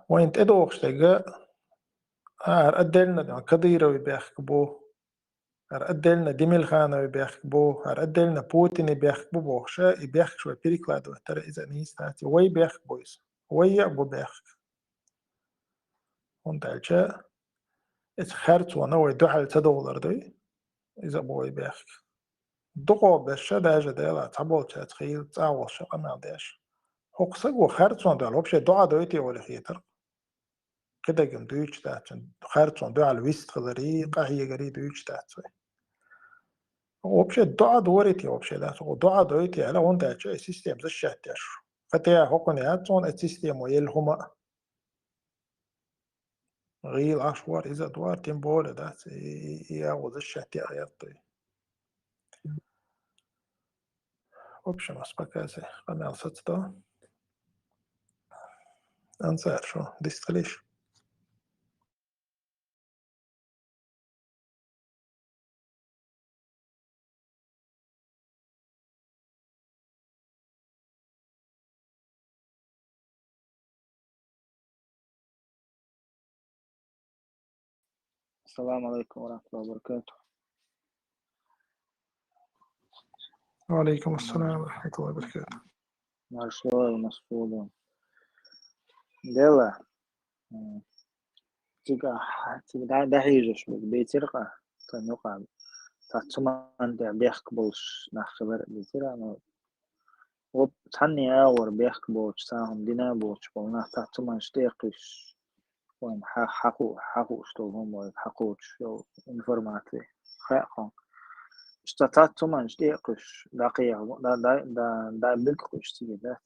وين تدوخش تجا أدلنا كديرة ويبيخبو أدلنا ديميل خانة ويبيخبو أدلنا بوتين يبيخبو بوخشة يبيخ شوي بيريكلادو ترى إذا نيستاتي وي بيخبويس وي أبو بيخ وندالجا خرط وانا ويدوحل $2 دوي إذا بوي بيخ دقو بشا داجا ديلا تابول تخيل تعوض شقا ما عديش هقصق وخرط وان دال وبشا دعا دويتي ولا خيتر كده جم دويتش تاعتن خرط وان دعا الويست خضريقة هي قري دويتش تاعتن وبشا دعا دوريتي وبشا داس ودعا دويتي على وان دالجا سيستيم زشات يشو فتيا حقن ياتون السيستيم ويلهما غيل عشوار إذا دوار تنبول داس ياوز الشات يطي وبشا مسبكاسي قناة ستة أنصار شو ديستليش السلام عليكم ورحمة الله وبركاته. وعليكم السلام ورحمة الله وبركاته. Большое مسؤول دلا تيجا ده هيجش بيترقى تنقى تاتمان ده بيحكبوش نخبر بيترا أنا وبتحني أور بيحكبوش ساهم دينا بوش قلنا تاتمان شتيقش وين حقو شتوهم وحقوش أو إنفورماتي خاقون اشتاتمان شتيقش دقيقة دا بيكوش تيجي ده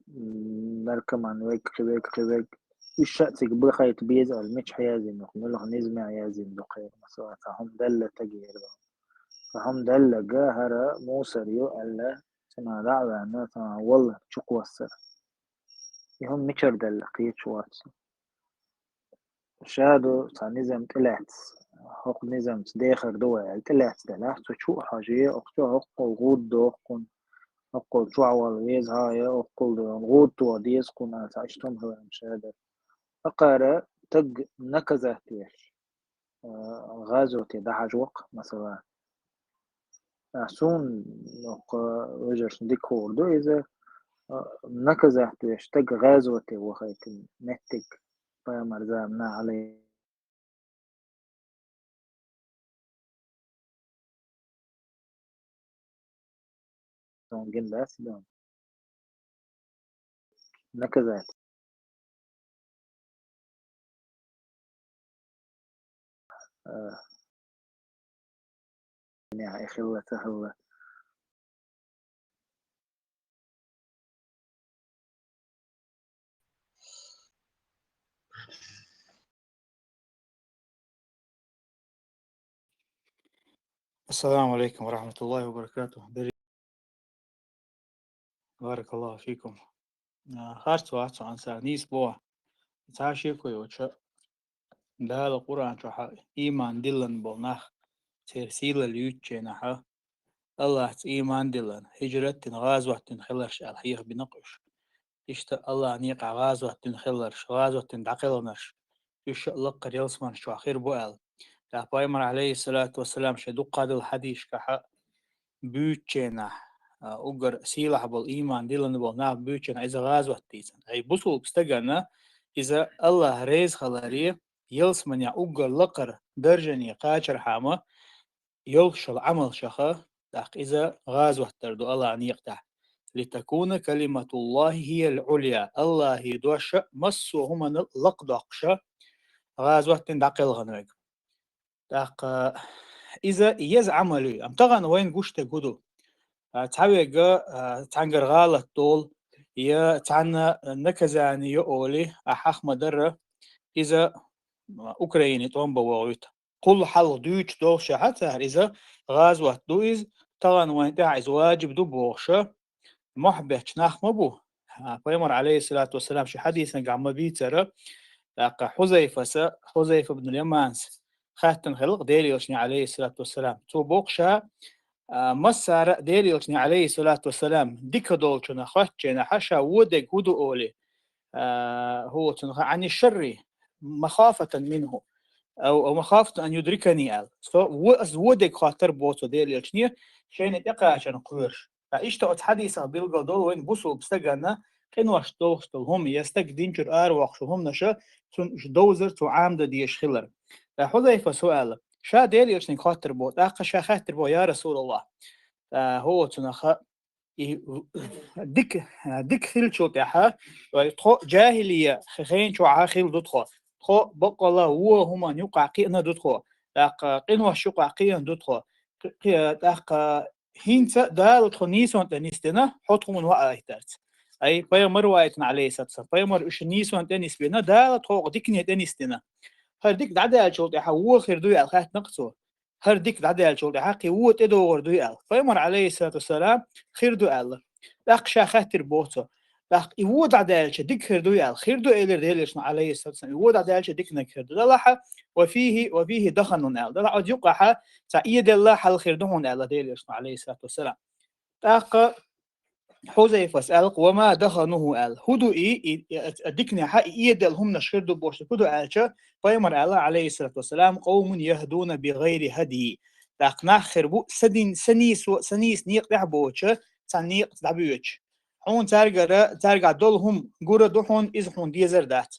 نركمان ويك الشأتك بخيت بيزعل مش حيازم نخمله نزمع يازم دقيق مثلا فهم دل تجير فهم دل جاهرة موسر يو ألا سنا دعوة أنه والله شق وصر يهم مشر دل قيت شوات شادو نظام طلعت حق نظام داخل دول طلعت دلعت شو حاجة أقصى حق غود دوقن أقول شعور ويز هاي أقول غود وديس كنا تعشتم هو مشاهدة أقرأ تج نكزاتيش غازوتي ده حجوق مثلا سون نق وجرش ديكور دو إذا نكزاتيش تج غازوتي وخيك نتج فمرزامنا عليه جن بس دون نكزات يعني خلة سهلة السلام عليكم ورحمة الله وبركاته. بارك الله فيكم. خارج وقت عن سانيس بوا تعشيكو يوشا دال القرآن شحا إيمان دلن بوناخ ترسيل اليوتشي نحا الله إيمان دلن هجرة غازوة خلرش الحيخ بنقش إشتا الله نيقع غازوة خلرش غازوة دعقلنش يش الله قريلس من شو أخير بوال لا بايمر عليه الصلاة والسلام شدو قاد الحديث كحا بيوتشينا أجر سيلح بالإيمان دلنا بالنا بيوتشينا إذا غازوة تيسن أي بوصل بستجنا إذا الله ريز خلاريه يلس من أجر لقر درجني قاشر حامة يلش العمل شخا داق إذا غازوة تردو الله أن يقطع لتكون كلمة الله هي العليا الله يدوش مسو هم لقدقش غازوة داقل غنوك داق إذا يز عملي أم تغن وين قشت جدو تعويجا تعنجر غالة طول يا تعنا نكزاني يقولي أحخ مدرة إذا أوكراني توم بوعيت كل حل دويش دوشة حتى إذا غازوة دويز طبعا وين تعز واجب دو بوشة محبه نخ مبو فيمر عليه الصلاة والسلام شي حديث نقع بيتر لقى حذيفة بن اليمانس خاتن خلق ديلي وشني عليه الصلاة والسلام تو بوقشة مسار ديلي وشني عليه الصلاة والسلام ديك دولشنا خاتشنا حشا ودك ودو أولي هو عن الشر مخافة منه أو مخافة أن يدركني أل ودك خاطر بوتو ديل يشنيه شين تقع عشان قرش فإيش تقعد حديثة بالقدول وين بوسو بستجنا قنوش توشتل هم يستجدين جر وقشو هم نشا دوزر تو عامد ديش خلر حذيفة سؤال شا ديل يشني خاطر بوت شا خاطر بو يا رسول الله هو تنخ ديك خيل شو تاعها تخو جاهلية خين شو عاخيل دتخو تخو بقلا هو هما نيوقع قينا دتخو تاق قينوا شو قينا دتخو تاق هينت دال تخو نيسون تنستنا حطهم من وقت ترت أي باي مروايت عليه ستس باي مر إيش نيسون تنسبنا دال تخو ديكني تنستنا هرديك دعدا شو تاعها هو خير دوي الخات نقصه هرديك دعدا شو تاعها قوة تدور دوي ال فيمر عليه الصلاة والسلام خير دو ال لاق شا خاطر بوتو لاق يود عدالش ديك خير دو ال خير دو إلر ديلش عليه الصلاة والسلام يود عدالش ديك نكر دلها وفيه دخن ال دلها عد يقع سعيد الله حل خير دهون ال ديلش عليه الصلاة والسلام لاق حذيفة سألق وما دخنه آل هدو أدكني حق إيدل هم نشكردو بوش هدو آلشا فيمر الله عليه الصلاة والسلام قوم يهدون بغير هدي تاقنا خربو سدين سنيس نيق دحبوش تنيق دحبوش حون تارجع دولهم جورا دوحون إزحون ديزر دات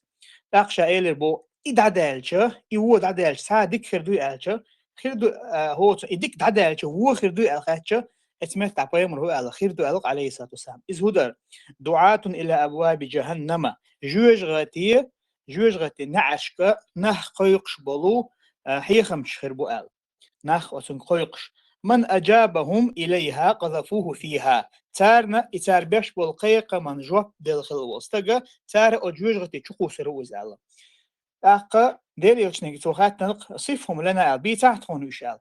تاقشا إيلر بو إدع دالشا إيوود عدالش سادك خردو آلشا خردو هو إدك دعدالشا هو خردو آلخاتشا اسمعت عبايمر هو على خير دعاء عليه الصلاة والسلام إذ هدر دعاة إلى أبواب جهنم جوج غتي نعشك نح قيقش بلو حيخمش خربو آل نح وسن قيقش من أجابهم إليها قذفوه فيها تارنا إتار بيش بالقيق من جواب بالخلو استجا تار أجوج غتي تشقو سروز آل أق دير يوشنك توخات نلق صفهم لنا آل بيتاعتهم وشال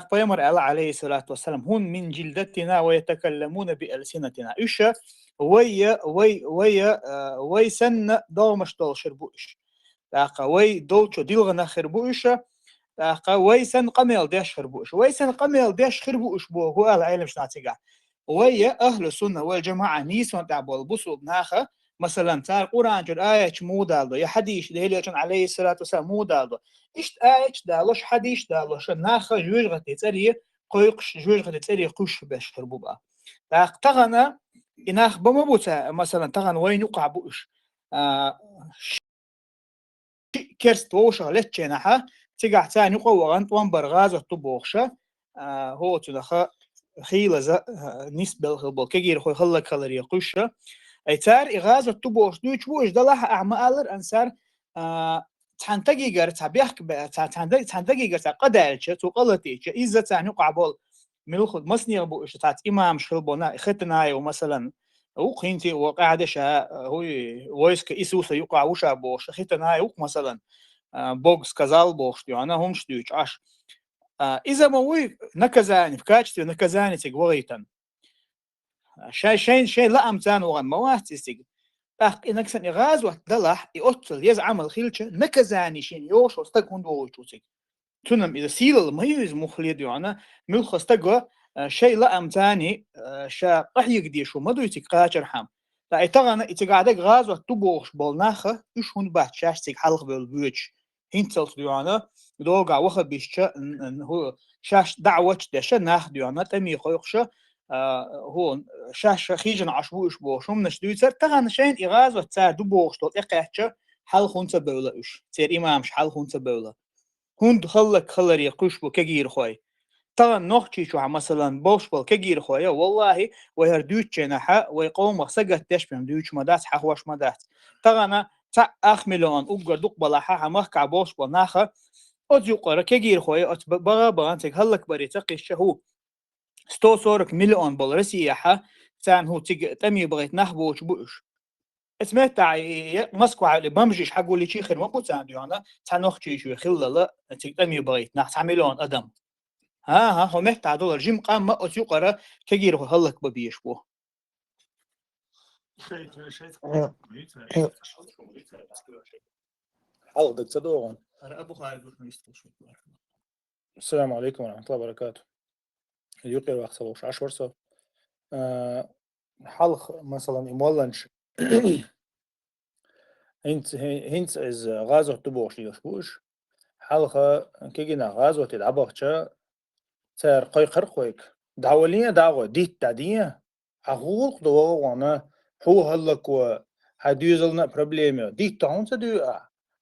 فيمر الله عليه الصلاة والسلام هن من جلدتنا ويتكلمون بألسنتنا إيش وي سن دومش دول شربوش وي دولشو ديلغنا خربوش وي سن قميل ديش خربوش وي سن قميل ديش خربوش بو هو العلم شناتيقع وي أهل السنة والجماعة نيسون تعبوا البصو بناخه مثلا تار قرآن جل آية مو دالدو يا حديث دهيلي عليه الصلاة والسلام مو دالدو إيش آية دالوش حديث دالوش ناخ جوج غتي تري قيقش جوج غتي تري قش باش خربوبا تغنى إناخ بمبوتا مثلا تغن وين يقع بوش كرست ووشا لتشينها تقع تاني قوة وانبر غازة طبوخشة هو تدخل خيلة نسبة الخبل كجير خوي خلك خلري قشة ايتار إغازة تبوش دوش بوش دلها أعمالر أنصار تحنتجي جر تبيحك تحنتجي جر قدالش تقلتيش إذا تعني قعبول ملخد مصنع بوش تاعت إمام شلبنا ختناي ومثلا وقينتي وقاعدش هو ويسك إسوس يقع وشا بوش ختناي مثلا Бог сказал Бог, что она умштует аж. إذا ما هو نكزاني في كاتشتي نكزاني تقوليتن شيء لا أمتان وغن موات تيجي إنك سن إغاز وحدلح يقتل يزعم الخيلش نكزاني شين يوش واستقون دوشوتك تنم إذا سيل المهيز مخليد يعنا ملخ استقوا شيء لا أمتاني شا قحيق دي شو مدو يتقاجر حام لا إتغانا إتقاعدك غاز وحدبوش بالناخة إيش هون بات شاشتك حلق بالبيوتش هنتلت ديانا دوغا وخا بيشتا هو شاش دعوتش دشا ناخ ديانا تمي خوخشا هو شاش خيجن عشبوش بوشم نشدويتر تغان شين إغاز وتسار دبوش دوت إقاحشا حل خونتا بولا إش تير إمامش حل خونتا بولا هون خلك خلري قشبو كجير خوي تغان نوخشي شو مثلا بوشبل كجير خويا والله ويردوش جناحا ويقوم سقط تشبم دوش مدات حخوش مدات تغانا تا أخملون أوجر دق بلاحة حماك عبوش بناخة أتجوقرا كجير خوي بغا أنتك هلك بريتقي الشهو 140 مليون دولار سياحة تان هو تمي بغيت نحبوش بوش اسمعت مسكو على بمجيش حقو لي شي خير ما قلت عنده أنا تنوخشي شو خللا تمي بغيت نح 9 مليون أدم ها هو محتاج دولار جيم قام ما أتجوقرا كجير خوي هلك ببيش بو حلقة صدوغن أبو خالد السلام عليكم ورحمة الله وبركاته يقير وقت 10 ورصة حلق مثلا إمولنش هنت از غازو تبوش يشبوش حلقة كيجينا غازو تدعبوش سر قوي خرقويك دعولية دعوة ديت دادية حقوق دوا وانا هو هلك و هديوزلنا بروبليميو ديت تاون تدو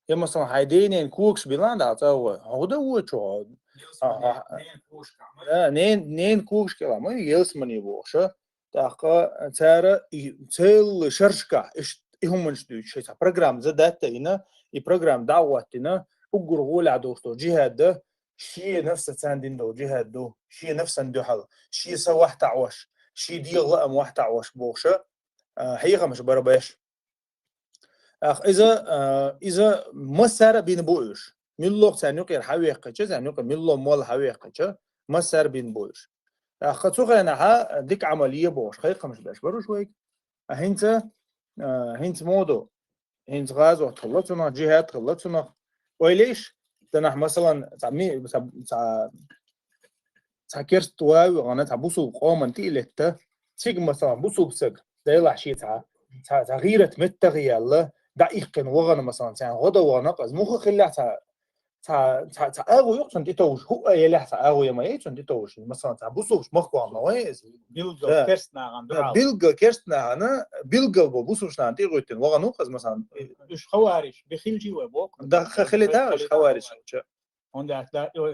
يا مثلا هيدين كوكس بيلان دا تاو هو ده هو شو نين كوكس كلا ما يلس من يبوش تاقا تارا تل شرشكا ايش هم من شدو شيء برنامج زدت هنا البرنامج دعوتنا وقرغول عدوستو جهاد ده شي نفسه تاندين دو جهاد دو شي نفسه ندو حل شي سواح تعوش شي دي غلام واحد تعوش بوشة حقيقة مش برباش أخ إذا مسار بين بوش ملو تانيوك الحوي قتش تانيوك ملو مول حوي قتش مسار بين بوش أخ تسوق أنا ها ديك عملية بوش حقيقة مش باش برو شوي هنت مودو هنت غاز خلصنا جهات خلصنا وليش تنح مثلا تعمي تاكيرت واو غانا تبوسو قومن تيلتا تيج مثلا بوسو بسق دايلا شي تغييرة متغيالة دقيقة وغنا مثلا تاع غدا ونقص مخ خلع تا اغو يقصن تيتوش هو يلح تا اغو يما يقصن تيتوش مثلا تا بوسوش مخو ما ويز بيلقى كرسنا عن دعاء بيلقى كرسنا انا بيلقى بوسوش نان تيغوتن وغا نقص مثلا إيش خوارج بخيل وبوق ده خليتها خوارج عند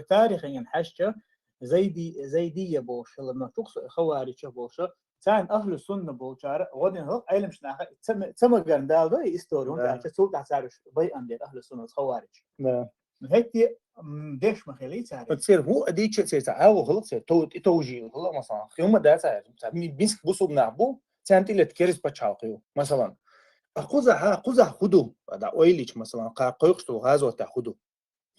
تاريخ ينحشة زي دي بوش لما تقص خوارج بوشة كان أهل السنة بوشارة غدين هو علم شناخ تم قرندال ده يستوري وانت عشان سوق تعسارش بي عند أهل السنة خوارج هيك ديش مخلي تعرف تصير هو اديك تصير تعاو غلط تصير توجي غلط مثلا يوم ده تعرف بيسك بوسو بنعبو سانتي لتكرس بتشاقيو مثلا أخذها خدو هذا أويليش مثلا قاقيقشتو غازو تاخدو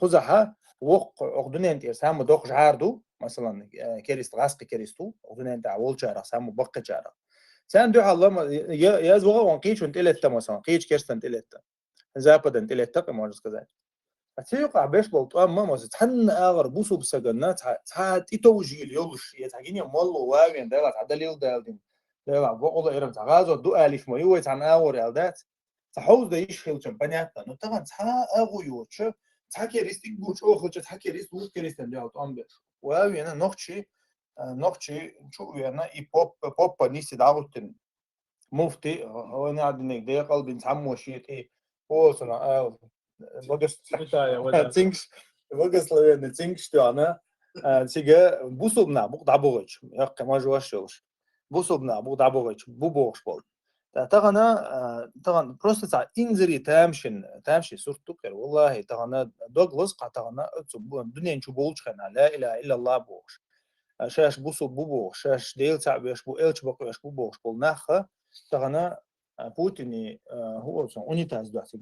خذها وق أخذنا أنت سامو دوخ عاردو مثلا كريست غاسق كريستو أخذنا أنت عول شارع سامو بق شارع سان دو الله يا زوغا وانقيش انت لتا مثلا قيش كرست انت لتا زابد انت لتا كما جس كذا تيقع باش بلطام ما مز تحن اغر بوسو بسجنات تيتوجي اليولش يتحجيني مولو واغن دالا تعدليل دالدين دالا بقول إيرم تعغازو دو ألف ما يوي عن أور الدات تحوز ده يشخل شمبانيات إنه طبعا تها أغو يوتش تحكي ريستيك بوش أخذ تحكي ريست وش كريست اللي هو طعم بيش واغن أنا نقطشي شو يعني بوب نيسي دعوتن مفتي هو نقعد نقدر قلبي نتعمو شيء إيه هو صنع بقص تينكس بقص لين تينكس تاعنا تيجا بوسوبنا بقطع بوغش يا كما جواشوش بوسوبنا بقطع بوغش بوبوغش بول طغنا بروست تاع انزري تامشي صورتو كر والله طغنا دوغلس قطغنا الدنيا نشوفولش خنا لا اله الا الله بوغش شاش بوسو بوبوغ شاش ديل تاع باش بو الش بقاش بوبوغش بول ناخه طغنا بوتيني هو سون اونيتاز داتي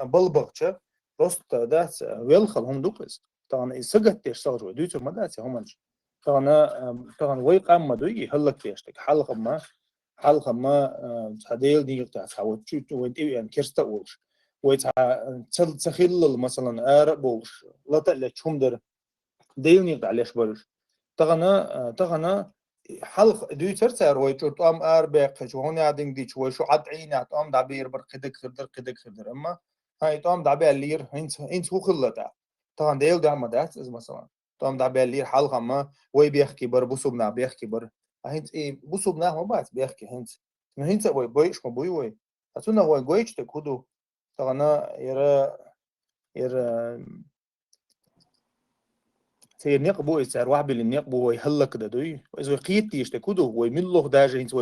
بلبغتش بروست دات ويلخل هم دوكس طبعا سجت تيش صغروا دوتو ما دات همنش طبعا ويق اما دوي هلك تيشتك حلقه ما تحديل دي تاع تعود تشوت وانت يعني كيرستا وش ويتع تخيل مثلا اربوش لا تلشهم در ديلني على شبرش طغنا حلق دويتر تار ويتو طام اربق شو هون قاعدين دي شو عطعين طام دعبير بر قدك خدر اما هاي طام دعبي اللير انت هو خلتا طبعا ديل ده ما دات مثلا طام دعبي اللير حلقه ما وي بيحكي بر بوسوبنا بيحكي بر هنت ايه بوسوبنا ما بعد بيحكي هنت وي بويش ما بوي وي اتونا وي جويش تكودو طبعا يرا سير نقبو يسار واحد بالنقبو ويهلك ده دوي وإذا قيت يشتكودو ويملوه داجة هنس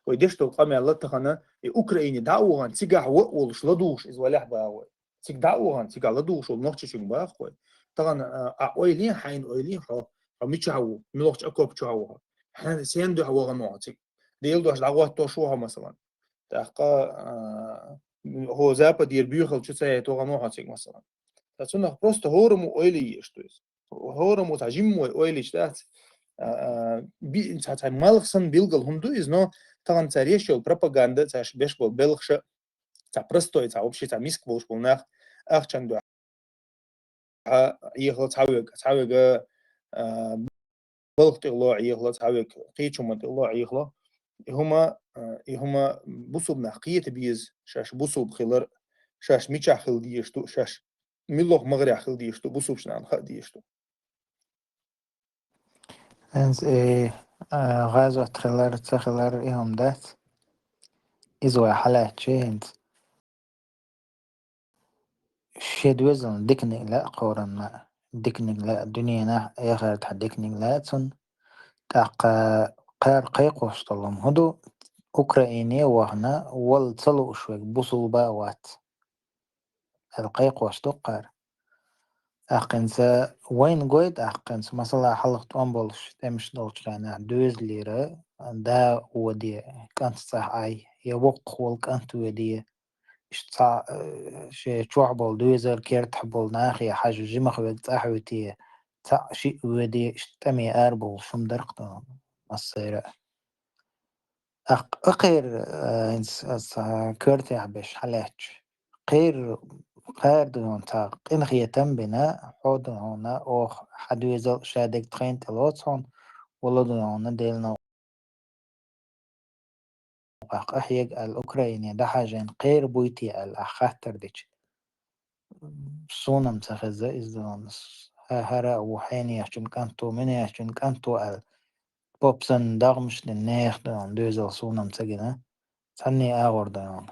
ويدشتو قامي الله تخنا أوكرانيا دعوة تيجا وقولش لدوش إذا ولا حبا تيج دعوة تيجا لدوش ومنوخش شو باخوي طبعا أويلين حين أويلين خا ميتشاو ملوخش أكوب تشاوها حنا سيندو هو غنوع تيج ديلدو هش دعوة توشوها مثلا تحقا هو زابا دير بيوخل شو سايا تو غنوع تيج مثلا تسونا بروست هورمو أويلي يشتويس هورمو تعجيم أويلي شتات بي تاع مالخسن بيلقل هم دو إزنو طبعا تاريخ البروباغندا تاع بيش بول بلخش تاع برستو تاع وبشي تاع ميسك بوش بولناخ أخشان دو يغلط تعويق بلخ تغلو يغلط تعويق قيتشو من تغلو يغلط هما بوصو بنحقية بيز شاش بوصو بخلر شاش ميتش عخل ديشتو شاش ميلوغ مغري عخل ديشتو بوسوبش نعم خا ديشتو انز غازو تخلر إيهم دات إزوي حالات شينت شيد وزن ديكنيك لا قورن ما ديكنيك لا الدنيا نا يغير تحديكنيك لا تون تاق قار قيقوش طلهم هدو أوكرانيا وهنا والتصلوا شوي بوصل باوات القيقوش تقار أقنسا وين قويد أقنس مثلا حلقت أمبولش تمش دولش كان دوز ليرة دا ودي كانت صح أي يوق والكانت ودي اشتع شي شعبل دوزر كيرت حبل ناخي حاجة جمخ بتاحوتي تاع شيء ودي اشتمي أربو شم درقتو الصيرة أقير إنس كيرتي عبش حلاش قير قير دون تا قين خيتم بنا حود هنا أو حدوزل شادك تخين تلوتسون ولا دون ديلنا أحيق الأوكرانيا ده حاجة قير بويتي الأخاتر ديش صونم تخزا إزدانس هرا وحيني يحجن كانتو من يحجن كانتو بوبسن داغمش للنيخ دون دوزل صونم تجنا تاني أغور دون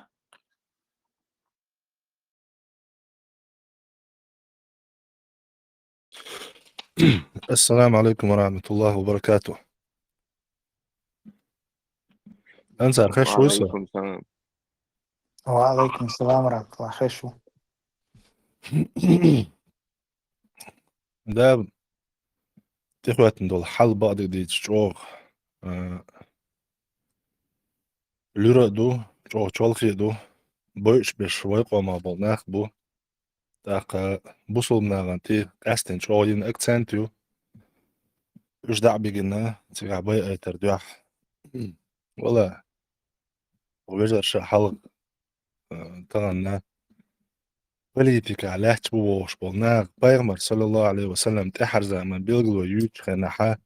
السلام عليكم ورحمة الله وبركاته. أنسى خش وصل. وعليكم السلام. وعليكم السلام ورحمة الله خشو ده تخوات دول حل بعض دي تشوغ لورا دو تشوغ تشوالخي دو بوش بشوي قوما بالناخ بو تاق بوصل ناغانتي أستن تشوغين أكسنتيو وش دع بيجينا تيجا باي أي تردوح والله وبيجر شا حلق تغنى بليتك على تبوش بالناغ بايغمر صلى الله عليه وسلم تحر زمان بيلغلو يوش خناحا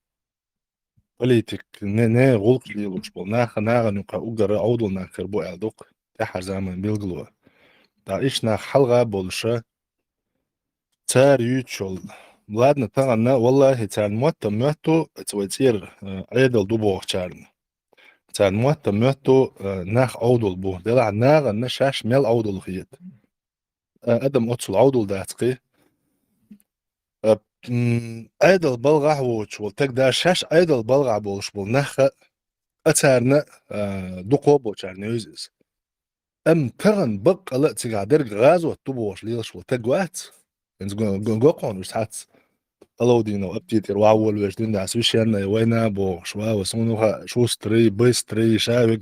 بليتك نه غلق ليلوش بالناغ ناغ نقا أقرأ عودل ناخر بو أعدوق تحر زمان بيلغلو تا إيشنا حلقة بولشا تار يوتشول بلادنا تغنى والله تار موتا موتو تويتير عيدل دوبوغ تارن تار موتا موتو ناخ عودل بو دلع ناغ نشاش ميل عودل خيط أدم أتصل عودل داتقي أيدل بلغع ووش والتك دا شاش أيدل بلغع بولش بولناخ أتارنا دقو بوشارنا يوزيز أم تغن بق ألا تيغا درق غازو التبوش ليلش والتك وات إنز قوقون وشحات ألو دينو أبتيتر وعول وجدين داس وشيانا وينا بو شوا وسونوها شو ستري بي ستري شاوق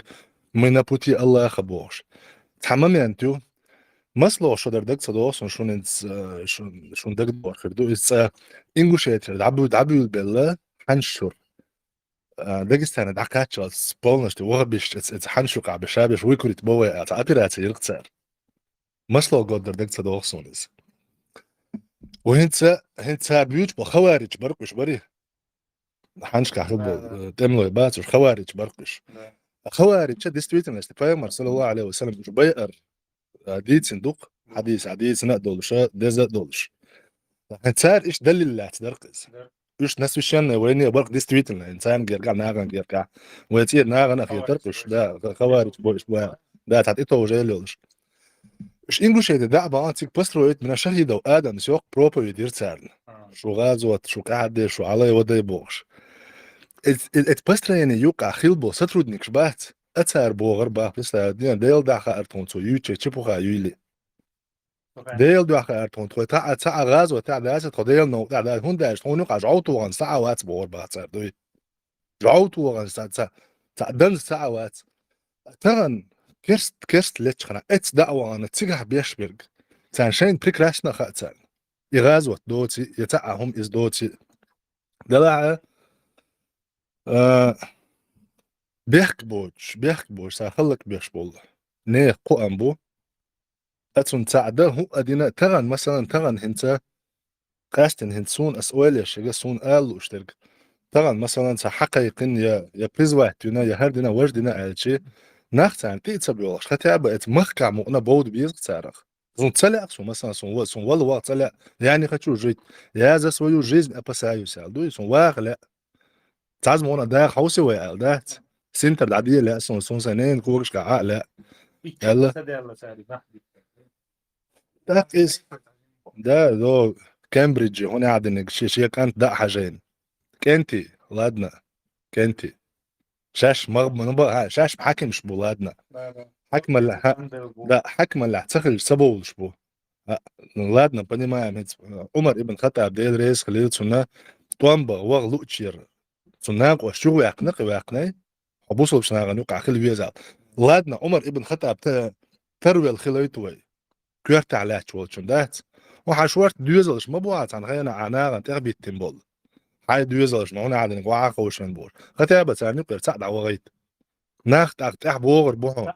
مينا بوتي الله خبوش تحممي أنتو مسلو شو دردك صدوس شون انت شون دك دور خردو اس انجوشيت دعبو بالله حنشر داغستان دعكاتش سبولنش تو وغبش ات حنشق بشابش ويكوريت بوي اتعبيرات يلقصر مسلو قد دردك صدوس سونس وهنت بيوت بخوارج برقش بري حنشق خبل تملو بات خوارج برقش خوارج ديستويتن استفايمر صلى الله عليه وسلم بيئر ديت صندوق حديث نقدولش ديزا دولش هنسار إيش دل اللي تدرقز إيش ناس وشان ويني برق ديستريت الإنسان يرجع ناغن يرجع ويصير ناغن أخي ترقش ده خوارج بوش بوا ده تعطيته وجاي لولش إيش إنجلش هذا ده بعطيك بسترويت من الشهيد أو آدم سيوق بروبر يدير سارن شو غازوت شو قاعد شو علي وده بوش بستر يعني يوقع خيلبو سترود نكشبات أتسار بو غربا بس ديل داخل أرتون تو يوتشي تشبوها يولي ديل داخل أرتون تو تاع غاز وتاع داس تديل نو تاع هون داش هون يقع جعوتو عن ساعة وات بو غربا تسار دوي جعوتو عن ساعة تاع دن ساعة وات تغن كيرست ليتش خنا اتس دعوة أنا تيجح بيشبرغ تان شين بريكراشنا خاتان يغاز وات دوتي يتاعهم إز دوتي دلع بيحكبوش ساخلك بيشبول نيه قوام بو أتون تعده هو أدينا تغن مثلا تغن هنتا قاستن هنتسون أسئلة شجع سون قال واشترك تغن مثلا حقيقين يا بريزواتنا يا هردنا وجدنا على شيء نختان تيتسبيولش خطأ بقت مخكع مقنا بود بيزق تعرف сон целяк, сон مثلا сон والله целяк. Я не хочу жить. Я за свою жизнь опасаюсь. Алду, сон واغ تعز مو أنا ده خوسي ويا ده سنتر العادية لا сон سنين كورش كعاء لا يلا ده قيس ده دو كامبريدج هون قاعد انك شيء كانت ده حاجين كنتي ولادنا كنتي شاش مغب نبا شاش حاكم مش بولادنا حكم اللي ده حكم اللي هتسخل سبو شبو ولادنا بني ما عمر ابن خطاب ديل رئيس خليل سنة توامبا وغلو تشير سناق وشو يقنق ويقني حبوصل بشنا نوقع خل ويزال ولادنا عمر ابن خطاب تروي الخليتوي كيرت على تشولشن دات وحشورت دوزلش ما بوات عن غينا عناغا تغبي التنبول هاي دوزلش ما هنا عادن قواعق وشن بور خطابة ثاني بيرتاع دعوة غيت ناخت اختح بوغر بوحو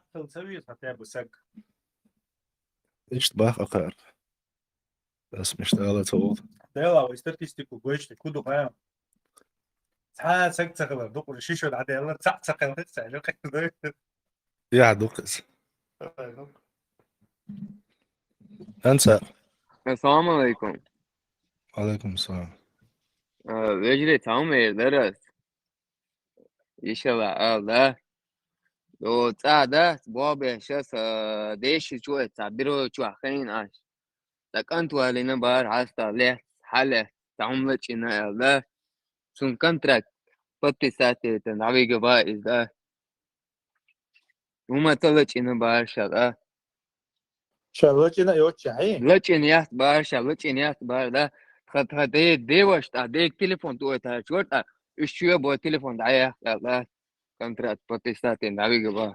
ايش باخ اقرار بس مش تغلط صوت ديلا statistiku goiste kudu ha ساعة سقلا دوق شيشو العادي يلا سقلا سقلا يا دوقس انسى السلام عليكم. عليكم السلام بجري تعمل درس يشبع الله لو تعدت بابي شاس ديش شو تعبيرو شو حين عاش لك أنت ولينا بار عستا له حالة تعمل شنا الله سون كنترك بطي ساتي تنعبي جبائز ده وما طلعت إنا بار شغا شغلتنا يوتشعين لكن يا بار لكن يا بار ده خد هدي ديوش تعديك تليفون تويتها شورتا الشيء بو تليفون دعيه الله كنترات بطي ساتي نعبي جبائز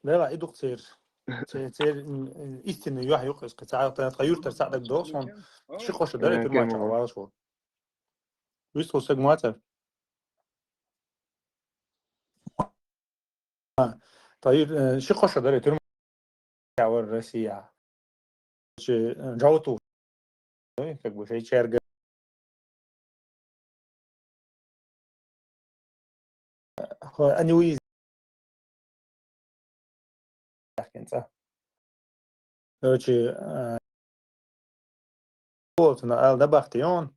لا إيدو كتير إستن يوح يقص كتاع تغير ترسعدك دوسون شي خوش داري ترمى شغوال شو ويستو سجماتا طيب شي خوش داري ترمى شغوال رسيا شي جاوتو как бы شي черга أني ويز انت короче вот на добавьте он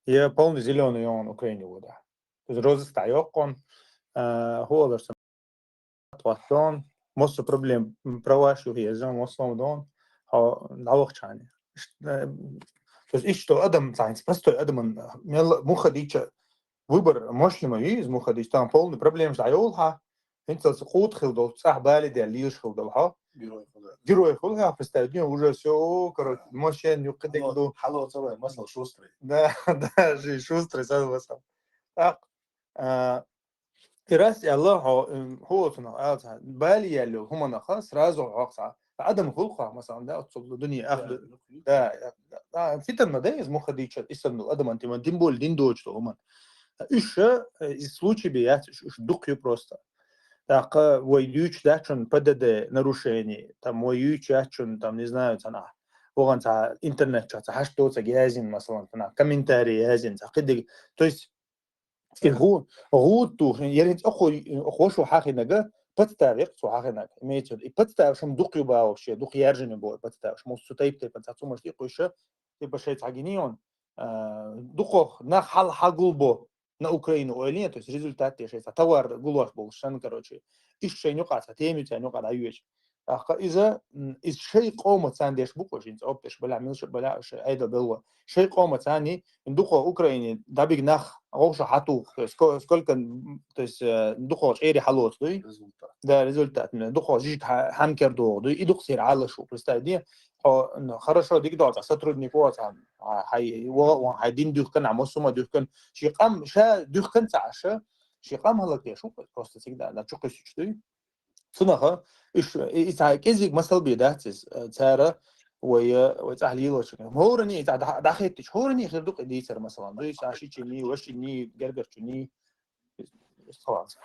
я полный зеленый он Украине вода то есть розы стоят он холодно توصلون most problem провашу هي زمان وصلون دون ها نعوقشاني то есть إيش то أدم ساينس بس то أدم يلا مخديش выбор мощного из مخديش там полный проблем زعيولها انت سقوط خلدو صح بالي دي ليش خلدو ها герои خلها представлению уже все короче мощен يقدر до حلو صباح مثلا شوستري да да же шустрый сразу так راس الله هو صنع بالي يلو هم نخاص رازو عقصة عدم خلقها مثلا ده تصل الدنيا أخذ ده في المدارس مخديش اسم الأدم أنت ما دين دين دوج تو هم إيش случай بيات إيش دقيق просто так воюют дачун подде нарушений там воюют дачун там не знаю цена وغن تا интернет чат хашто цагязин مثلا цена комментарии язин كده то есть غوتو يريد أخو شو حاخي نجا بتتاريخ شو حاخي نجا ميتود بتتاريخ شو مدقي باو شيء دقي يرجعني بو بتتاريخ شو مستطيب تبى تسمع شيء قويشة تبى شيء تعجنيون دقو نخ حل حقول بو на Украину оэлине, то есть результат тешей, товар гулаш был шан, короче, из шей нюкаться, теми тебя нюкада юеч. из شيء قوم ثاني ديش بوكو جينز أوبتش بلا ملش بلا شيء أيضا بلوا شيء قوم ثاني ندخل أوكرانيا دابيك نخ غوش حتو سكول كان تس ندخل شيء حلوت دوي ده ريزولتات من ندخل جيت هانكر دو دوي يدخل سير على شو برستادية إنه خرجوا ديك دوت сотрудников عم هاي وهايدين ديوكن عموسوما ديوكن شيء قام شا ديوكن تعشى شيء قام هلا كيشوف просто всегда на чука сучтой صنعها إيش إذا كذي مثل بيداتس ترى وتحليل وشكل هورني إذا دخلتش هورني خير دوق دي ترى مثلا دويش عشي تشيني وشيني جرجر تشيني خلاص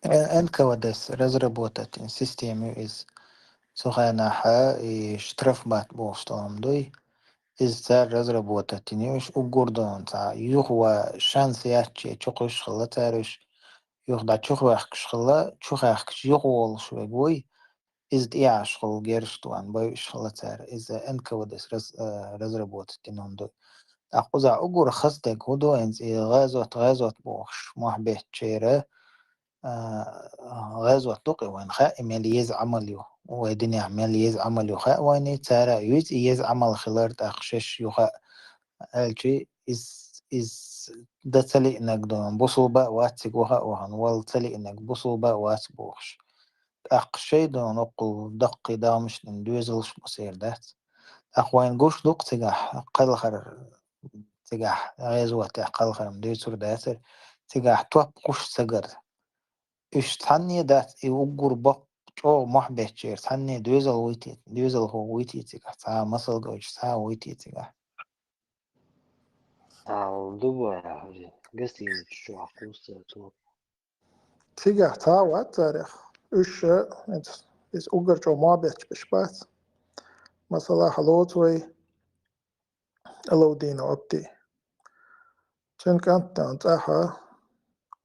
انك ودس разработать систему из суханаха и штрафбат бостом дой из-за разработать ниш угордон та юхва шанс яче чокуш хлатарыш юхда чухвах кшхла чухах юхол швегой إذ إياش خل جيرشتوان بايش خلتار إذا أنك ودس رزربوت تنوندو أقوزع أقول خصتك هدو إنز غازوت بوخش محبه تشيره غازوت تقي وين خاء مليز عمليو ودنيا عمليز عمليو خاء وين تارا يز عمل خلارت أخشش يخاء الشي إز ده تلي إنك دون بصوبة واتسك وهن وال تلي إنك بصوبة واتبوخش أقشي دون أقل دقي دامش ندوزلش بصير دات أخوين قوش دوق تجاح قلخر تجاح غازوة قلخر مديسور داتر تجاح توب قوش سجر إيش تحني دات يوجر بق أو محبة شير تحني دوزل هو ويتي تجاح تا مصل جوش تا ويتي تجاح دوبا قصدي شو عقوس تو تيجا تاوى تاريخ إيش إنت إس أوجر جو ما بيتش بشبات مثلا حلوتوي ألو دينا أبتي چون كانت تنتاها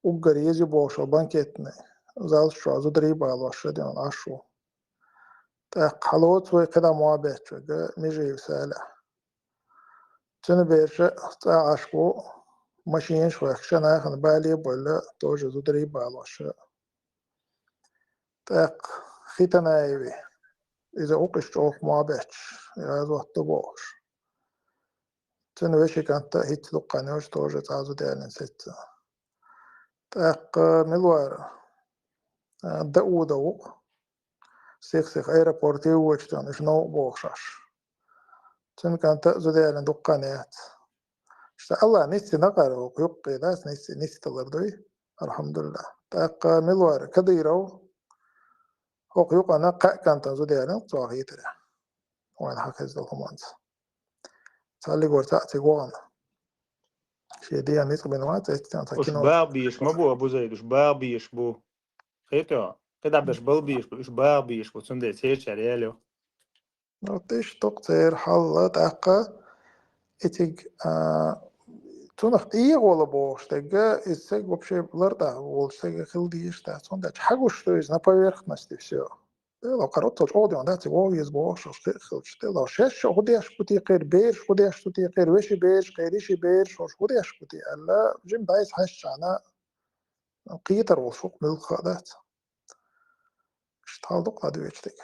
أوجر يجي بوشو بانكيتني زال شو عزو دريبا الوشو دينا عشو تاق حلوتوي كده ما بيتش ميجي يسالة چون بيرش تا عشقو ماشين شو يخشن آخن بالي بولا توجه زو دريبا الوشو تاق خيتنا ايوي إذا أوقش أوق ما بيتش يا زو الطبوش چون وشي كانت هيت لقاني وش توجه تعزو ديالين ستة تاق ملوار دو سيخ ايرابورتي وجتان اشنو بوخشاش چون كانت زو ديالين دقانيات اشتا الله نيسي نقر ويقي داس نيسي تلردوي الحمد لله تاق ملوار كديرو هوق يقا نقا كانت زو ديالين صاغيتري وين حكز الهمانز تالي قرتاعتي قوانا شي دي نيسي بنوات ايتان وش تاكينو بابيش ما بو أبو زيد وش بابيش بو خيتو كده بش بلبيش بو وش بابيش بو سندي تيش عليالو نوتيش تقصير حالة تاقا اتيج تونخ إيه ولا بوش تجا إستيج вообще бларда волшега хилдиш та сонда чхагу что из на поверхности все. لو قررت تقعد عندها تقول يسبوعش خلص لو شاش خديش بتي غير بيش خديش بتي غير وش بيش غيرش بيش خديش بتي ألا جيم دايس حش أنا قيتر وشوق بالخدات اشتغل قادو يشتك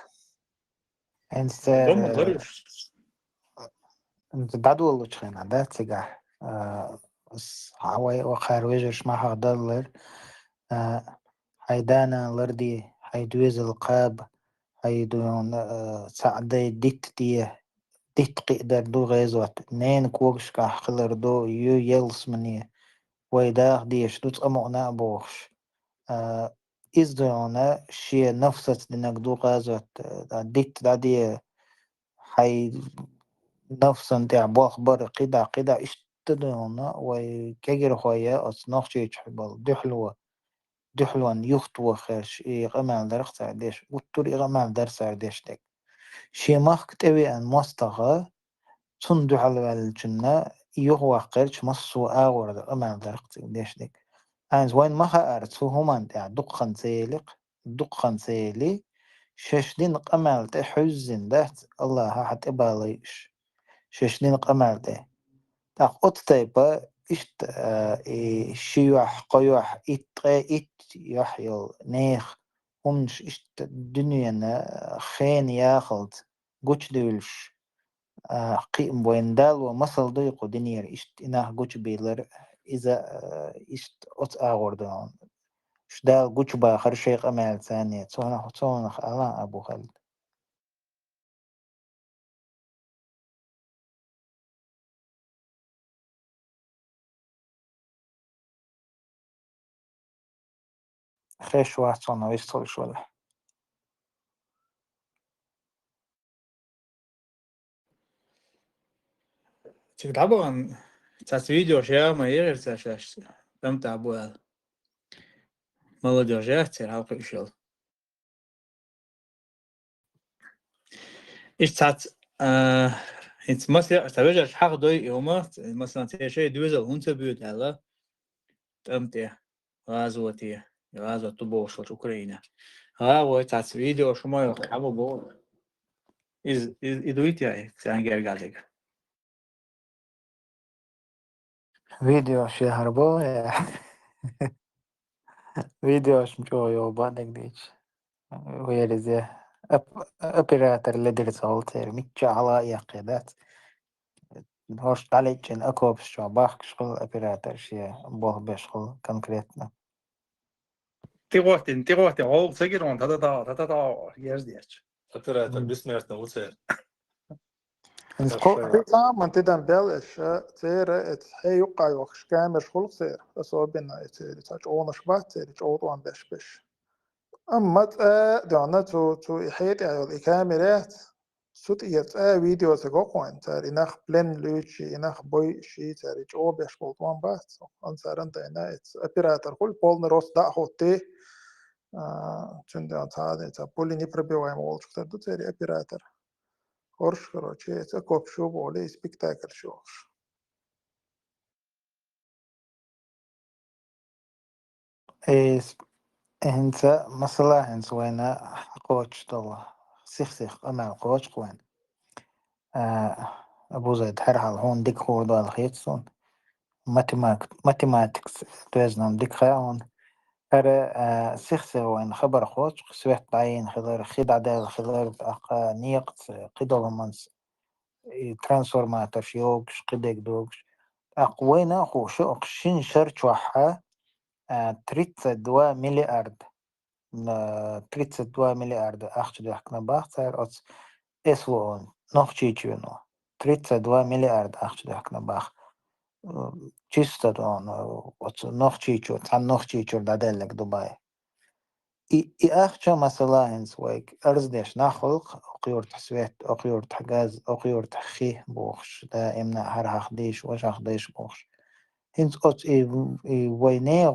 إنت ضم غريش انت بعد والله تخين عدا تجاح بس عواي وخير وجرش ما هقدر هيدانا لردي هيدويز القاب هيدون سعدي ديت قيدر دو غيزوات نين كوغش كاح خلر دو يلس مني ويداخ ديش دوت أمونا بوخش إز دونا شي نفسة دينك دو غازوات ديت دادي هي نفسا تاع بوخبر قدا اشتدونا وكجر خويا أصناخ شي تحبال دحلوان يخطو خيرش غمال درخت عديش وطوري غمال درس عديش تك شي ماخ كتبي أن مستغى تندو على الجنة يغوى قرش مصو آور غمال درخت عديش تك أنز وين ما أرتو همان تاع دقن سيلي ششدين قمال تحزن دات الله حتى باليش ششدين قمال ده تاقوت تايبا إشت شيوح قيوح إت يحيل نيخ همش إشت الدنيا خين ياخد قوش دولش قيم وين دال ومصل ضيقو دنيا إشت إناه قوش بيلر إذا إشت أت آوردون إش دال قوش باخر شيء قمال ثانية تونخ ألا أبو خالد خيش واحد صنع ويستول شوالح تلعبوا عن فيديو شيء ما يغير تشاش تم تعبوا ما ودي رجعت تلعب إيشل إيش تعت إنت مثلا تبجع حق دوي يومات مثلا تشي دوزل هونت بيوت هلا تمتع غازوتي غازو تبوش أوكرانيا ها وتاع فيديو شو ما يحبوا بول إز إدويت يعني سانجر قالك فيديو شهر بو فيديو شمشو يو بعدك ديش ويرزه أبيراتر لدرس هولتر ميتشا على يقيدات هوش تعليقين أكو بشو باخ شغل أبيراتر شيء بوه بشغل كونكريتنا تيغوتي عول سجرون تاتا يرز ديش أبيراتر بسميرتنا وسير انسكو من تدن بلش تير هي يقع وخش كامل شغل سير بس هو بينا تير تاج اونش بات تير اول وان بش اما دعنا تو يحيط يعني الكاميرات سوت يت فيديو تقوقو انت انخ بلن لوتشي انخ بوي شي تاري او بش بولتوان بات انصار انت انا ابيراتر كل بول نروس دا هوتي تشند هذا تا بولي نيبربي واي مول شفتر دو تاري ابيراتر هورش كروتشي تكوب شو بولي سبيكتاكل شوش إيس هنسا مثلا هنس وينا قوش طلع سيخ أما قوش قوين أبو زيد هرحل هون ديك هو دال خيتسون ماتيماتكس توزنام ديك خاون هر سيخ وين خبر خوش سويت بعين خضر خدع دال خضر أقا نيقت قدر منس ترانسفورماتر شيوكش قدك دوكش أقوينا خو شوق شين شرش وحا 32 مليارد 32 مليارد أخش دحكنا باختر أتس إسوون نوخ تشيچونو 32 مليارد أخش دحكنا باخ چیستا دون أتس نوخ تشيچو تان نوخ تشيچو دادلك دبي إي أخشى مثلا هنس ويك أرزدش نخلق أقيور تحسويت أقيور تحجاز أقيور تخيه بوخش دا إمنا هر هخديش وش هخديش بوخش هنس أتس إي ويني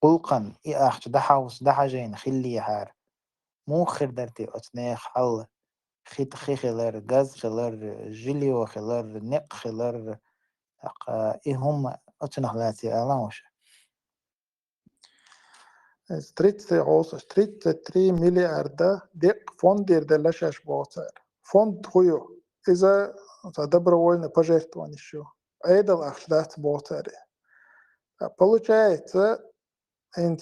غلقا إي أخش دا حوس دا حاجين خلي هار مو خردرتي أتنيخ حل خيت خلر غاز خلر جليو خلر نق خلر إي هم أتنخلاتي ألاوش ستريت عوص ستريت 3 مليارد ديق فوندير دلشاش بوتر فوند هو إذا تدبر وين بجيت وانشو أيضا الأخشدات بوتر получается انت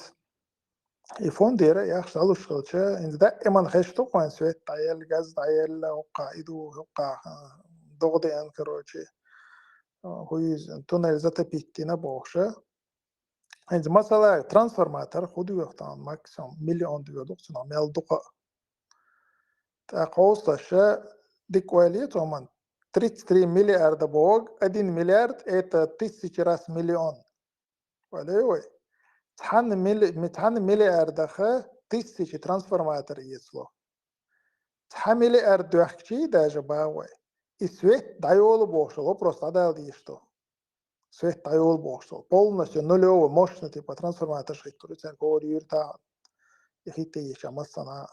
يفوندير يخش على الشغلة انت دائما خشتو وين سويت عيال جاز عيال وقاعدو وقع ضغطي ان كروتشي هو تونل زتا بيتنا بوخشة انت مثلا ترانسفورماتر خدو يختان ماكسيموم مليون دو دوقسنا ميل دقة تاقوستش ديك واليت ومن 33 مليارد بوغ ادين مليارد ايتا 1000 مليون وليوي تحن مليارد خا 1000 ترانسفورماتر يسلو تحن مليارد وحكي داجا باوي اسويت دايول بوشلو просто адал дишто свет дайол бошло полностью нулевой мощности по трансформатор шиттуру цен говорюрта ихите ешамасана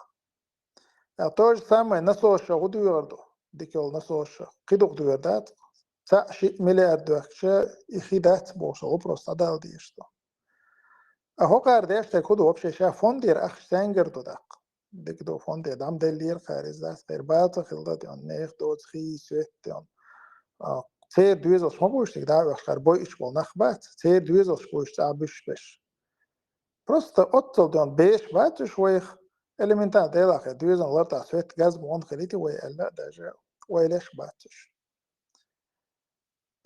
то же самое на соша удуердо дикел на соша кидок дуердат تا مليارد وحكي ихидат бошло просто адал дишто هو قاردش تكود وبشي شاف فوندير أخ سانجر دودق ديك دو فوندير دام دلير خارج داس غير باتا خلدت يون نيخ دوت خي سويت يون تير دويزوس ما بوش تقدر وخر بوي إيش بول نخبات تير دويزوس بوش تعبش بش просто أطل دون بيش بات شويخ إلمنتان ديلاخ دويزون لرتا سويت غاز بون خليتي ويلا داجا ويلش باتش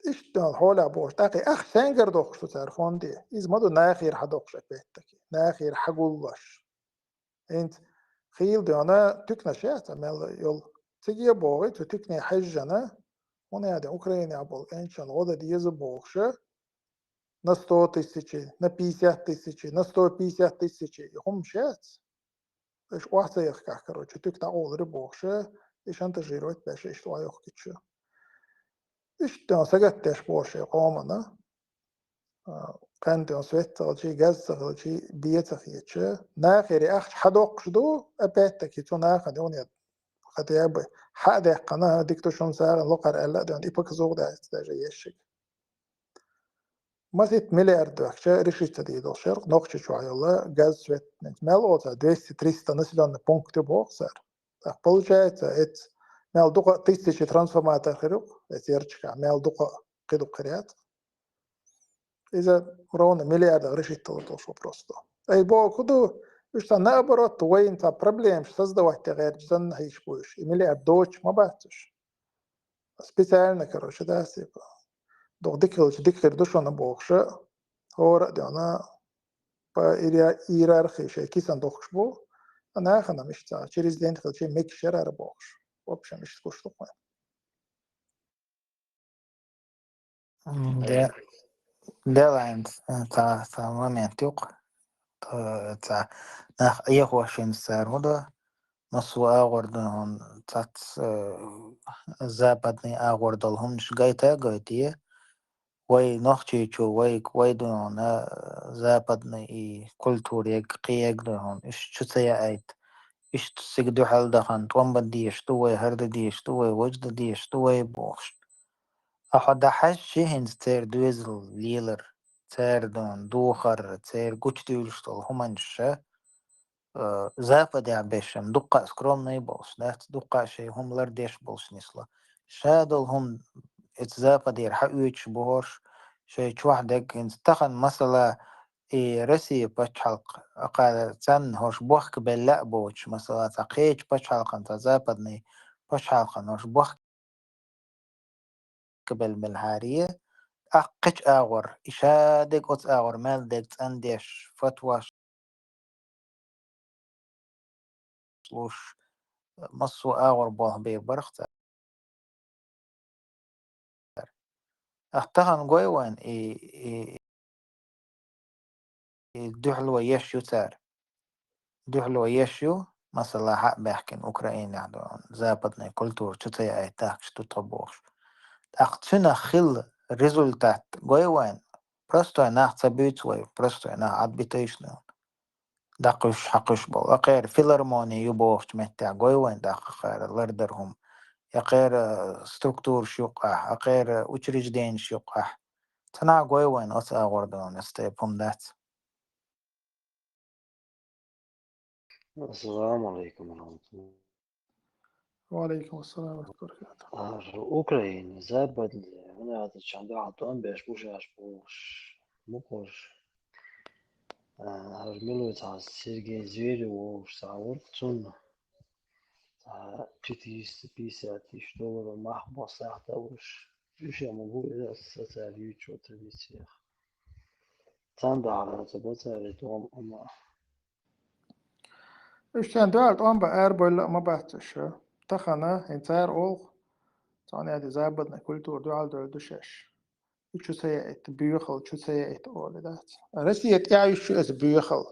إيش دون حولا بوش تاقي أخ سانجر دوخ شو تعرفون دي إذا ما دو ناخير حدوخش بيتك ناخير حقولش أنت خيل ديانا تكنا شيء تعمل يل تيجي بوغي تكني حجنا هنا هذا أوكرانيا عبول إنشان غدا ديز بوغشة на 100 тысяч, на 50 тысяч, на 150 тысяч هم شات إيش واحد يحكي كروتش تكنا أول بوغشة إيش أنت جيروت باش إيش توا يحكيش إيش ديان سجت إيش بوغشة قامنا كان ديان سويت تغلشي جاز تغلشي بيت خيتش ناخري أخ حدوق شدو أبيتك يتو ناخد يونيد خدياب حد قناة ديكتو شون سار لقر ألا ديان إيبك زوج ده استاجي يشك مسيت مليارد وحشة رشيت دي دو شرق نقطة شوية الله газ свет мел ота 200-300 населенных пунктов боксер. Так получается, это мел дука 1000 трансформаторов хирург, это ярчка, мел дука киду криат. Из-за ровно миллиарда решить то что просто. Эй, бо куду, что наоборот, воин-то проблем, что создавать теперь, что на их будешь. И миллиард дочь, мабатишь. Специально, короче, да, типа. Doch dikker dus aan de boogse, hoor dan по иерархии кисан дохшбо, а нахана мишца через день хочу мек шера рабош. В общем, миш скучно. Deadline ta момент юк ta nach يخوشين سارهدا مسوا أغردهم تات западный أغردهم مش جايتا جايتيه وای نخچیچو وای دون западный и культуре قيق دون إيش شتيا أيت إيش تسجدو حال دخان توم بديش توي هرد ديش توي وجد ديش توي بوش أحد حش هند تير دوزل ليلر تير دون دوخر تير قوش ديولشتل همانشة запад عبشم دقة سكرومني بوش ده دقة شيء هم لرديش بوش نسلا شادل هم запад يرحقوش بوش شيء واحدك إن تخن مثلا رسي بتحلق أقال تن هوش بوخ بلا بوش مثلا تقيج بتحلق أنت западني بتحلق هوش بوخ قبل بالهارية أقش أغور إشادك أت أغور مال دك تنديش فتواش لوش مصو أغور بوه بيبرخت أختهن قويوان دحلو يشيو تار دحلو يشيو مثلا حق بحكي أوكرانيا عندهم западная культура что-то я так что-то больше أختنا خل результат قويوان просто أنا تبيت свой просто أنا отбитешный دقش حقش بول أقير فيلارموني يبوش متى قويوان دق خير لردرهم أقير ستركتور شقة أقير учреждение شقة تنا قويوان أتا غردون استيبهم ذات السلام عليكم ورحمة الله. وعليكم السلام ورحمة الله وبركاته. أوكرانيا запад هنا تشاندا عطان بيش بوش مقوش هرملو تاع سيرجي زويري وشاور تون تاع بيسات يشتغل محبوس ساعته وش يش يعملوا إذا ستاريو شو تبيسيخ تاندا على تبصر لتوم أما إيش كان دوال طعم بقار بولا ما بحثش. تخنا إنتار أول تاني هذا زابدنا كولتور دوال دول دوشش. شو سيئت بيخل شو سيئت أول ذات. رسيت يعيش شو إس بيخل.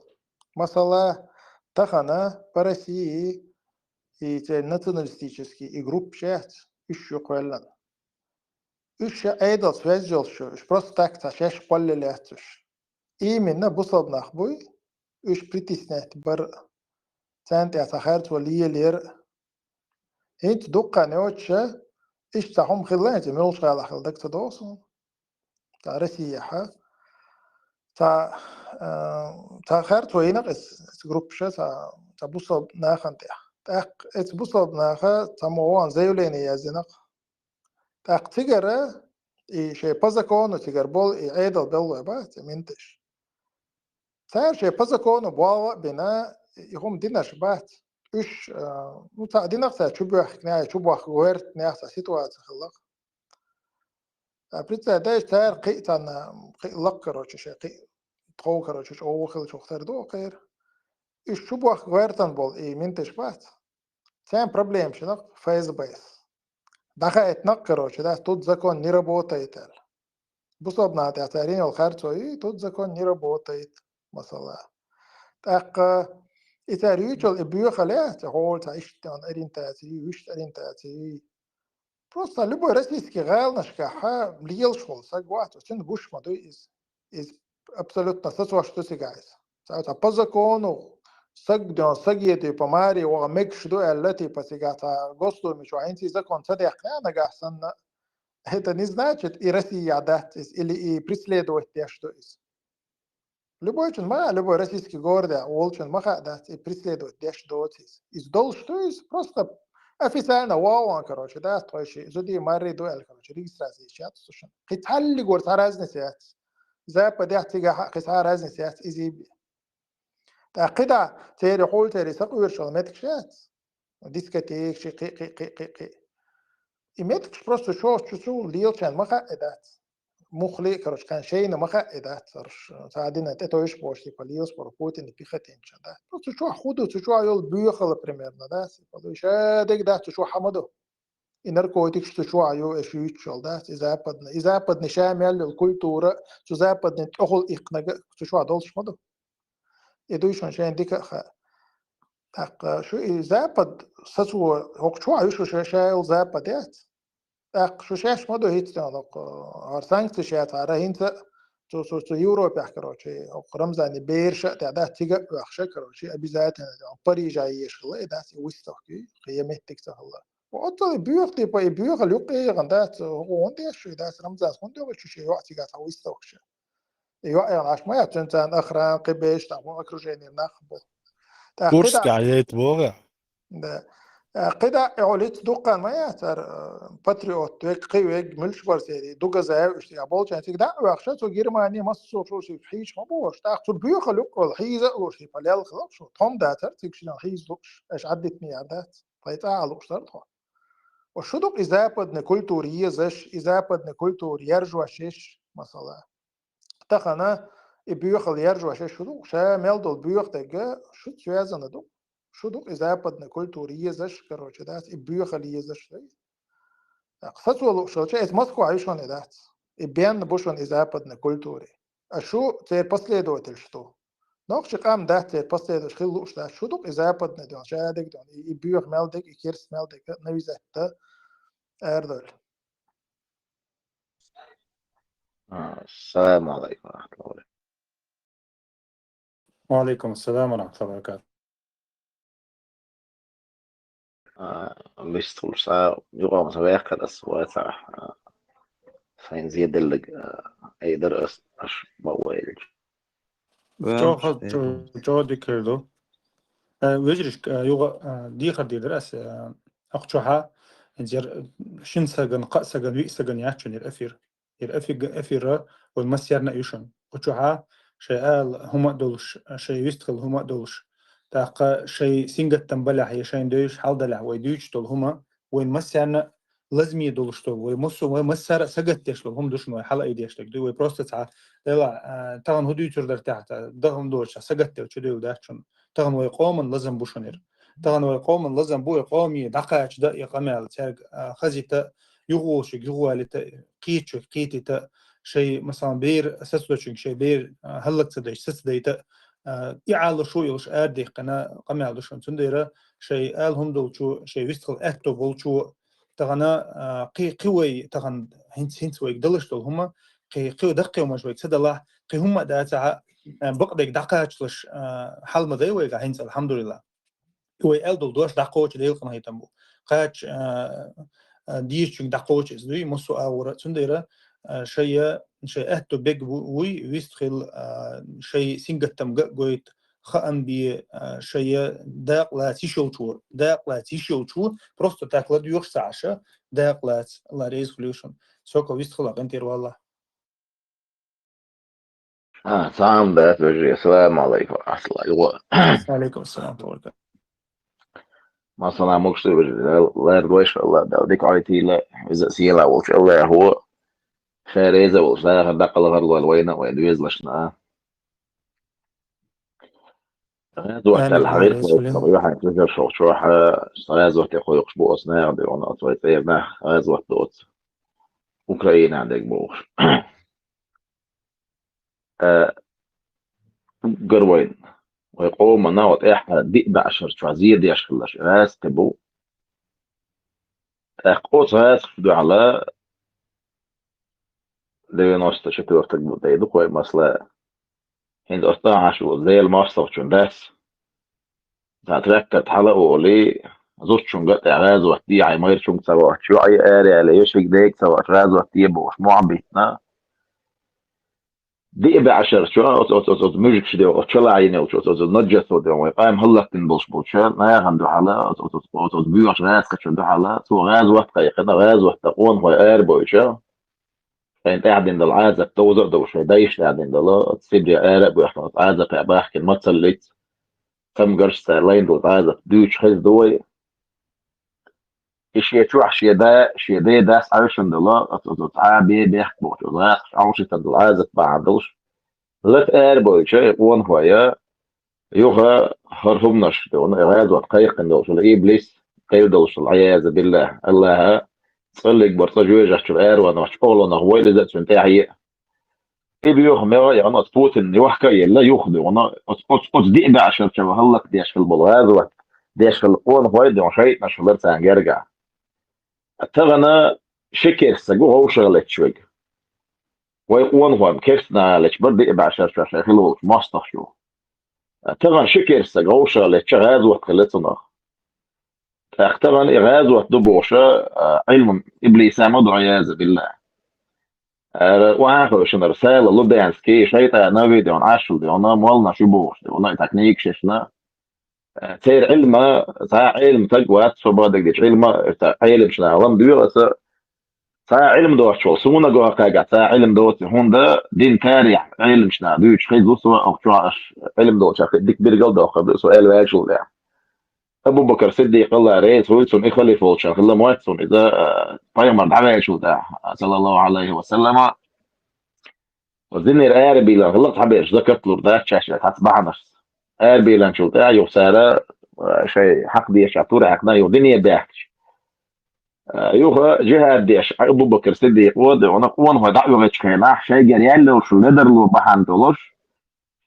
مثلا تخنا برسي националистический групп часть еще quellan. Еще эйдал связал что, просто так тащишь поле летишь. Именно бусал нахбой, уж притеснять бар цент я сахарт ولي لير. انت دقة نوتشة ايش تهم خلانت ملوش على خلدك تدوسون. تا رسيحة تا تا خارت وينك اس جروب شة تا بوصل ناخن تاق اس بوصل ناخا تموان زيولين يازنق تاق تجرة شيء بازكون وتجر بول عيدل بلو بات منتش تار شيء بازكون بوا بنا يهم ديناش بات إيش متى ديناش تشوبه حكنا تشوبه غيرت ناس سيتوات خلق بريتا دايش تار قيتنا لقر شيء قي تقوكر شيء أو خل شو اختار دو غير إيش شوبه غيرتن بول منتش بات سام بروبلم شنو فايز بايس دخلت نقر ده تود زكون نيربوتا يتال بصوبنا تعتارين الخارجوي تود زكون نيربوتا يت مثلا تاق إتاريوتشل إبيو خلاه تقول تعيش تان أرينتاتي ويش أرينتاتي просто любой российский галнашка лил шел согласен очень буш моду из абсолютно то что сигайс по закону سجدوا سجيتي بماري ومكش دو التي بسيجاتا قصدو مش وعينتي زكون صدق أنا جاهزن это не значит, и Россия, да, или и преследовать те, что есть. Любой российский город, Волчин, Маха, да, и преследовать те, что есть. Из дол, что есть, просто официально, вау, короче, да, стоящий, зуди марри дуэль, короче, регистрация сейчас, слушай. Хоть город разница, Запад, я тига, хоть разница, изиби. Так, когда تيري حول تيري سقوير شغلمتك شات ديسكتيك شي قي إيمتك просто شو ليلشان مخائدات مخلي كروش كان شيء مخائدات صرش ساعدنا تتويش بوشي فليوس بروبوتين بيختين شدا просто شو خودو شو عيول بيخل примерно да فلو شادك да شو حمدو إنركوتك شو عيو إيش يشل да إذا بدنا شامل الكولتورة شو إذا بدنا تأخذ إقناع شو عدولش مدو يدويشون شيء ديك так شو Запад сасу хокчу аюшу шашайл Западет так шушаш моду хитстан арсанкт шат ара хинта تو Европе короче رمزاني بيرشا تعدا تيجا وخشا короче обязательно Парижа يشغل ده ويستوكي قيمتك الله وأطلع بيوخ لي بيوخ لقي غندات وندي شو ده رمزان وندي وش شيء وقت جات ويستوكش يعني عش ما يتنتن أخران قبيش تعمل أكروجيني نخبو كورس قاعدة بوغا قدا عليت دوقا ما ياتر باتريوت قيوج ملش برسيدي دوقا زاو اشتي ابول شان تيدا واخشات وجيرماني مصو شو شي حيش ما بوش تاخذ بيو خلق الحيزه وشي فلال خلق شو توم داتر تكشن حيز دوش ايش عدت ميادات طيب على اشترطها وشو دوق اذا بدنا كلتوريه زش اذا بدنا كلتور يرجوا شيش مثلا تخنا بيوخل يرجوا شو دوق شا ميلدو بيوخ تجا شو تشوازنا دوق شو دوق إذا بدنا كلتورية زش كروچه دات بيوخلية زش لي خصوصا شو شيء مسكو عايشون دات بيان بوشون إذا بدنا كلتوري أشو تير بسليدو تلشتو نوقش قام دات تير بسليدو شخلو إيش دات شو دوق إذا بدنا دون شادك دون بيوخ مالدك كيرس مالدك نويزة أردل السلام عليكم ورحمة الله وبركاته. وعليكم السلام ورحمة الله وبركاته. Visst så jag måste verka det så att sen زيد اللي يدرس مش موال جو ديكردو ويجرش يوغا دي خدي درس أخشوها إنزير شن سجن قاسجن ويسجن يعشن الأفير والمسيرنا يشون أخشوها شيء هم دولش شيء يستخل هم دولش تاق شيء سينجت تنبلع هي شيء دوش حالدلع ويدوش دول هما وين مسيرنا لازم يدولش دول ومسر سجت يشلو هم دوش نوع حلقة يديش لك دو وبروست تاع لا طبعا هدو يتردر تحت دهم دوش سجت وشدو داشون طبعا ويقوم لازم بوشنير طبعا ويقوم لازم بو يقومي دقاش دا يقمع تاع خزيت يغوش يغوالي قيتش قيتي شيء مثلا بير أساسه شيء بير هلك تدش سديت يعال شو يلش أدي قنا قمع دشون تنديره شيء آل هم دول شو شيء ويستخل أكتو بول شو تغنا قوي تغن هنت ويقدلش دول هما قوي دقة وما شوي تسد الله هم ده تاع بقدك دقة لش حال مذي ويقع هنت الحمد لله هو آل دول دوش دقوش ديل قنا هيتمو قاش ديش دقوش إزدوي مسو أورا تنديره شيء أهتو بيج وي ويستخل شيء سينجتم جويت خان بي شيء داق لا تيشوتشو просто так ладيوش ساعة داق لا ريز فلوشن سوكو ويستخل أنتير والله سلام ده بجي السلام عليكم ورحمة الله وعليكم السلام ورحمة الله ما صنع مقصد بجي لا يردوش الله ده وديك عيتي لا إذا سيلا وش الله هو خارزة وصار دقل غرض والوينة ويدويز لشنا زوحت الحقيقة طبيعة تنزل شوح زوحت يقول يقشبو أصناع دي وانا أطويت ايبنا زوحت دوت أوكراينا عندك بوش قروين ويقوم مناوط إحنا دي بعشر شوازير دي أشخلش راس تبو قوت راس خدو على девяносто четвёртых года иду кое масла هند أصلا عشو زي المصر وشون بس تركت حلقه ولي زوت شونجات غاز وقتي عي مير شونج سوا شو أي آري على يشك ديك سوا غاز وقتي بوش معبيتنا دي بعشر شو أوت ميجك شديو أتشلا عيني أوت نجس وديو ويقام هلا تنبلش بوشان ما يغندو حلا أوت بيوش غاز كشندو حلا سو غاز وقت قيقنا غاز وقت تقون هو آر بوشا فانت قاعد عند العازة توزر دو شوي دايش قاعد عند الله تسيب لي آرق بيحنا عازة في أباح كن ما تصليت كم قرش سالين دو عازة دوش خز دوي شيء تروح شيء ده داس عشان الله تعبي بيحكي بوش غاز عوش تدل عازة بعدلش لت آر بوشا وان هوايا يوغا هرهم نشت غاز وتقيق إنه شو إبليس قيدوش العياذ بالله الله تصلي برتجو يجح شو آر وأنا مش أغلى هو اللي ذات سنتاعي بيوه ميرا يعني أنا تفوت إن يوحكا يلا يوخذ وأنا أت دي بعشر شو هلك ديش في البلغاز وقت ديش في القون هواي دي شيء مش لرت عن يرجع تغنى شكر سجو هو شغلت شوي ويقون هو كيفنا ليش بدي بعشر شو شغله ماستر شو تغن شكر سجو هو شغلت شغاز وقت خلتنا تغن إغاز وقت دبوشة علم إبليس مدعو عياذ بالله وآخر شنو رسالة لو دانسكي شيء نبي دون عشر دون مولنا شبوش دون تكنيك ششنا تير علم تاع علم تقوى صبادك ديش علم علم شنا وان بيرس تاع علم دو شو سونا جو قاعد تاع علم دو هون ده دين تاريخ علم شنا بيش خيز وسوا او شو علم دو شاف ديك بيرجل دو قبل سؤال واجل ده ابو بكر الصديق الله رئيس ويلسون يخلي فوتشن خلى مواتسون اذا طيب عمل شو ده صلى الله عليه وسلم وزين الآربي لا غلط حبيش ذكرت له ده شاشة هتبع نفس آربي لان شو تاع يوسارة شيء حق ديش عطورة حقنا يودنيا باحش يوها جهة ديش أبو بكر صديق ود وانا قوان هو دعوة غتشكينا شيء جريان له شو ندر له بحان تولش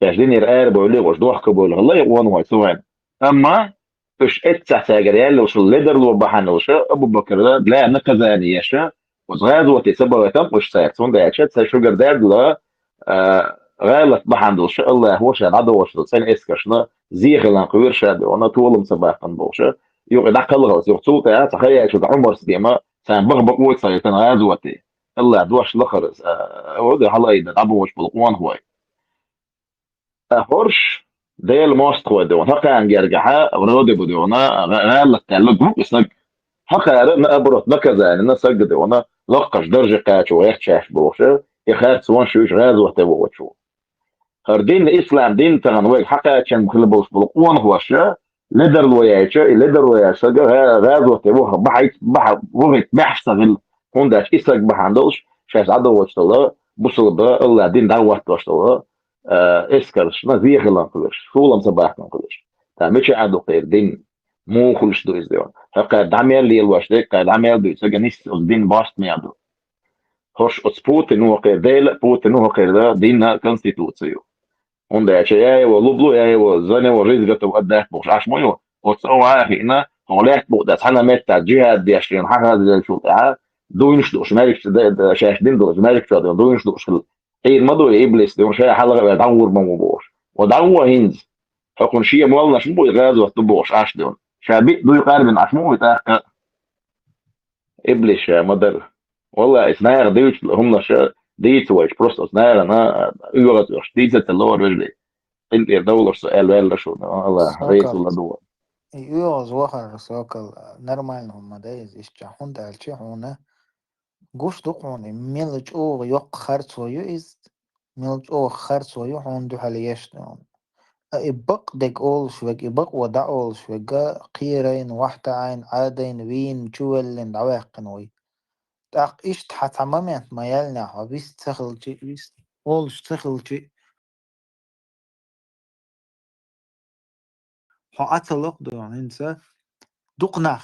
شاشدين الآربي ولي وش دوح قبول الله يقوان هو سوين أما فش اتسع ساجريان له شو ندر له بحان وش أبو بكر لا نكزاني يشا وصغاد وتسبب وتم وش ساعتون ده يشت شو جرداد لا غالط بحندل شاء الله هو شاد عدو وش سين اسكشنا زيغ لان قوير شاد وانا طول سباقا بوشة يوغ دعك الغوص يوغ تسوط يا تخيل شو عمر سديما سان بغبق ويصير كان غازوتي الله دوش لخرز ودي حلا يدا عبو وش بالقوان هواي هورش ديل موست هو دون هكا ان جرجحا ونودي بدونا غالط تعلق بسنق هكا رنا ابرت نكذا يعني الناس سجد وانا لقش درجة قاتش ويحشاش بوشة يخاف سوان شوش غازوتي وشو دين الإسلام دين تغنوي حقا كان مخلبوش بالقوان هو الشيء لدر الويايشة لدر الويايشة غازو تبوها بحث وغيت بحث هون داش إسلك بحندوش شاش عدو واشتلا بوصل بقى الله دين دعوة واشتلا إسكرش نزيه خلان قلش شولم صباح نقلش مش عادو خير دين مو خلش دو إزديون حقا دعميل لي الواشتك دعميل دو إساقا نيس الدين باست ميادو هوش أتسبوت إنه خير ديل بوت إنه خير دا دين كونستيتوتسيو onda jag och lublo jag och zane och rizgat och det بوش عاش ميو وتصو عارفين هولات بودا حنا متى جهاد دي 20 حاجه زي شو تاع دوينش دوش مالك شاش دين دوش مالك شو دوينش دوش اي المدو ابليس دي مش حلقه بدور بوش ودعوه هينز حكون شيء مولنا شو بو يغاز وتبوش عاش دون شابي دو يقارب عشمو تاع ابليس مدر والله اسمها ديوش هم ديت واش بروستوس انا يغاز ديت اللور رجلي انت دولار سؤال ولا شو الله رئيس سوكل ولا دول يوز وخر سوكل نرمال هم دايز إشجعون دالشيحونا قوش دقوني ميلج أو يق خرطو يوز ميلج أو خرطو يحون دو حاليشتون إبق دك أول شوك إبق ودع أول شوك قيرين وحتين عادين وين جوالين دواقن وي تاق إيش تحتمامات ما يلنا وبيس تخل جي بيس أول تخل جي حقات لقدو يعني إنسا دقنا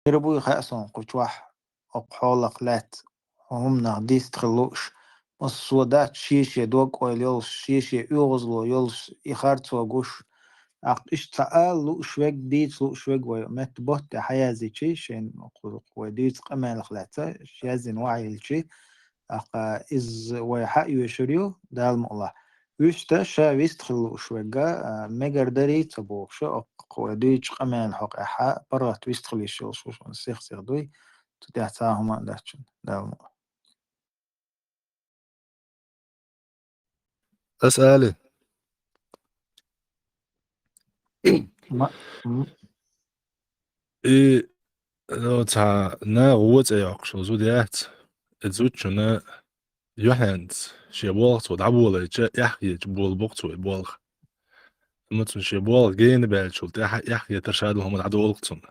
يربوي خاصون قلت واحد أقحالك لات هم نهديس تخلوش السودات شيشة دوك ويلش شيشة يغزلو يلش يخارتو جوش أق إيش تعال لو شويك ديت لو شويك ومت بوت حياة زي شيء شين وديت قمة الخلاطة شيازين وعي الشيء أق إز ويحق يشريو دال الله ويشتا شا ويستخلو شويقا مجر داري تبو شو أق وديت قمة الحق إحا برات ويستخلي شو نسيخ دوي تتحتاهما داتشن دال الله أسألي ما إيه لو تع نا غوت أي عقش زوديات الزود شنا يوحنت شي بولغ ودعبو ولا يحكي بول بوقت ويبولغ متن شي بولغ جين بالشولت يحكي ترشاد هم العدو وقتهم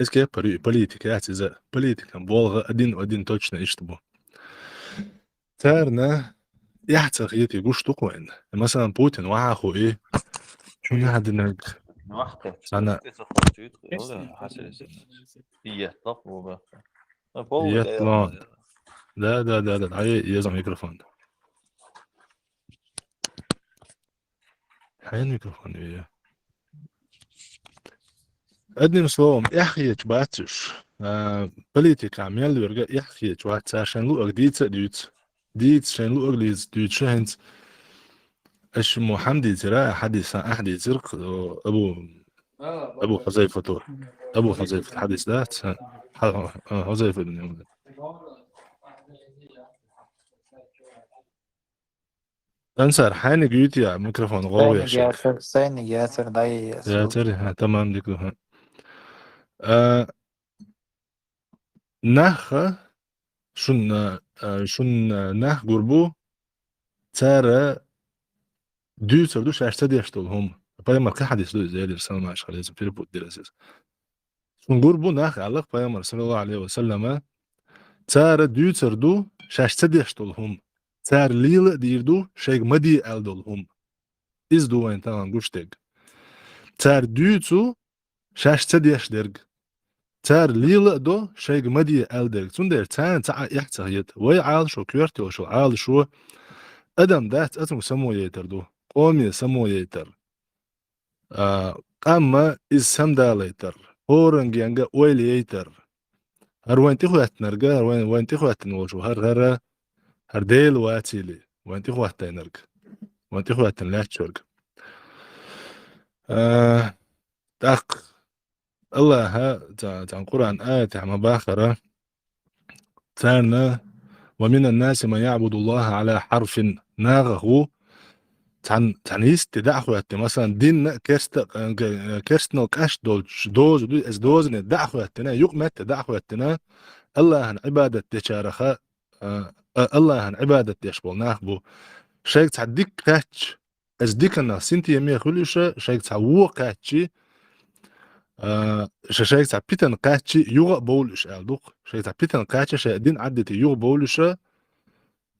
إسكي بوليتيكات إذا بوليتيكا بولغ أدين توتشنا إشتبو تارنا يحتق يتي قوش تقوين مثلا بوتين وعاخو إيه شو نهدنا أنا يطلع ده هاي يزم ميكروفون هاي الميكروفون إيه أدني مسلوم يحكي باتش بوليتيك عميل ورجع يحكي باتش عشان لو ديت عشان لو أغليز ديت شهنت إيش محمد ترى حديث أحد زرق أبو حذيفة أبو حذيفة الحديث ده حذيفة بن يمن أنسر حاني جيت يا ميكروفون قوي يا شيخ سيني ياسر داي يا ترى تمام ديك نخ شن نخ قربو ترى دوس دوش أشتدي أشتغلهم بايمر كحديث دو زي الرسالة مع شغل لازم في ربط دراسة شن قربو نخ علق بايمر صلى الله عليه وسلم ترى دوس دو شاشتدي أشتغلهم ترى ليل ديردو شيء مدي ألدولهم إز دو وين تمام قشتق ترى دوسو شاشتدي أشدرج تار ليل دو شيء مدي ألدرج تندر تان تاع يحتاجت وي عال شو كيرتي وشو عال شو أدم دات أتم سمو يتر دو قومي سمو يتر أما إز سمدا ليتر هورنج ينجا ويل يتر هر وين تخوات نرجع وين تخوات نوشو هر ديل واتيلي وين تخوات نرجع وين تخوات نلاتشورج تاق الله ها تاع القرآن آية عم باخرة ثاننا ومن الناس من يعبد الله على حرف ناغه تعنيس تدعخو مثلا دين كرستنو كاش دوز از دوز ندعخو يقمت تدعخو الله عن عبادة تشارخة الله عن عبادة يشبه ناخبو شيك تعديك كاتش از ديك الناس سنتي يمي خلوشة شيك تعوو كاتشي شيك تاع بيتن قاتشي يوغ بولش دوق شيك تاع بيتن قاتشي شيء دين عدتي يوغ بولش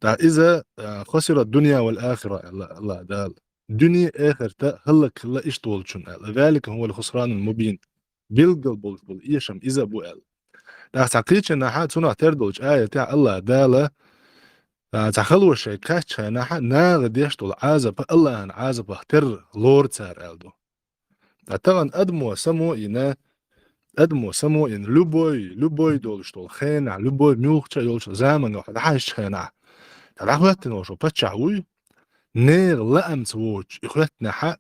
تاع إذا خسر الدنيا والآخرة الله دال دنيا آخر تا هلك هلا إيش طولشون ذلك هو الخسران المبين بيلقل بول إيشم إذا بو تاع تعقيدش ناحا تنا تردوج آية تاع الله دالة تاع خلوة شيء قاتش ناحا ناغ ديشتول عازب الله عازب اختر لور تار ألدو طبعا أدمو سمو إن لبوي دولشتول خينا لبوي ميوخشا يولش زامن واحد عايش خينا تعرفت نوشو بتشعوي نير لأم توج إخواتنا حق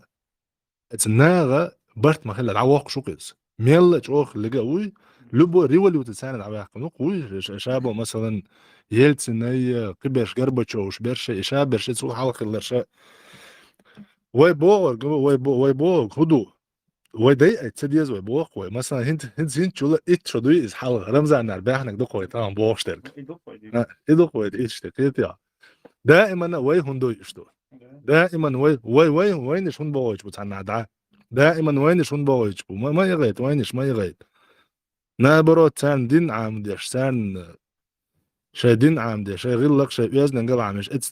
اتناغا برت ما خلى العواق شو قيس ميلا جوخ اللي قوي لبوي ريولي وتساند عواق نقوي شابو مثلا يلتسني قبش قربتشوش برشا إشابرش تسوق حلق اللرشا وي بوغ هدو ودي اتسديز وبوق مثلا هنت شو ات شدوي از حال رمز عن الباحنك دو قوي طبعا بوشترك ايدو قوي اشتكيت يا دائما وي هندو يشتو دائما وينش هون بوج بتاعنا دعاء دائما وينش هون بوج ما يغيت وينش ما يغيت نابرو تان دين عام ديش تان شي دين عام ديش شي غلق شي يزن نقل عامش اتس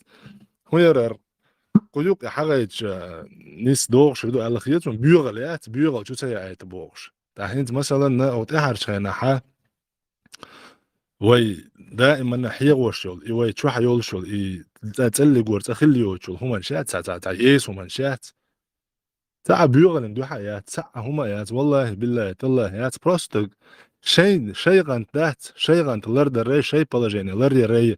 هو يرر قيوق حاجة ناس دوغش يدو على خياتهم بيغليات شو تسيعات بوغش تحينت مثلا او تحرش خيناحا وي دائما حيغوش شغل وي تشوح يول شغل تتلق ورتخلي يوشل هما شات تاع يس هما شات تاع بيوغن دو حيات تاع هما يات والله بالله تالله يات بروستك شيء غانت ذات شيء غانت لرد الري شيء بلاجيني لرد الري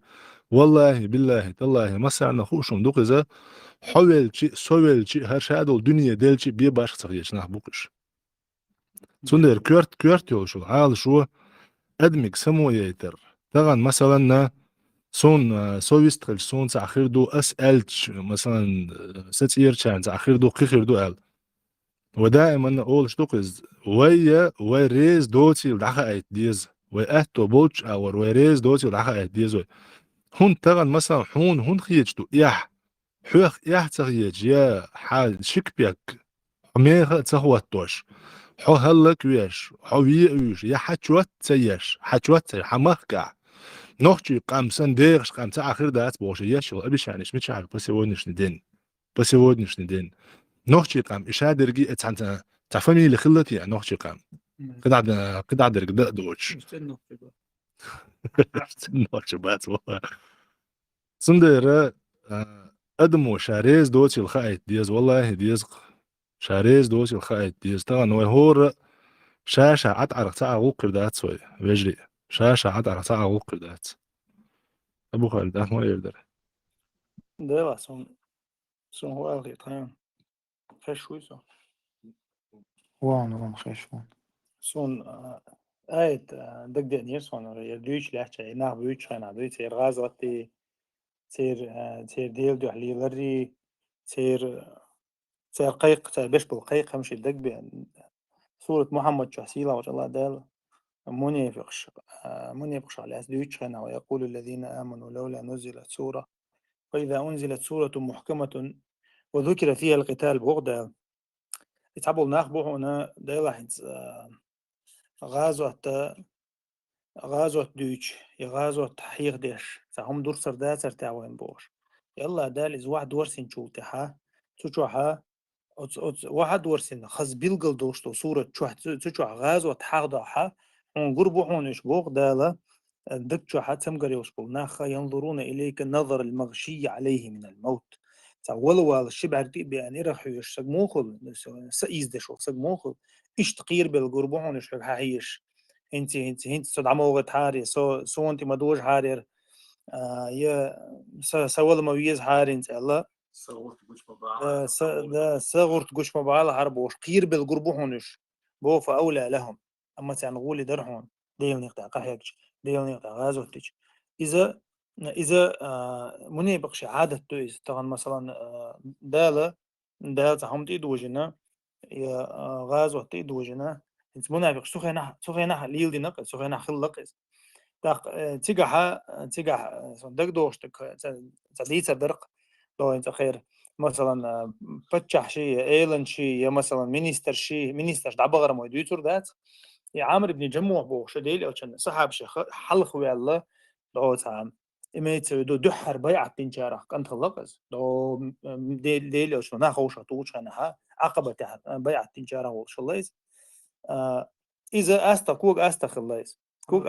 والله بالله تالله مسا نخوشم دوقزة حول شيء سويل شيء هر شادو الدنيا ديل شيء بيباش تغيش نحبوكش تندر كورت يوشل عال شو ادمك سمو يتر طبعا مثلا سون سويستغل سون تاخير دو اسالتش مثلا ستير كان تاخير دو قيخير دو ال ودائما اول شتوقز وي ريز دوتي ودعها ديز واتو بوتش اور وي ريز دوتي ودعها ديز هون طبعا مثلا هون خيجتو يح حوخ يح تغيج يا حال شكبيك حميخ تخوتوش حو هلك ويش حو ويش يا حچوت تيش حچوت حمخكع نوختي قام سنديرش قام تاع اخر دات بوشيش ابيش يعني مش عارف بس يودنش ندين نوختي قام اشادرجي اتعنت تاع فاميلي اللي خلت يعني نوختي قام قد درج دوتش نوختي بات سندير ادمو شاريز دوتي الخايت ديز والله ديز شاريز دوتي الخايت ديز طبعا وهور شاشة عطعر تاع غوقر دات سوي بيجري شاشة عطعر تاع غوقر دات ابو خالد ما يقدر ده سون هو أغلي طيب خش شوي وان خشون سون آيت دق نيرسون يدويش لحشة ناخ بيوش خنا بيوش سير غازوتي سير ديل دو حلي لري سير قيق سير بيش بالقيق همشي دق بين سورة محمد شحسيلة وش الله دال منافقش على أسدويش خنا ويقول الذين آمنوا لولا نزلت سورة وإذا أنزلت سورة محكمة وذكر فيها القتال بغدا يتعبوا ناخ بوحنا دايلا غازوة دوتش غازوة حيغ ديش هم دور سردات سرتاوين بوش يلا دال إز واحد ورسين شو تحا تشوحا واحد ورسين خز بيلقل دوشتو صورة تشوح غازوة حاغضاحا ونقربو حونش بوغ دالا دك شوحا تمقري وشبو ناخا ينظرون إليك النظر المغشي عليه من الموت ولو الشبع بأن يرحو يشتق موخل سئيز دشو سق موخل إيش تقير بالقربو حونش حيش انت صدعمو وقت حاري سو انت مدوج حارير يا سوال ما ويز حاري انت الله صغرت قش مبعال حرب وش قير بالقربوحونش بو فأولى لهم أما تعنقولي درحون ديل نقطع قحيكش ديل نقطع غازوتش إذا مني بقش عادة تويز طبعا مثلا دالة تحوم تيدوجنا يا غازوة تيدوجنا انت منافق سخينا ليل دي نقص سخينا خلقس تيجح صندق دوشتك تديت درق لو انت خير مثلا فتح شيء ايلن شيء يا مثلا مينيستر دعبغر ما يديتور ذات يا عامر ابن جموع بو شديل او كان صحاب شيخ حلخ ويا الله لو تعام إميت دحر بيعة تنجارة كنت خلقز لو ديل او شو ناخوش طوش انا عقبة بيعة تنجارة وش الله إذا كوك خلاص كوك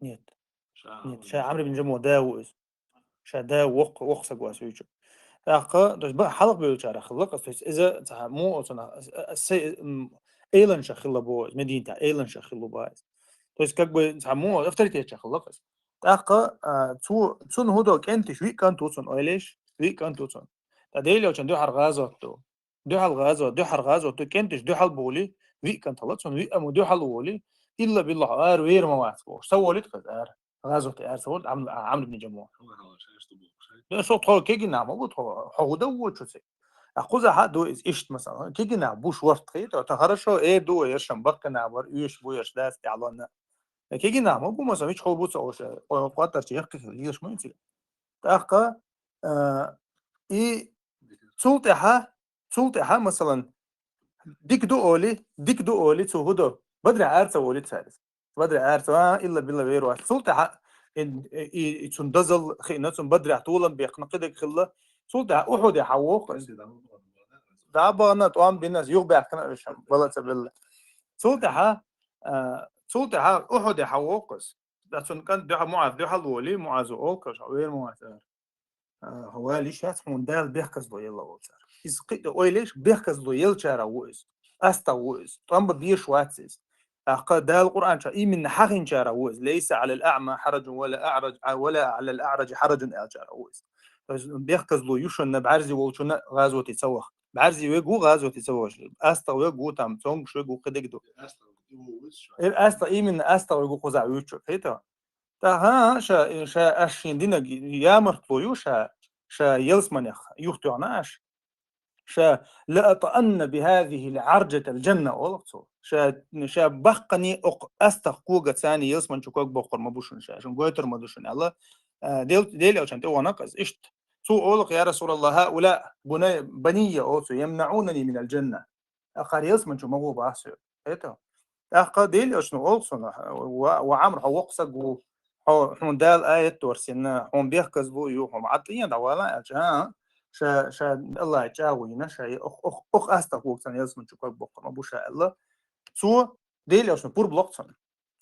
نيت شا عمرو بن جمو داوز شا وق سقواس ويجو دش بقى حلق بيوشارة خلق إذا مو إيلن شخلا بوز مدينة إيلن شخلا باز كك مو افتريت شخلق تون هدو كنت شوي كان توصل أيليش شوي كان توصل تديلي وشان دو حرغازو دو حرغازو تو كنتش دو حل بولي كان طلعتون أمو دو حل بولي إلا بالله وير ما واسبو سوولت قدر غازو سوولت عمرو بن جموع صوت خو كيجي نعم أبو هو دو شو سي أخوذ حد إيش مثلا كيجي نعم بوش ورت خيط تهرشوا إيه دو يرشم بق نعبر إيش بو يرش داس تعلنا كيجي نعم أبو مثلا إيش خو بوس أو قطر تيحكي ليش ما يصير تأخذ إيه سلطة مثلا ديك دو أولي تو هدو بدري عارسة ولي ثالث بدري عارسة إلا بالله غيره سلطة يتندزل خيناتهم بدري عطولا بيقنقدك خلا سلطة أحد يحوق دعبنا طعام بالناس يغبي عقنا بالله سلطة صوتي ها أحد حوقس لكن كان ده معاذ ده حلولي معاذ أوكش أوير معاذ هو ليش هاتمون دال بيحكز له يلا وصار إذا قيد أويليش بيحكز له يلشارا ويز أستا ويز طنب بيش واتسيز أقا دال القرآن شا من حقن شارا ويز ليس على الأعمى حرج ولا على الأعرج حرج أجارا ويز بيحكز له يوشن نبعرزي ووشن غازو تسوخ بعرزي ويجو غازو تسوخ أستا ويجو تام تونج شو يجو قدقدو أستا من أستا ويجو قزع يوشو هيتا ها شا أشين دينا يا مرتلو شا يلسمنخ يختعناش شا لأطأن بهذه العرجة الجنة أولقتو شا بقني أستقوغة ثاني يلسمن شكوك بقر مبوشن شا قويتر مدوشن الله ديل أوشان تو نقص إشت تو أولق يا رسول الله هؤلاء بنية أوتو يمنعونني من الجنة أخار يلسمن شو مغوب أحسو إيتو أخا ديل أوشنو أولقصن وعمر حوقسق حون دال آية ورسنا حون بيحكز بو يوحهم عطيين دوالا أجها شا الله يجاوينا شا أخ أستقوك سن يلسمن شكوك بقر ما بوشا الله سو ديل أوشنو بور بلوكسن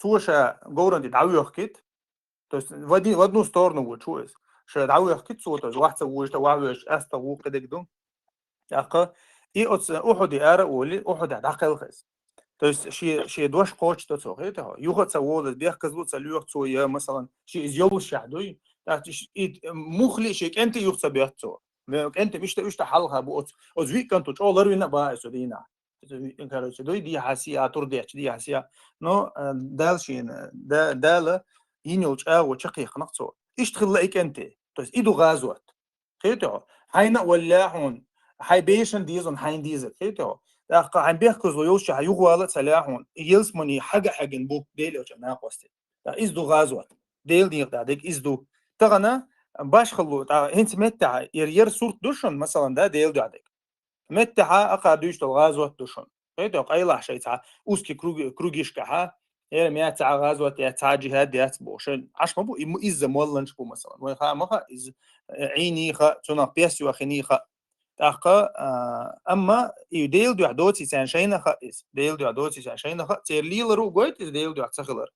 سو شا قورن دي دعوي يحكيت توست ودنو ستورنو وشويس شا دعوي يحكيت سو توست واحد سووش تواوش أستقوك كده كدو أخا أوتس أحد أرى أولي أحد عقل خيس То есть شي دوش قوش تو صغيرة يوغا تصول بيحكز لو تسليوخ تسويا مثلا شي إزيول شعدوي تاعتش مخلي شيك أنت يوغا بيحتو أنت مش تحلها بوت أزوي كنتو تقولر وين بقى سودينا إن كانوا سودي دي حاسية ترديش دي حاسية نو دالشين دالة ينيوش وشقيق نقصو إيش تخليك أنت تو إيدو غازوت خيتو حين ولا هون حي بيشن ديزون حين ديزل خيتو عم بيحكوا يوشي هيغوالت سلاحون يلسمني حاجة بوك ديل يوشي ناقوستي إزدو غازوات ديل ديق دادك إزدو تغنى باش خلو هنت متع ير صورت دوشن مثلا دا ديل دادك متع أقا دوشت الغازوات دوشن هيدا قايلة شيء تاع أوسكي كروجيش كها هي مية تاع غازوات يا تاع جهاد يا بوشن عش مبو إز مولنش بو مثلا ويخا مخا إز عيني خا تنا بيسيو أخني خا أخا أما يديل دو عدوتي سان شينا خائز ديل دو عدوتي سان شينا خا تير ليل رو قويت ديل دو عتسخلر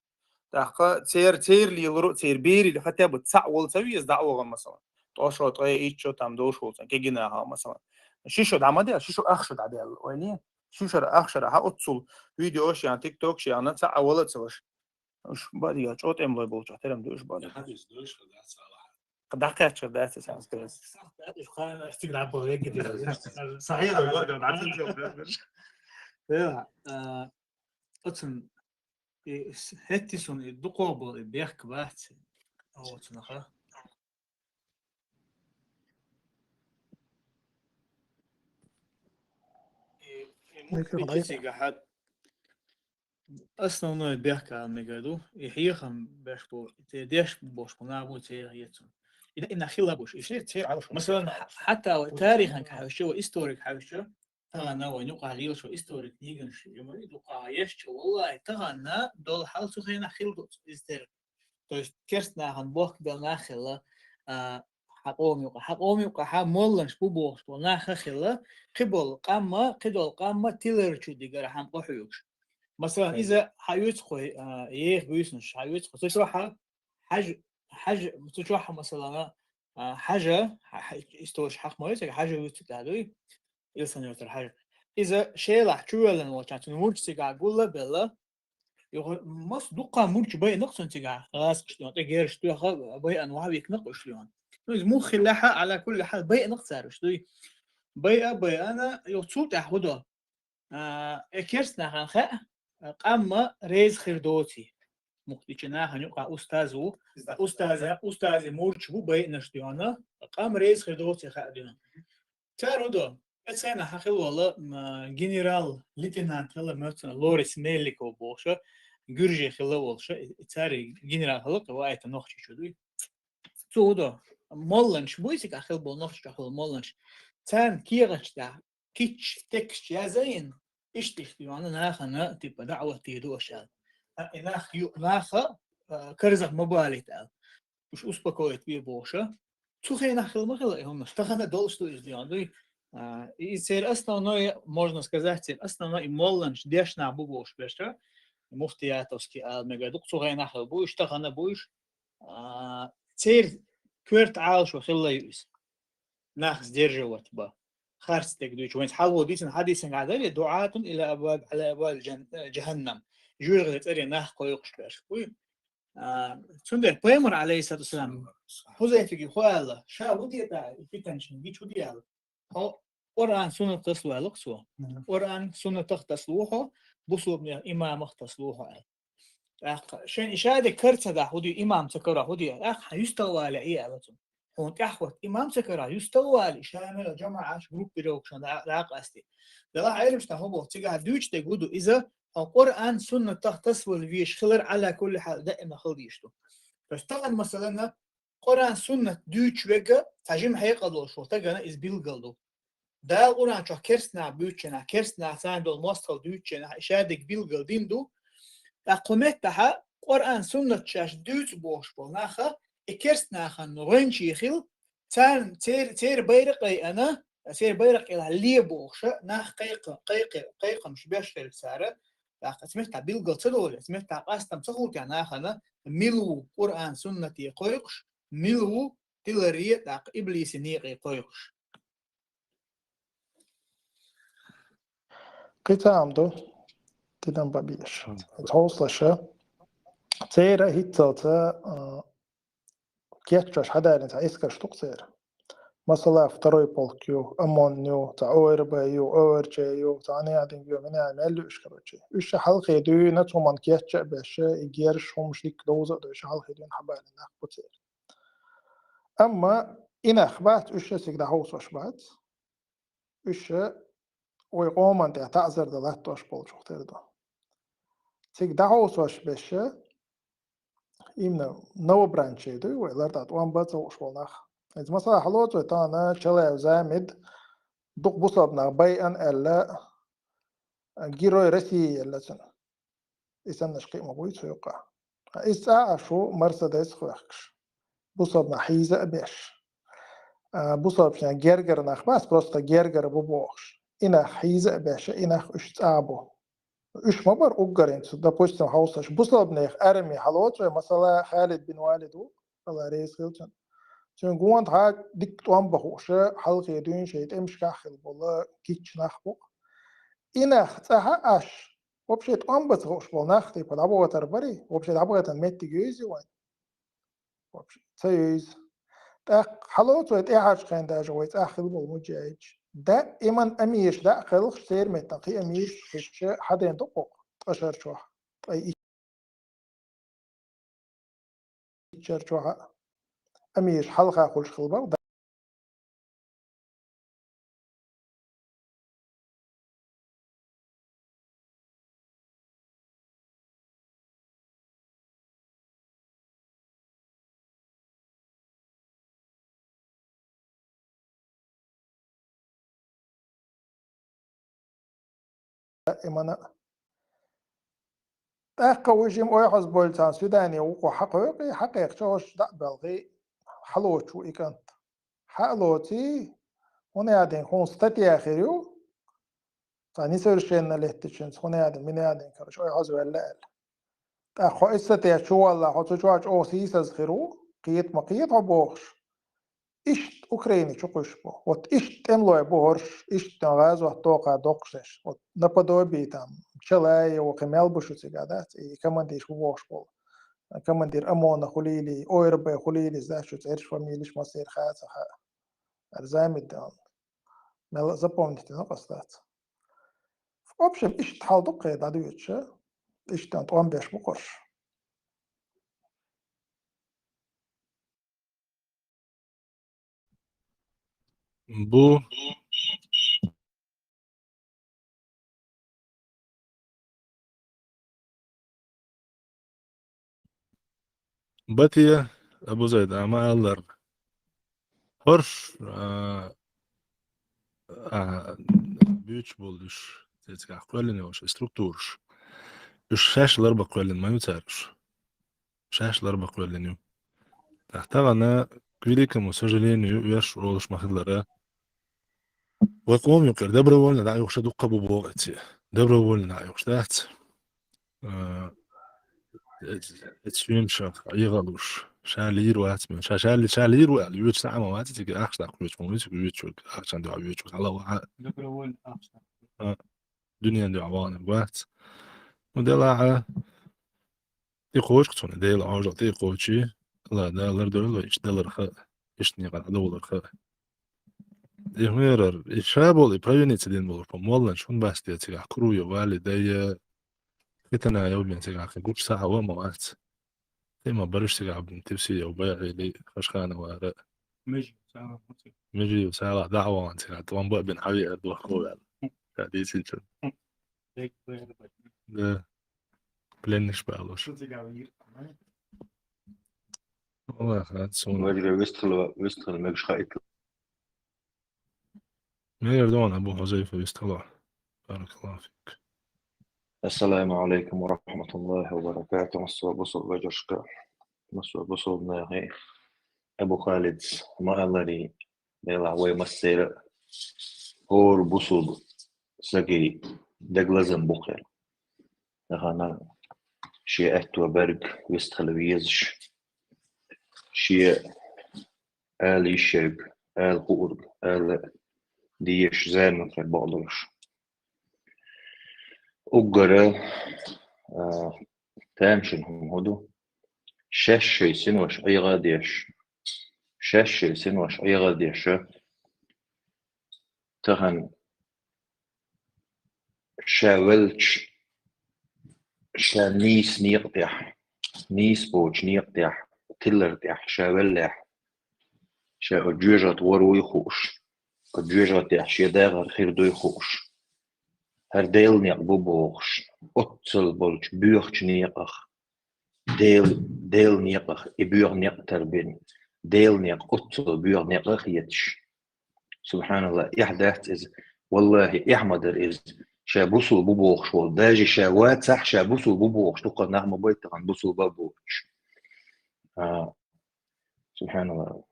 أخا تير ليل رو تير بيري لخطة بتسعول سوي دعوة مثلا توشو طي إيشو تام دوشو سان كجناها مثلا شيشو دعمدي شيشو أخشو دعديل ويني شيشو أخشو ها أتصل فيديوش يعني تيك توك شيء أنا تسعول تسويش وش بدي أشوت إملاي بولش أحترم دوش بدي دقيقة شدات سانس كويس صحيح أتن هتيسون الدقوبل بيحك بات أو تنخا أصلا بيحك عن مجالو يحيخم بيشبو تديش بوش بنابو تيريتون إن خلا بوش يصير تصير عارف مثلا حتى تاريخا كحوشة وإستوريك حوشة تغنى ونقع ليل شو إستوريك نيجن شو يوم يقع يش والله تغنى دول حال سو خينا خيل إستر توش كرسنا هنبوك دول ناخلا حقوم يقع حمولنش بوبوش وناخ خلا قبل قامة تيلر شو ديجر هم قحوش مثلا إذا حيوت خوي إيه بيسنش حيوت خوي تروح حاجة تروح مثلا حاجة يستوش حق ما يصير حاجة يستدعي يلسن يوتر حاجة إذا شيء راح تقول لنا وشان نمرش تيجا قول بلا يقول مس دقة مرش بي نقصن تيجا خلاص شلون تغير شتوي خا بي أنواع بيك نقص شلون مو خلاها على كل حال بي نقصر شتوي بي أنا يوصوت أحوده كيرسنا خنخة قام ريز خردوتي مختيشنا هنيقع أستاذ مورش بو بي نشتيانا قام ريز خردوتي خادنا تارودو أتسانا حقل والله جنرال ليتنانت هلا مثلا لوريس ميليكو بوشة جورجي خلا والشة تاري جنرال هلا وايت نوخشي شدوي تودو مولنش بويسك أخل بول نوخش أخل مولنش تان كيرش دا كيتش تكش يا زين إيش تختيوانا ناخنا تبقى دعوة تيدو أشياء ناخ كرزق مبالي تعال مش أسبقويت بيه بوشة تخي ناخل مخلا هم اشتغلنا دولشتو إزديان يصير أصلا نوع можно сказать أصلا نوع مولنش ديش نعبو بوش بيشة مفتياتوسكي مega دقصو نحو بوش تخنا بوش تير كورت عال شو خلا يوس ناخ زديرجوت با خارس تقدوش وين حلو ديسن حديثن عدل دعاة إلى أبواب على أبواب جهنم جوي غير تري ناخ قيوقش كاش وي سندر بيمر عليه الصلاة والسلام هو زي فيك خوالله شا ودي تا في تنشن دي شو ديال هو قرآن سنة تسلوه لقسوه قرآن سنة تختصلوه بصوب إمام اختصلوه شان إشادة كرتة دا هودي إمام تكرا هودي يستوى على إيه أبتون هون كحوة إمام تكرا يستوى على شامل جماعة جروب بيروك شان راق أستي ده عارف شتهو تيجا دوش تقولوا إذا القرآن سنة تختصل فيش خلر على كل حال دائما خليشتو بس طبعا مثلا قرآن سنة دوش وجا تجمع هيقضوا شو تجنا إز بيلقلو ده القرآن شو كرسنا بيوتشنا كرسنا ساندو مستل دوتشنا إشادة بيلقل ديندو أقومتها قرآن سنة شاش دوت بوش بولناخا إكرسناخا نغنشي خيل تير بيرقي أنا تير بيرقي اللي بوشة ناخ قيقة مش بيشتري سارة اسمها بيلقى تلول اسمها قاستم تخوت يعني أنا ملو قرآن سنة يقيقش ملو تلرية إبليس نيقي يقيقش قطعم دو تدام بابيش توصلش تيرا هيتزالتا كيتشاش حدارين تا إسكاش تقصير مثلا افتروي بولكيو أمونيو تا أوربايو أورجايو تا أنا عادين بيو من عمل إشكالوجي إيش حلقة دو نتو من كيتشا باش إجيرش هم شليك دوزة دو إيش حلقة دو نحبالي ناخ بوتير أما إن أخبات إيش سيكدا هوس وشبات إيش ويقوم أنت تعذر دلات توش بولشو تيردو سيكدا هوس وش باش إمنا نو برانشي دو ويلار تات وان بات وش والناخ إذا مثلا حلوت وتانا شلا زامد دق بصبنا بيان ألا جيروي رسي ألا سنة إسان نشقي مبوي سيوقع إسا عشو مرسدس خوخش بصبنا حيزة بيش بصب شنا جرجر ناخ بس بروستا جرجر ببوخش إنا حيزة بيش إنا إش تعبو إش مبر أقرين سودا بوشتم حوصش بصبنا أرمي حلوت مثلا خالد بن والدو الله رئيس خلتن چون گوند ها دیک توام بخوشه حلقه دون شيء امش كاخل والله كيتش نخبو إنه تها أش وبشي توام بتخوش بالنختي فدابو تربري وبشي دابو تنمت جيزي وين وبشي تيز تأخ حلوت ويت إعاش خين دا جويت أخل بالمجاج دا إيمان أميش دا خلق سير متنقي أميش خش حدا يندقق أشر شوح أي إيشر شوح أميش حلقة خلش خلبر إيمانا قوجيم ويحز بولتان سوداني وقو حقيقي شوش دا بلغي حلوت شو إيكانت حلوتي هنا يادين خون ستاتي آخريو تاني سيرشين نلهتشين هنا يادين من يادين كرش ويحز ولا خو استاتي شو والله خو تشواج أو سيسز خيرو قيت مقيت عبوخش إشت أوكراني شقش بو وات إشت إملوي بورش إشت نغاز وحطوقع دوقشش وات نبدو بيتام شلاي وقمال بشو تيقادات كمان ديش بوش بول كمان دير أمونا خليلي أويربا خليلي زاشو تعرش فميليش مصير خاصة أرزام الدان ملا زبون نحتنا قصدات أوبشن إشت حال دوقي دادو يتشا إشت أنتوان بيش بقرش بو باتيا أبو زيد أما ألر هرش بيوتش بولش تتكا قولن وش ستركتورش الشاش الأربع قولن ما يتعرفش شاش الأربع قولن يو تحتاجنا كويليكم وسجلين يش رولش مخدلرا وقوم يقر دبر ولنا دعي وش دق أبو بوقتي دبر ولنا دعي وش دات اتشين شاخ يغلوش شالير واتمن شالير واليوت ساعة ما واتتك أخش داخل يوت عشان دعوة يوت على واحد دنيا دعوان وات ودلع تيقوش كتون ديل عوجة تيقوشي لا دالر دولار إيش دالر خا إيش نيقال دولار خا يهميرر إشابول إبراهيميت دين بول فمولن شون باستي تيجا كرويو والدي كتنا يومين تيجا كوش ساعة وما وات ما برش تيجا بنتبسي أو بيعي لي خشخانة وراء مجي وسالة دعوة أنت طبعا بقى بن حبيب أدوه خوال هذه سيجن ده بلنش بقالوش والله خلاص سونا وجري ويستخل ماكش خايت ما يردون أبو حذيفة يستطلع بارك الله فيك السلام عليكم ورحمة الله وبركاته. مسوا بصل وجرشكا مسوا بصل ناهي أبو خالد ما ألري بيلا وي مسير هور بصل سقي دقلزن بخير هانا شيء أتوا برق ويستخل ويزش شيء آل يشرب آل قورب آل ديش زين مثل بقدرش أجرى تامشن هم هدو شاش سنوش أي غاديش شاش سنوش أي غاديش تهن شاولش شا نيس نيقتح نيس بوج نيقتح تلرتح شاولح شا أجيجت ورو يخوش أجيجت يحشي داغر خير دو يخوش هر ديل نيق بوبوغش أتسل بولش بيوخش نيقخ ديل نيقخ إبيوغ نيق تربين ديل نيق أتسل بيوغ نيقخ يتش سبحان الله إحداث إز والله إحمدر إز شابوسو بوبوغش والداجي شاوات صح شابوسو بوبوغش تقول نعم بيت عن بوسو بوبوغش سبحان الله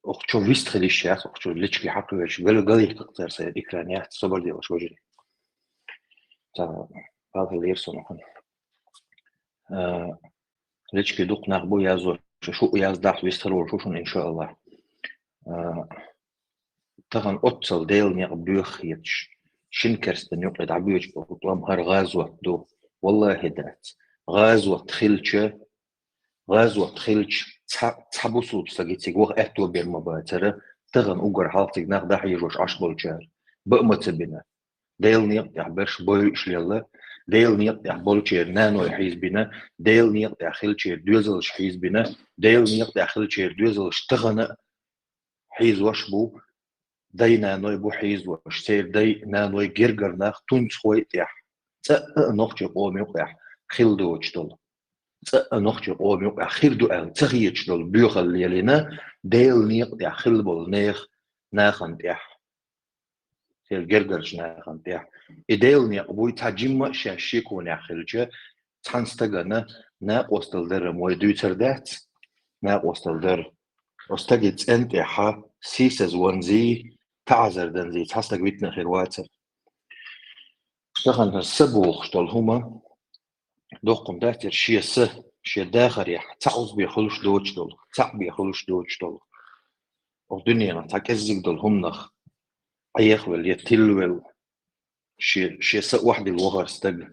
أختشو فيست خلي الشاس أختشو ليتشكي حقي ويش قالوا يتقطر سيد إكرانيات صبر دي وش وجري هذا اللي يرسل نحن ليتشكي دوق نغبو يازور شو يازدح ويسترور شوشون إن شاء الله تغن أتصل ديل نيق بيوخ يتش شنكرستن يقلد عبيوش بطلام هر غازوة دو والله هدات غازوة تخلش تحبوسو تساقيتيق وغ أهتو بيرمباتر تغن أقر حالتك ناخدح يجوش عشبول جار بأمت بنا ديل نيق يحبرش بويش ليلا ديل نيق يحبولشير نانو يحيز بنا ديل نيق يحخلشير دوزلش حيز بنا ديل نيق يحخلشير دوزلش تغن حيز وشبو داي نانوي بو حيز وش سير داي نانوي جرجر ناخ تونش خوي تيح نوخجي قومي وقيح خيل دوش دول نوخجي قومي وقيح خير دو أن تغييش دول بيوخ اللي لنا ديل نيق تيح خيل بول نيخ ناخن تيح سير جرجرش ناخن تيح إديل نيق بوي تاجيم شاشيكو ناخلجة تانستغانا ناق وستل در موي دوتر دات ناق وستل در وستجد أنت حا سيسز ونزي تعذر دنزي تحسك بيتنا خير واتر تخن السبوخ شتول هما دوقم داتر شي سه شي داخر يح تعوز بيخلوش دوش دول تع بيخلوش دوش دول الدنيا تاكزك دول هم نخ أيخول يتلول شي سه واحد الوغر استج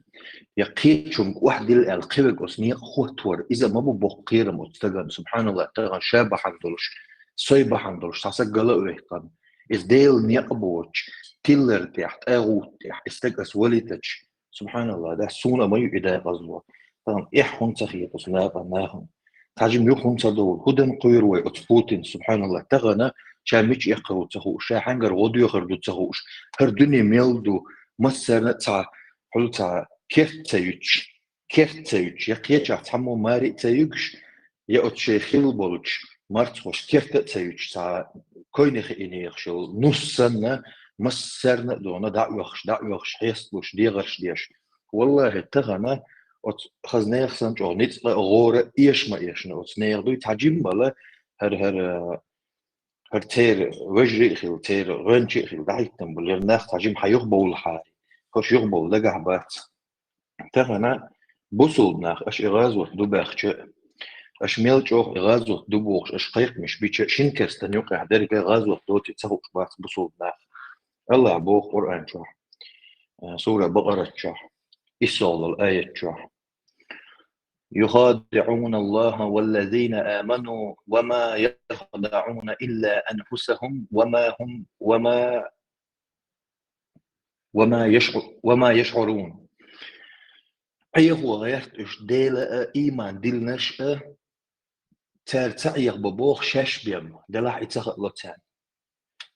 يقيتشم واحد القبق أسنيق خوتور إذا ما ببقير مستجن سبحان الله تغن شابه حندلش صيبه حندلش تحسك قلقوا يحقن إز ديل نيقبوش تيلر تحت أغوت تحت استجس وليتش سبحان الله ده سونا ما يؤدى غزوة طبعا إحهم تخيط صلاة ناهم تاجم يخهم تدول هدن قير ويأتفوتن سبحان الله تغنى شاميش يقروا تخوش شاحنجر غدو يخردو تخوش هر دنيا ميلدو مسرنا تاع حلو تاع كيف تيوش يقيتش تحمو ماري تيوش يأتشي خيل بولش مرتخوش كيف تيوش تاع كوينخ إنيخشل نص سنة مسرنا دونا دعوخش حيصلوش ديغرش ديش والله تغنى خزنيخ سنج أو نتلا غورة إيش ما إيشنا وتنيغ دوي تعجيب مالا هر تير وجري خيل تير غنشي خيل دعيتن بلير ناخ تعجيب حيغبول حاري خوش يغبول لقع بات تغنى بوصل ناخ أش إغازو دباخ أش ميلج أوخ إغازو دبوخ أش قيق مش بيتش شنكستن يوقع درجة إغازو دوتي تسوق باس بوصل ناخ الله بوخ قرآن شرح سورة بقرة شرح إسول الآية شرح يخادعون الله والذين آمنوا وما يخدعون إلا أنفسهم وما يشعرون أيه غيرت إش ديل إيمان ديل نشأ تعيق ببوخ شاش بيم دلح إتسخط لتان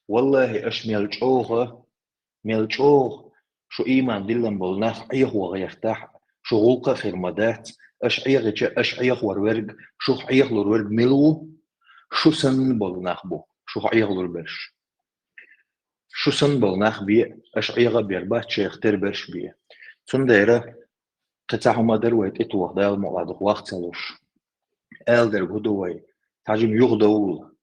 والله أش ميلجوغ شو إيمان ديلن بولناخ أيه غيرتاح شو غوقة خير مدات أش أيه ورورق شو أيه ورورق ملو شو سن بولناخ بو شو أيه وربرش شو سن بولناخ بي أش أيه بيربات شيخ تربرش بي تون دايرة قطعهم درويت إتوه دايل مقادق وقت سلوش ألدر هدوي تاجم يغدول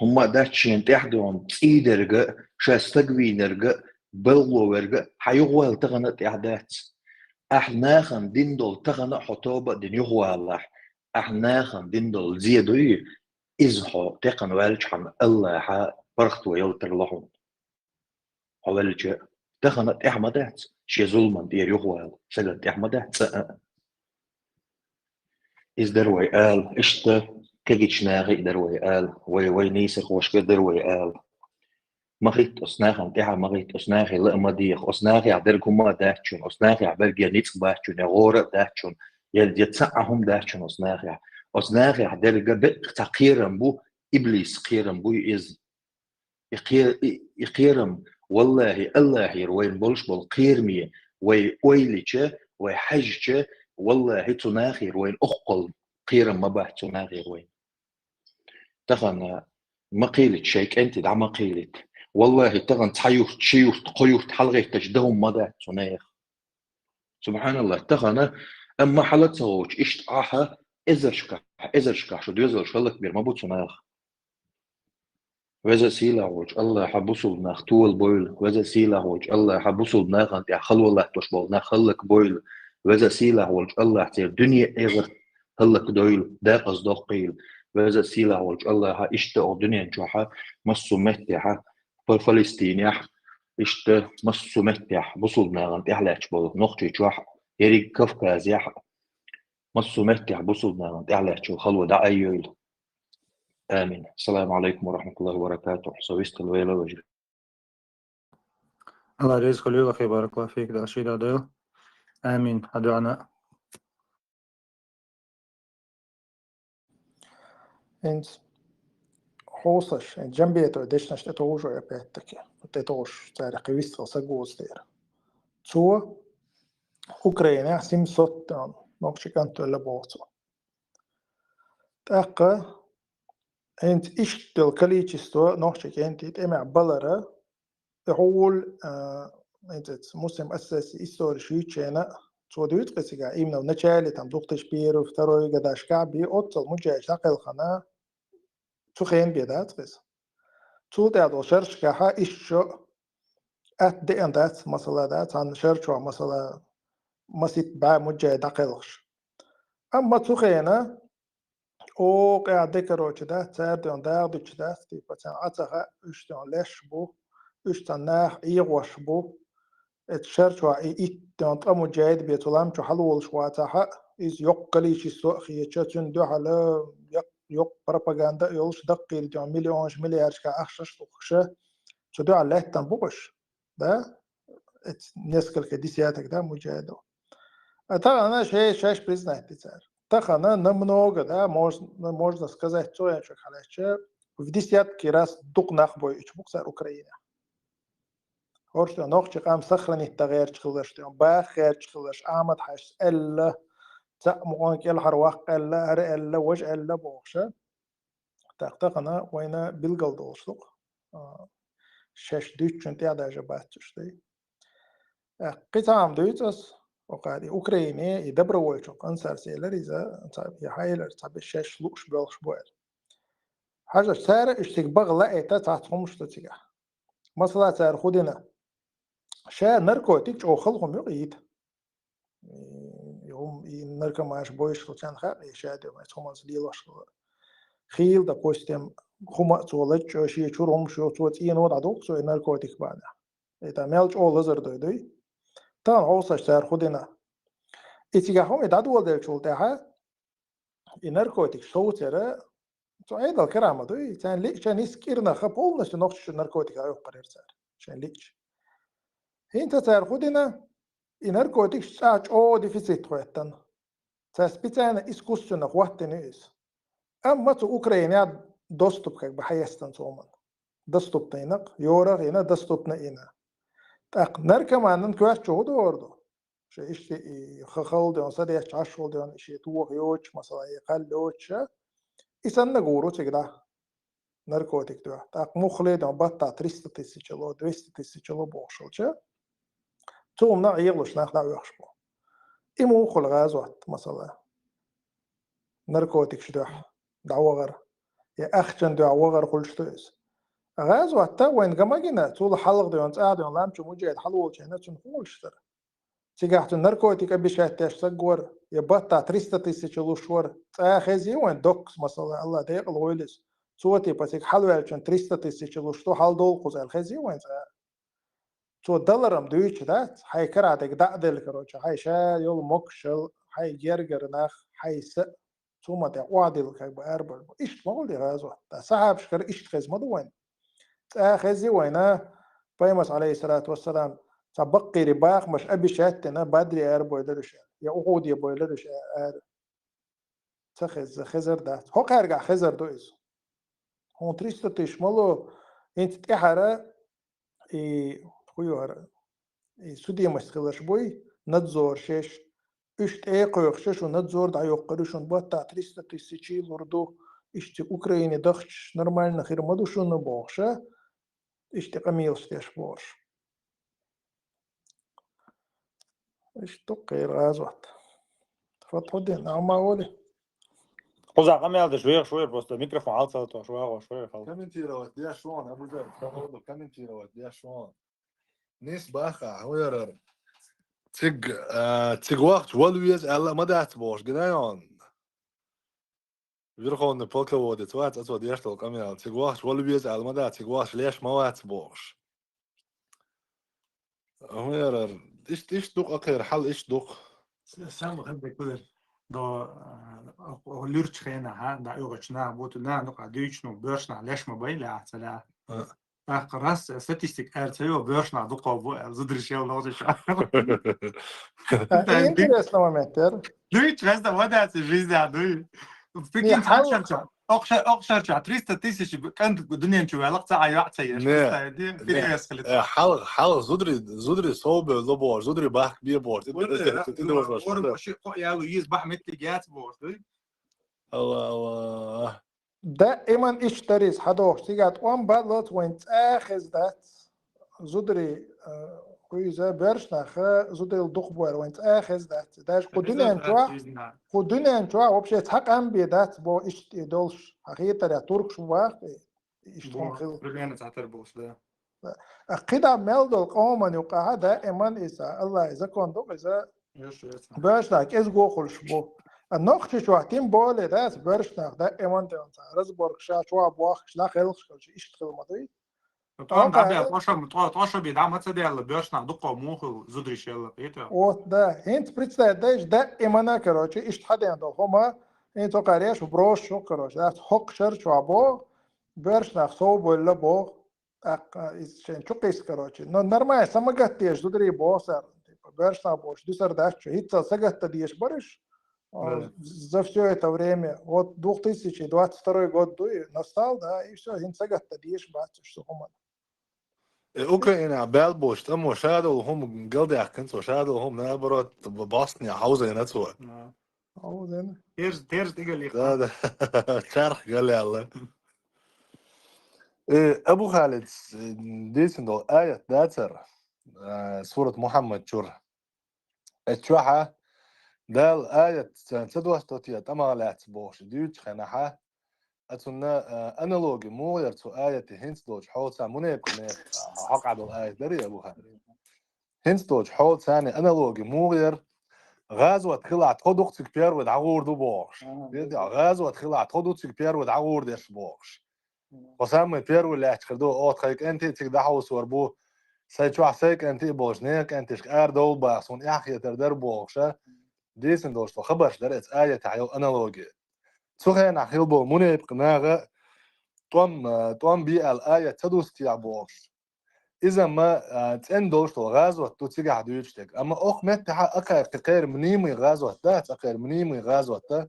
هما داتشين تحدون تيدرغ شاستقوينرغ بلغورغ حيغوال تغنى إعدات أحناخن ديندول تغنى حطوبة دين يغوالح أحناخن ديندول زيادوي إزحو تقن والجحن الله حا برخت ويلتر لحون حوالجا تغنى إحمدات شي ظلما دير يغوال سجد إحمدات إز دروي آل إشتا كجيش ناغي دروي آل وي نيسخ وشك دروي آل مغيت أصناخن تيها مغيت أصناخي لأما ديخ أصناخي عدركم ما داهتشون أصناخي عبرقيا نيتك باهتشون يغورة داهتشون يتسعهم داهتشون أصناخي عدرقا بق تقيرم بو إبليس قيرم بو إز يقيرم والله الله يروين بولش بول قيرمية وي ويليشة وي حجة والله تناخي روين أخقل قيرم ما باه تناخي روين تغن ما قيلت شيك أنت دع ما قيلت والله تغن تحيوت شيوت قيوت حلغي تجدهم مدى تناخ سبحان الله تغن أما حالت سووش إشت آها إزرشكح شو ديوزر شو الله كبير ما بو تناخ وإذا سيلا وج الله حبوسو بناخ طول بويل وإذا سيلا وج الله حبوسو بناخ أنت خلو الله تشبه ناخ خلك بويل وإذا سيلا وج الله تير دنيا إغر خلك دويل دا قصدق قيل وإذا سيلا وج الله ها إشتا دنيا جوحا مسو مهتيحا فلسطينيح إشتا مسو مهتيح بوسو بناخ أنت أحلى تشبه نقطي جوحا يري كفكازيح مسو مهتيح بوسو بناخ أنت أحلى تشبه خلو دا أيويل آمين. السلام عليكم ورحمة الله وبركاته. سويست الويلة وجري. الله يجزيك اليوم خير بارك الله فيك ده أشياء ده آمين هدعنا إنت حوصش جنبيته ديشنش تتوجو يا بيتك تتوش تاريخ ويستغل سجوز دير تو أوكرانيا سيم صوت نوكش كانت لبوتو تاقة أنت إيش الكاليتشستو نوكش كانت تأمع بلرة يقول أنت مسلم أساسي إستوري شيء تودويت قصيقة إيمنا ونشالي تمدوقتش بيرو فتروي قداش كعبي أوتصل مجاش تقل خنا تخين بيدات قص تو دادو شرش كها إيشو دي أندات مسألة دات عن شرشو مسألة مسيت با مجاي دقلش أما تخينا أو قاعد ذكروا كده تاردون داردو كده تيبتان أتها إشتون ليش بو إشتون ناح إيغوش بو الشرشو إيتون تأمو جايد بيتولام شو حلول شواتها إز يقلي شي سوخي يتشتون دو حلا يق بروباغندا يولش دقيل دون مليونش مليارش كا أخشش تخشه شو دو على تنبوش ده نسكل كديسياتك ده مجاهدو أتها أنا شاش признать بتاعر تخنا намного да можно сказать то я хочу в десятки раз дук нахбой ичбуксар Украина хоршто нохч قام сохранить تغيير تخلش باخر تخلش آمد حش إلا تأمون كل حروق إلا هر إلا وجه إلا بوخشة تقنا وينا بالقل دوسلق شش دوت شنتي هذا جبات تشتي قطعم دوتس وقاعد أوكرانيا يدبروا ويشوك أنصار سيلر إذا يحايلر تبي شش لوش بالش بوير حاجة سعر اشتكبغ لقيتها تحتهم شتتيجا مثلا سعر خدنا شا نركوتيك أو خلقهم يقيد نركب معاش بويش كان خاطر شادي ما يسمون سديل وش خيل ده كوستم خما تولج شيء شورهم شو توت إيه نود عدوك سو نركوتيك بعده إذا مالج أول لزر دوي تان عوصة شتار خدنا إتجاههم يدعوا ده شو تاعها نركوتيك شو ترى تو أيضا الكرامة دوي كان ليش كان يسكرنا خبول نش نقش نركوتيك أيوة قرير صار كان ليش هين تار خدنا نركوتيك شاش أو ديفيسيت خواتن تسبيتنا إسكوسنا خواتن إيش أما تو أوكرانيا دوستوب كك بحيستن تومن دوستوب تينق يورا هنا دوستوب نينا تاق نركب معنا كواش شو دوردو شيء إيش خخال دون صدي عشرة دون شيء توه يوش مثلا يقل يوش إسنا جورو تقدر نركوتيك ده تاق مخلي دون بطة 300 كيلو 200 كيلو بوشلش توم نا يغلش ناخد ويخشبو إمو خل غازوات مثلا نركوتيك شده دعوة يا أخشن دعوة غير كل شيء غازوات تا وين جماجنا طول حلق دون قاعد دون لام شو مجيد حلول شيء نتشن خولش ترى تيجي نركوتيك بيشات تشتغور يبطع 300 كيلو شور تاخذي وين دوكس مثلا الله ديق الويلس صوتي بس حلوة عشان 300 كيلو شو حال دول خذ الخزي وين تو دولارم دويش ذات هاي كراتك دعدل كروش هاي شا يول مكشل هاي جرجر ناخ هاي س ثم تعوادل كي بأربع إيش ما قولي غازوة صعب شكر إيش تخز ما دوين تاخذي وينه بيمس عليه الصلاة والسلام تبقي رباق مش أبي شاتنا بدري أربع درش يا أقود يا بوي درش تخز خزر ده هو كارجع خزر دويز هون تريست تشمله أنت تحرى خويا سودي مسخلش بوي نتزور شش إشت قيق شش ونتزور دعيو قريشون بطة 300 لوردو إشت أوكراني دخش نورمال نخير مدوشون نبوخشة إشت قميل ستيش بوش إشت قير غازوات تفضل نعم أولي قزع قميل ده شوية بس الميكروفون عالصة شوية خالص كم انتي وديها شلون ابو زيد كم انتي وديها شلون نيس باخا هويرر تيج وقت والويز الا ما دات بوش جنايون بيرخون بوكا ودت وقت اتو ديشتو كاميرا تيج وقت والويز الا ما دات تيج وقت ليش ما وقت بوش هويرر ايش دوق اخر حل ايش دوق سام خد كده دو لورتش خينا ها دا يوغشنا بوتو نا نقع ديشنو بيرشنا ليش ما بايلا احتلا قراس ستاتستيك ارتيو بيرشنا دوقو بو زدرش يلا وش إنترست نما متر لورتش هذا ودا تجيزا دوي فيك ني انت حل عشان اقشر 300 كانت الدنيا انت علاقه عياعتي نه دي في اسخلت حل زدري صوب لبور زدري باخ بيه بور شيء يا لويس بحمت جات بور الله دائما اشتريس حدوش تيجات وان بالوت وين تاخذ ذات زدري كويزة برشنا خا زدري الدخبور وين تاخذ ذات داش قدنا انتوا وبشي تحق ام بيدات بو ايش دولش حقيقة يا ترك شو واق اشتون خل رجعنا تعتر بوش ده قيدا ميلدو القوم يقع دائما إذا الله إذا كنت إذا برشناك إز جوخلش بو النقطة شو احتيم بولي داس برشناك دائما تنسى رزبورك شوا بواخش لا خلش كل شيء إيش تخل مضي طبعا بعد 12 بيدعم هتصدق على بيرشنا دقة موخ زدري شيء بيته وده هنت بريتسا داش دائما كروشي إيش حد عنده هما هنت وقاريش بروش شو كروش داس حق شر شو بو برشناك صوب ولا بو إيشين شو قيس كروشي نورمال سمعت تيجي زدري بوسر برشنا بوش دوسر داش هيت سجت تديش برش за все это время вот 2022 год настал, да, и все, им сагат тадиш бачу, что хуман. اوكرانيا بالبوش تم شادو هم قلدي احكنت وشادو هم نابرت بباصني حوزه نتسو حوزه تيرز تيجي لي ده شرح قال لي الله ابو خالد ديسندو آية داتر سورة محمد شور اتشوحة دال آية تدوستوتيا تمالات بوش ديوش خناحة أتونا أنالوجي مو يرتو آية هنس دوج حوت سان منيب كنيب حق عدو آية دري أبو خالد هنس دوج حوت ثاني أنالوجي مو ير غازوة خلعت خدوختك بير ودعور دو بوغش غازوة خلعت خدوختك بير ودعور ديش بوغش وسام بير ولا تخدو اوت خيك انت تقدحو سوربو سيتشوح سيك انت بوجنيك انت شكار دول باخسون احكي تردر بوغشا ديسن دوستو خبرش درت آية تعيو انالوجي سوخين احيل بو مني بقناغة توم بي الآية تدوس تيع بوغش إذا ما تندوش تو غازوة تتجع دويشتك أما أخ متها أكير تقير منيمي غازوة تا تقير منيمي غازوة تا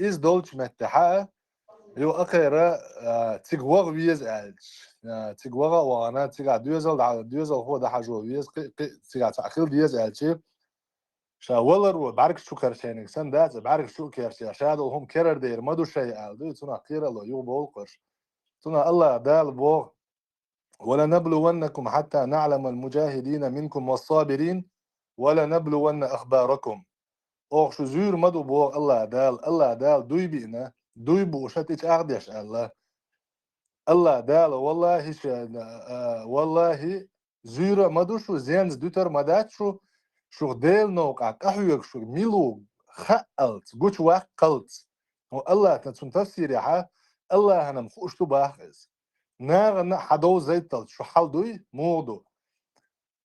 إز دولش متها يو أكير تجوغ ويز ألش تجوغ وأنا تجع دويزل هو ده حاجة ويز تجع تأخير ديز ألشي شاولر وبعرك شو كرشينك سن دات بعرك شو كرشي شادو هم كرر دير مدو شيء ألدو تنا قير الله يو بولقش تنا الله دال بوغ ولنبلونكم حتى نعلم المجاهدين منكم والصابرين ولنبلون أخباركم أوه شو زور مدو بوغ الله دال دوي بينا دوي بوشت إيش أغديش الله دال والله والله زور مدو شو زينز دوتر مدات شو ديل نوقع كحيوك شو ميلو خألت قوش واقلت والله تنسون تفسيري الله هنم خوش تباخز ناغ حدو زيتل شو حال دوي مودو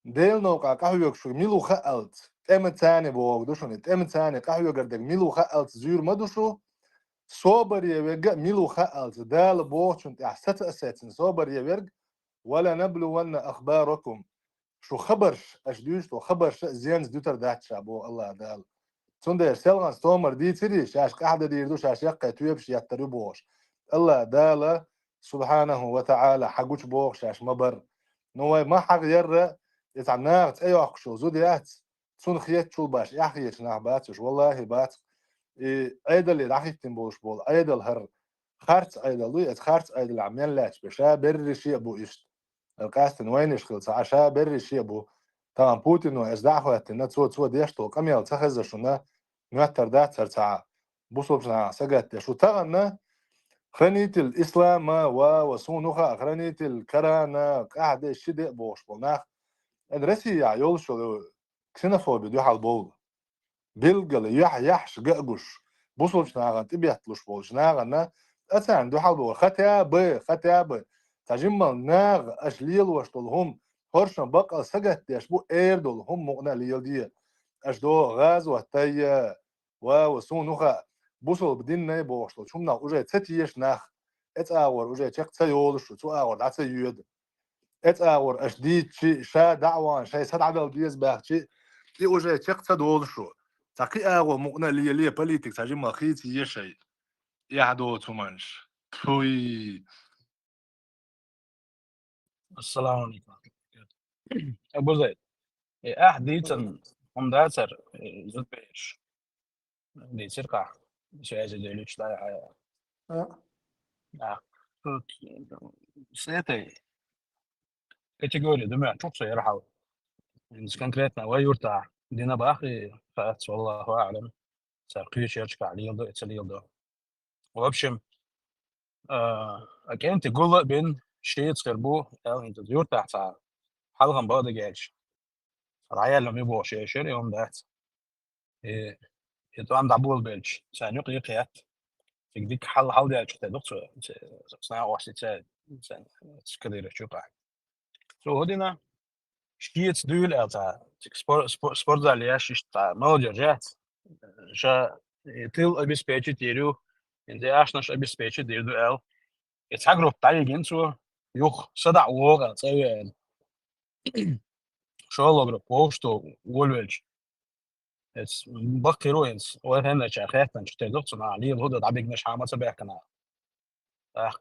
ديل نوقع قهوة شو ميلو خالت تاني بوغ دوشون تاني قهوة قردك ميلو خالت زير مدوشو صوبر يوغ ميلو خالت دال بوغ شون تحسات أساتين صوبر يوغ ولا نبلون أخباركم شو خبرش أشدوش تو خبرش زينز دوتر دات شابو الله دال تون دير سيلغان ستومر دي تري شاش قاعدة ديردو شاش يقع تويبش يتري بوغش الله دال سبحانه وتعالى حقوش بوغ شاش مبر نوي ما حق يرى يتعناغت ايو اخشو زوديات تون خيات شو باش يحيش ناح باتش والله بات ايدل يدحيتن بوش بول ايدل هر خارت ايدل لوي خارت ايدل عميان لاتش بشا بري شي ابو ايش القاستن وين يشخلص عشا بري شي ابو طبعا بوتين وازدعه اتنا تسو ديشتو قميال تخز شنا نوتر دات سرعه بوصل بنا سجت شو تغنى خرنيت الإسلام وصونوخا خرنيت الكرانا قاعدة شدة بوش بوناخ أدرسي يعيول شو كسينوفوبي دو حال بول بيلقل يحش قاقوش بوصل شناغن تبيحتلوش بول شناغن أتان دو حال بول ختابة تجمل ناغ أشليل وشتلهم هرشن بقى سجت يشبو إيردول هم مغنى ليل دي أشدو غاز وهتايا وصونوخا بوصل بدين ناي بوشلو شو منا وجاي تسيش ناخ اتاور وجاي تشق تيول شو تاور دعت يود اتاور اشديد شي شا دعوان شي سد عدل ديز باخ شي دي وجاي تشق تدول شو تقي اغو مقنا لي بوليتيك تاجي ما خيتي يشي يعدو تومنش توي السلام عليكم. أبو زيد أحديثا هم داتر زود بيش دي سرقة شيء زي ليش لا سيتي كاتيجوري دمع شوف يرحل إنس كونكريتنا ويورتا دينا باخي فات والله أعلم ساقيش يرجع ليلدو إتسليلدو وأبشم أكين تقول بين شيء تخربو أو أنت يورتا حتى حلقة بعد جالش رعيا لم يبغى شيء يوم دات يتوام دعبول بيلش سانيق يقيات تقديك حل دي أشوف دكتور صناعة واحد تساعد سكدير شو قاعد سو هدينا شيء تدول أتا سبورت علياش تا موجة جات شا تيل أبي سبيتش تيرو إنت عشناش أبي سبيتش تيرو أل يتحقروا بتاعي جنسو يوخ صدع ووغا تسوي شو الله برو ووشتو وولويلش بقي روينز وهنا شاخات من شتى دكتور عليه الهدى عبيك مش عامة بيحكنا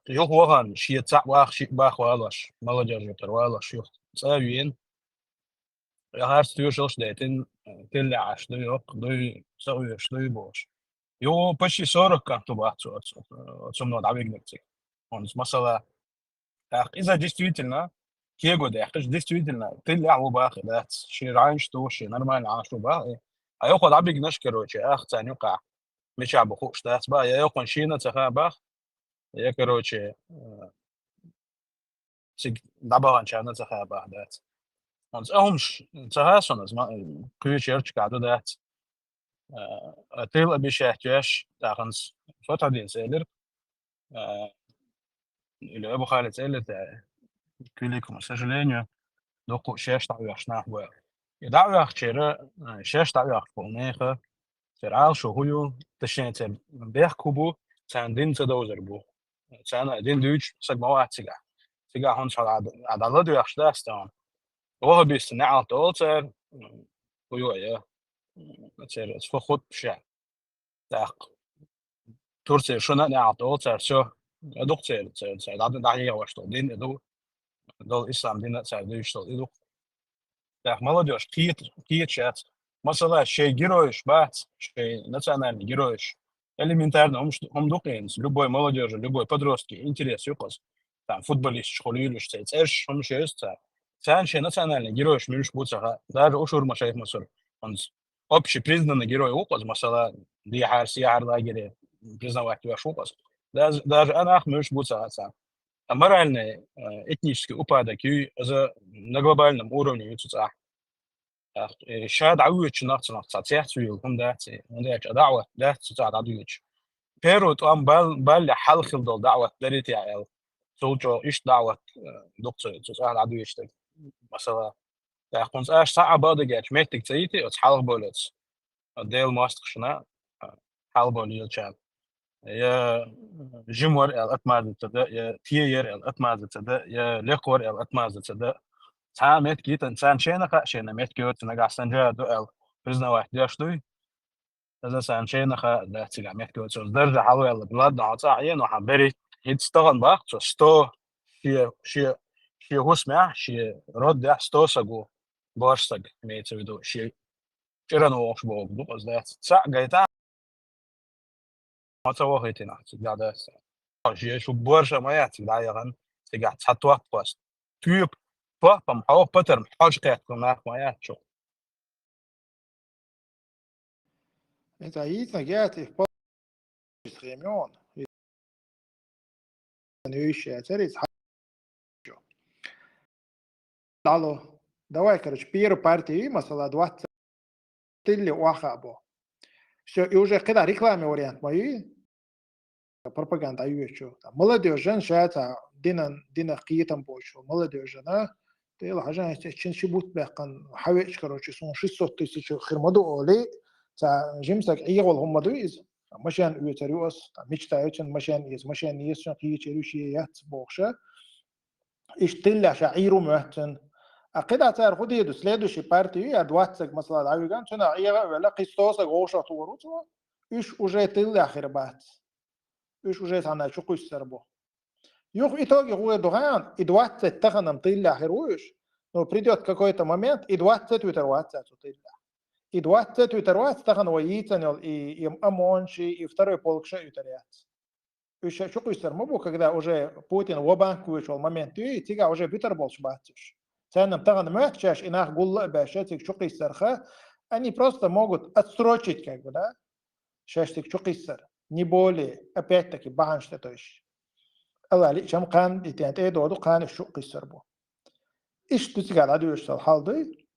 يوخ وغن شيء تسع واخ شيء باخ والاش مالجر جوتر والاش يوخ ساويين يا هارس تيوشلش دايتين تلي عش دو يوق دو سويش دو بوش يو بشي صورك كانتو باحتو تسمنو عبيك نكتي ونس مثلا إذا ديستويتلنا كيغو ده يحتاج ديستويتلنا تلي عو باخ ده شي راينش تو شي نرمال عاشو باخ هياخد عبيك نشكر شي اخ تاني يقع مش عبو خوش ده بقى ياخد شينا تخا باخ يا كروتشي سيج دابا انشانا تخا باخ ده ons ohms تخا سونز ما كريتشر قاعدو ده تيل أبي شاكيش تاخنس فترة دين سيلر اللي أبو خالد سيلر كليكم سجلينيو دوكو شاش تعويش نحو يدعوي شيرا شاش تعوي فونيخه ترعال شو هو تشين تل بيح كوبو تان دين تدوزر بو تان دين دوج سجما واحد سجا هونش على الله دوي أشتاستان وهو بيستنع على طول تر ويا تر تفخد بشع تاق تورسي شنو نعم طول تر شو دوك تر دعنا دعية واشتو دين دو الإسلام دين تر دوش تل Так, молодежь, какие чат. Масала, шей героиш, бац, шей национальный героиш. Элементарно, он дукнет, любой молодежи, любой подростки, интерес, юкос. Там, футболист, школилиш, цейцеш, он еще есть, цан, шей национальный героиш, мириш буцаха, даже ушур машаев масур. Он общепризнанный герой укос, масала, дияхар, сияхар, лагере, признавать ваш укос. Даже анах мириш буцаха, цан. А моральный, этнический упадок на глобальном уровне يتصح شاد عويش نقصنا تصحيح فيهم هم ده دعوة ده تصعد عويش بيرو تام بال حل خلد دعوة دريت يا سوتشو إيش دعوة دكتور تصعد عويش ده مثلا تكونس إيش صعب بعد جات ميتك تيجي أتحلق بولتس ديل ماستخشنا حل بوليل شان يا جمور الأتماز تدا يا تيير الأتماز تدا يا لقور الأتماز تدا سامت كيت إنسان شينا ميت كيوت نجح سنجا دو برزنا داش دوي إذا سان شينا ده تيجا ميت كيوت سو درجة حلوة البلاد نعطى عين وحبري يتستغن بقى ستو شي هو سمع شي رد ده ستو سجو باش سج ميت سويدو شي كيرانو وش بوق دو بس ده سا جايتا ما تسوى هيتنا تقعد ده شي شو برشا ما يعطي دايرن تقعد تحط بس تيب فهم حاول بتر محاج قيتكم ما يعطي انت عيتنا جات في خيميون نيش تريز حاجه دالو دواي كرش بيرو بارتي مثلا دوات تلي واخابو شو يوجد كده ريكلامي واريانت ماي пропаганда ايوشو молодежь شاتا دينا قيتم بوشو молодежь تيل حاجه تشين شبوت بقن حويش كروش سون 600 خير مدو اولي تا جيمسك ايغول هم دويز مشان يوتريوس ميشتايتن مشان يسن قيتشيروشي يات بوخشه اشتلا شعيرو مهتن أقدا تار خدي دوسليدوشي بارتي أدواتك مثلا العيوغان تنا عيغا ولا قيستوسك غوشة توروتوا إيش وجيت اللي آخر بات إيش وجيت عنا شو قيس سربو يوخ إتوغي هو دوغان إدوات تتخنم طيل آخر ويش نو придет какой-то момент إدوات تويتروات تطيل إدوات تويتروات تخن ويتن и амонши и второй полкша ютарят إيش شو قيس سرمو когда уже Путин в банк вышел момент и тига уже Питерболш батюш ценным таган мягче инах гулла башетик شو قيس سرخه они просто могут отсрочить как бы да شاشتك شو قيس سر не более опять-таки банште то есть الله عليك شم قان ديتانت ايه دودو قان الشق السربو ايش تسقال عدو يشتغل حال دي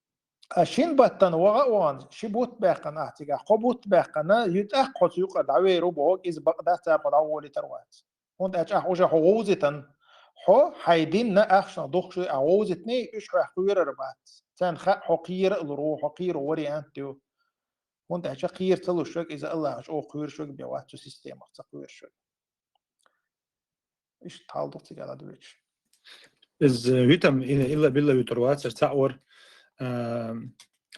اشين بطن وغوان شبوت باقنا احتقا قبوت باقنا يتأخ قد يقعد عويرو بوغ إز بقدا تاقل عولي تروات هون اجاح وجه حووزتن حو حيدين نا اخشن دوخشي عووزتني ايش حقير ربات تان خا حقير الروح حقير وري انتو هون اجاح قير تلو شوك إذا الله عش او قير شوك بيواتو سيستيم اختقير شوك إيش تحاول تقال عدو يش إز ويتم إلا بالله يتروات سرتعور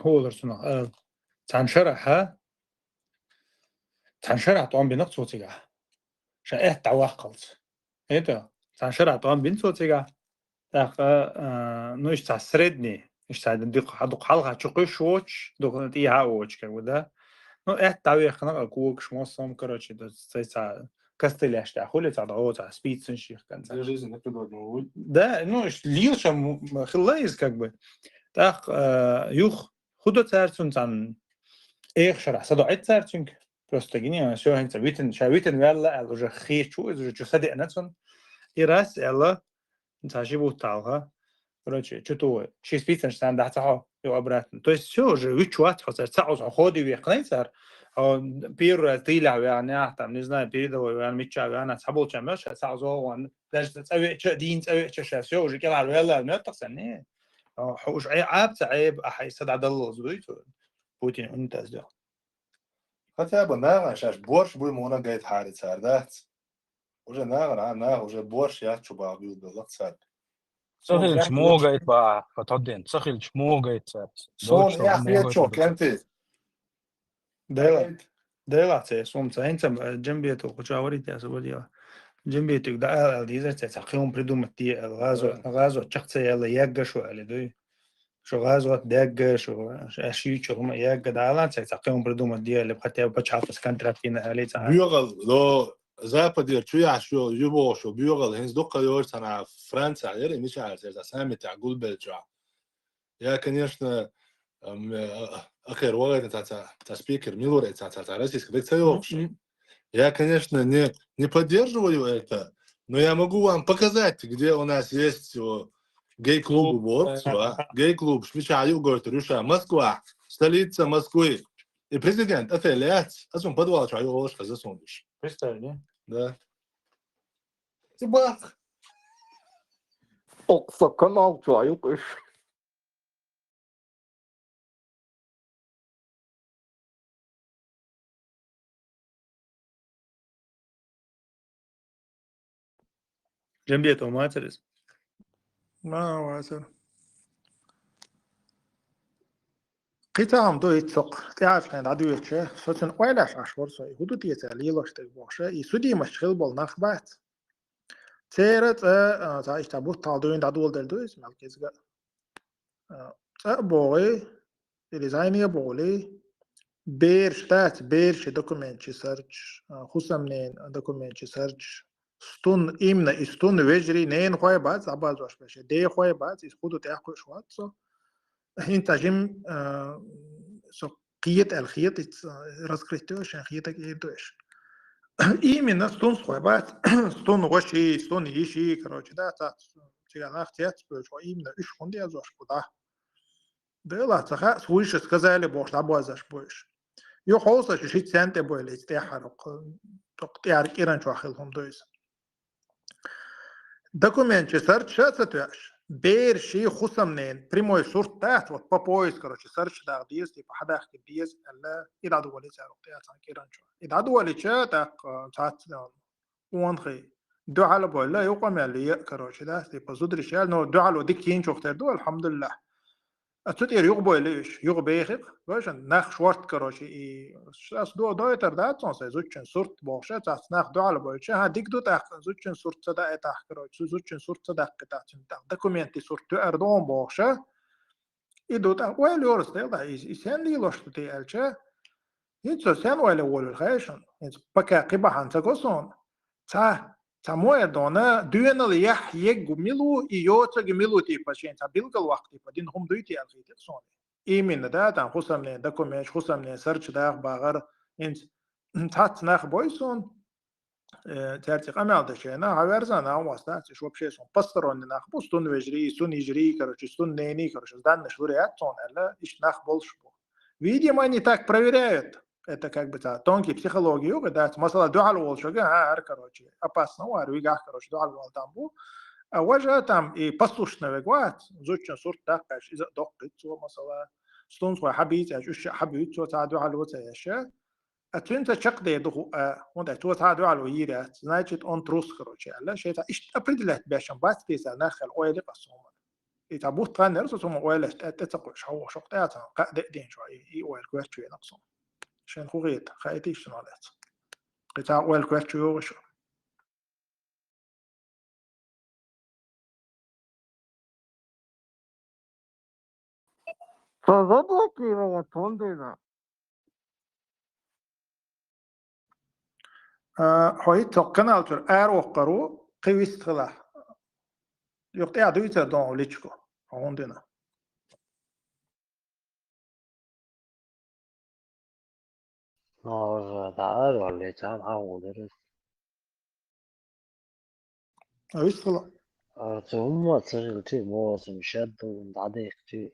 هو درسنا تنشرح طعم بنقص صوتيجا شائع تعواه قلت هذا تنشرح طعم بين صوتيجا تاق نوش تسردني إيش تعد دق حلقة تشقيش واتش دق تيها واتش كده نو تعويه خنا كوك شموسهم كراتش ده ساعة كاستيلاش تاخولي تعضعوه تاع سبيتسن شيخ كان ده نوش ليش خلاص как бы так юх худо царцун цан эх шара садоит царцунг просто гения всё хэнца витен вялла уже хичу уже сади нацун и раз элла цашибу талга короче что-то шесть спицен штан да цаха его обратно то есть всё уже вичуат хотя цаус ходи вехнайцар بير تيلع يعني أحتم نزنا بيدو يعني متشا يعني سبول تشمش سعزوان لازم تسوي دين تسوي شاشة وجي كلا ولا نتقصني حوش عيب عيب أحي سد عدل زويت بوتين أنت أزدق حتى بنا شاش بورش بوي مونا قايد حاري ساردات وجا ناغر وجا بورش ياتشو باقيو بالضبط سارد سخيل شموغة يتبع فتودين سخيل شموغة يتسات صون يا أخي شو كنتي ديلا تي صوم تي أنت جنبيتو كشاوري تي أسوديا جنبيتو ده ديزر تي تقيم بريدو متي غازو تشخصي يلا يجشوا على دوي شو غازو دق شو أشي شو هم يجد على تي تقيم بريدو متي اللي بحتى بتشعف سكنتراتين عليه تعال بيوغل لو زابدير شو يعشو يبو شو بيوغل هنز دوقة يورس أنا فرنسا غير مش عارف إذا سامي تعقول بالجا يا كان يشنا أخير وقت تا спикер Милуре та российская дикция. Я, конечно, не поддерживаю это, но я могу вам показать, где у нас есть гей-клуб Ворксва, гей-клуб Швейцарию, город Рюша, Москва, столица Москвы. И президент отелят, а он подвал, что его ложка засунешь. Представь, да? Тибах. Окса канал чаю пиш. جنبيتو ما ترس ما واسر قطعم دو يتسق تعرف عند عدو يتشا فتن ويلاش عشور سوي هدو تيتالي لوش تقبوشا يسودي مشغل بول نخبات تيرت تا اشتابوت تالدوين دادول دلدو اسم الكيزغا بوغي الديزاينية بولي بيرش دوكومنتشي سيرش خصوصا دوكومنتشي سيرش ستون إمنا استون وجري نين خوي بعد عباز واش باش دي خوي بعد يسخدو تاخو شوات سو انت جيم سو قيت الخيط راسكريتوش خيتك يدوش إمنا ستون خوي بعد ستون وشي ستون يشي كروش دا تا تيغا اختيات بوش إمنا إيش خوندي ازوش بودا دلا تخا سويش сказали бош عبازش بوش يو خوصة شيت سنتي بويلي تحرق تقطيع كيران شو خلهم دويس دокумент سيرش شاتش بير شي خصمنين بريموي صورت تحت وبابويس كروش سيرش دا ديس تي بحدا اخ ديس الا اذا دولي تعرف تاع كيران شو اذا دولي تاع ساعات وانخي دو على بولا يقوم على كروش دا تي بزودري شال نو دو على ديكين شو اختار دو الحمد لله أتوتير يغبو ليش يغبو يخيق باش ناخ شورت كروشي أس دو دايتر دات صنص زوجين صورت باشه تاس ناخ دو على باشه هاديك دو تاخ زوجين صورت صدا تاخ كروشي زوجين صورت صدا قطعتين تاخ دوكومنتي صورت أردون باشه يدو تاخ ويل يورس تيلا يسان لي لوش تي ألشة ينسو سان ويل وول الخيشن ينسو بكا قبا هانتا قصون تا موية دونا دونا ليح يجو ميلو يوتا ميلو تي باشين تا بيلقى الوقت بدين هم دويتي الخيط صوني إيمين دا تان خصم دوكومنت خصم سيرش دا باغر انت تات ناخ بويسون تارتي قمال دشينا هاورزانا واستا شو بشيسون باسترون ناخ بوستون وجري سون يجري كروش سون نيني كروش دان شوريات صون الا ايش ناخ بولش بو видимо они так проверяют. Это как бы тонкий психологию, когда масала дуал волшога, короче, опасно, вигах, короче, дуал вол там был, а уже там и послушно вегват, зучно сорт так, каш, из докторит, масала, стон свой хабит, а жуш хабит, то та дуал вот эше, а твинта чак да еду, он да то та дуал уират, значит он трус, короче, алла, что это определяет бешен бат, писал нахал ойли посома. И табут тренер, то сум ойли, это такой шоу, шоктеатан, день шоу, и ойли кверчу нақсом. عشان خوغيت خايتيش نالات قطع ويل كويتشو يوغشو فضبطي تondina. هاي توقنا التر وقرو قويست خلا يقطع دويتا دون ليتشكو هوندنا تعال ولا تعال عوض قويست خلا ثم تصير تي موسم شد وندعديك تي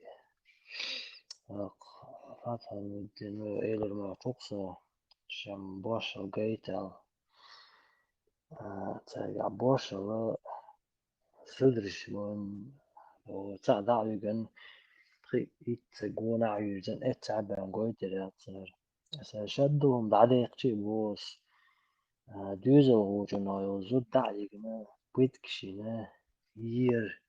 فاتح الدين إلى ما تقصى شم بوشل قيتل تاقع بوشل سدرش وتاع دعويقن خي يتقون عيوزن اتعبان قويتر شدهم بعدين قشي بوس دوزل غوجنا يوزو دعيقنا بيتكشينا يير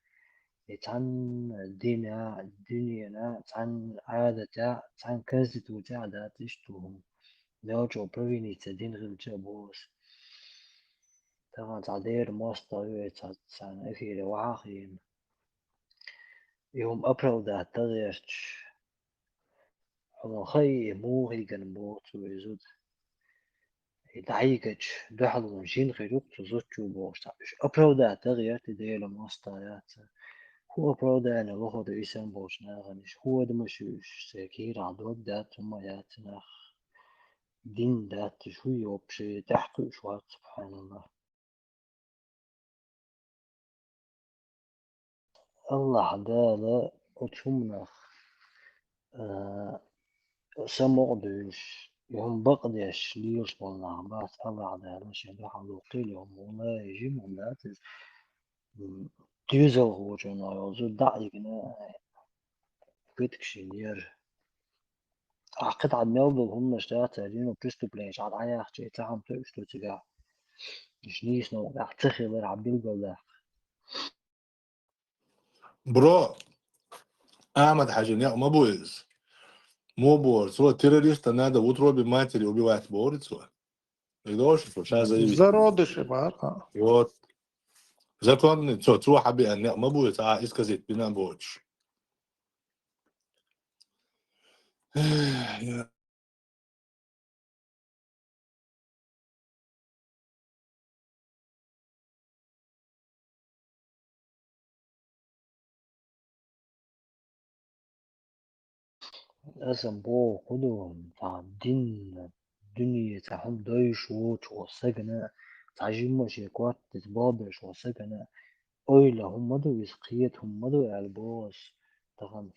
تعن الدنيا تعن عادة تعن كنزت وتعدى تشتوهم نوجو برويني تدين غلجة بوس طبعا تعدير مصطوي تعن أخير وعاخين يوم أبرو دا تغيرش حلو خي مو هي جنبوت ويزود دعيقش دحلو جين غيروك تزوجو بوش تعبش أبرو دا تغير تدير مصطويات هو أبرو دا أنا وهو دا إسان بوش ناغنش هو دا مشوش ساكير عدوك دا ثم ياتناخ دين دا تشوي وبشي تحقق شوات سبحان الله الله دالا وتشمناخ سمقدش يوم بقدش ليش والله بس الله دالا شدو حلوقي يوم ولا يجي مولاتز تيزو هو جنا يوزو دعيقنا بيتكشي نير عقد على النوبل هم اشتغلت تارين وبريستو بلينش على عيا اختي تعم تقشتو تقع مش نو راح تخيل عبيل قولا برو احمد حاجه ما بويز مو بور سو تيروريست نادا وتروبي ماتري убивать борется يدوش сейчас заявить зародыши бар. вот закон цо حبي ان ما بويز اسكازيت بنا بوش أسم بو خدوهم تاع الدين الدنيا تاعهم دويش وسكنة تاع جيموشي كوات تتبابش وسكنة أويلا هم مدو يسقيت هم مدو البوس طبعا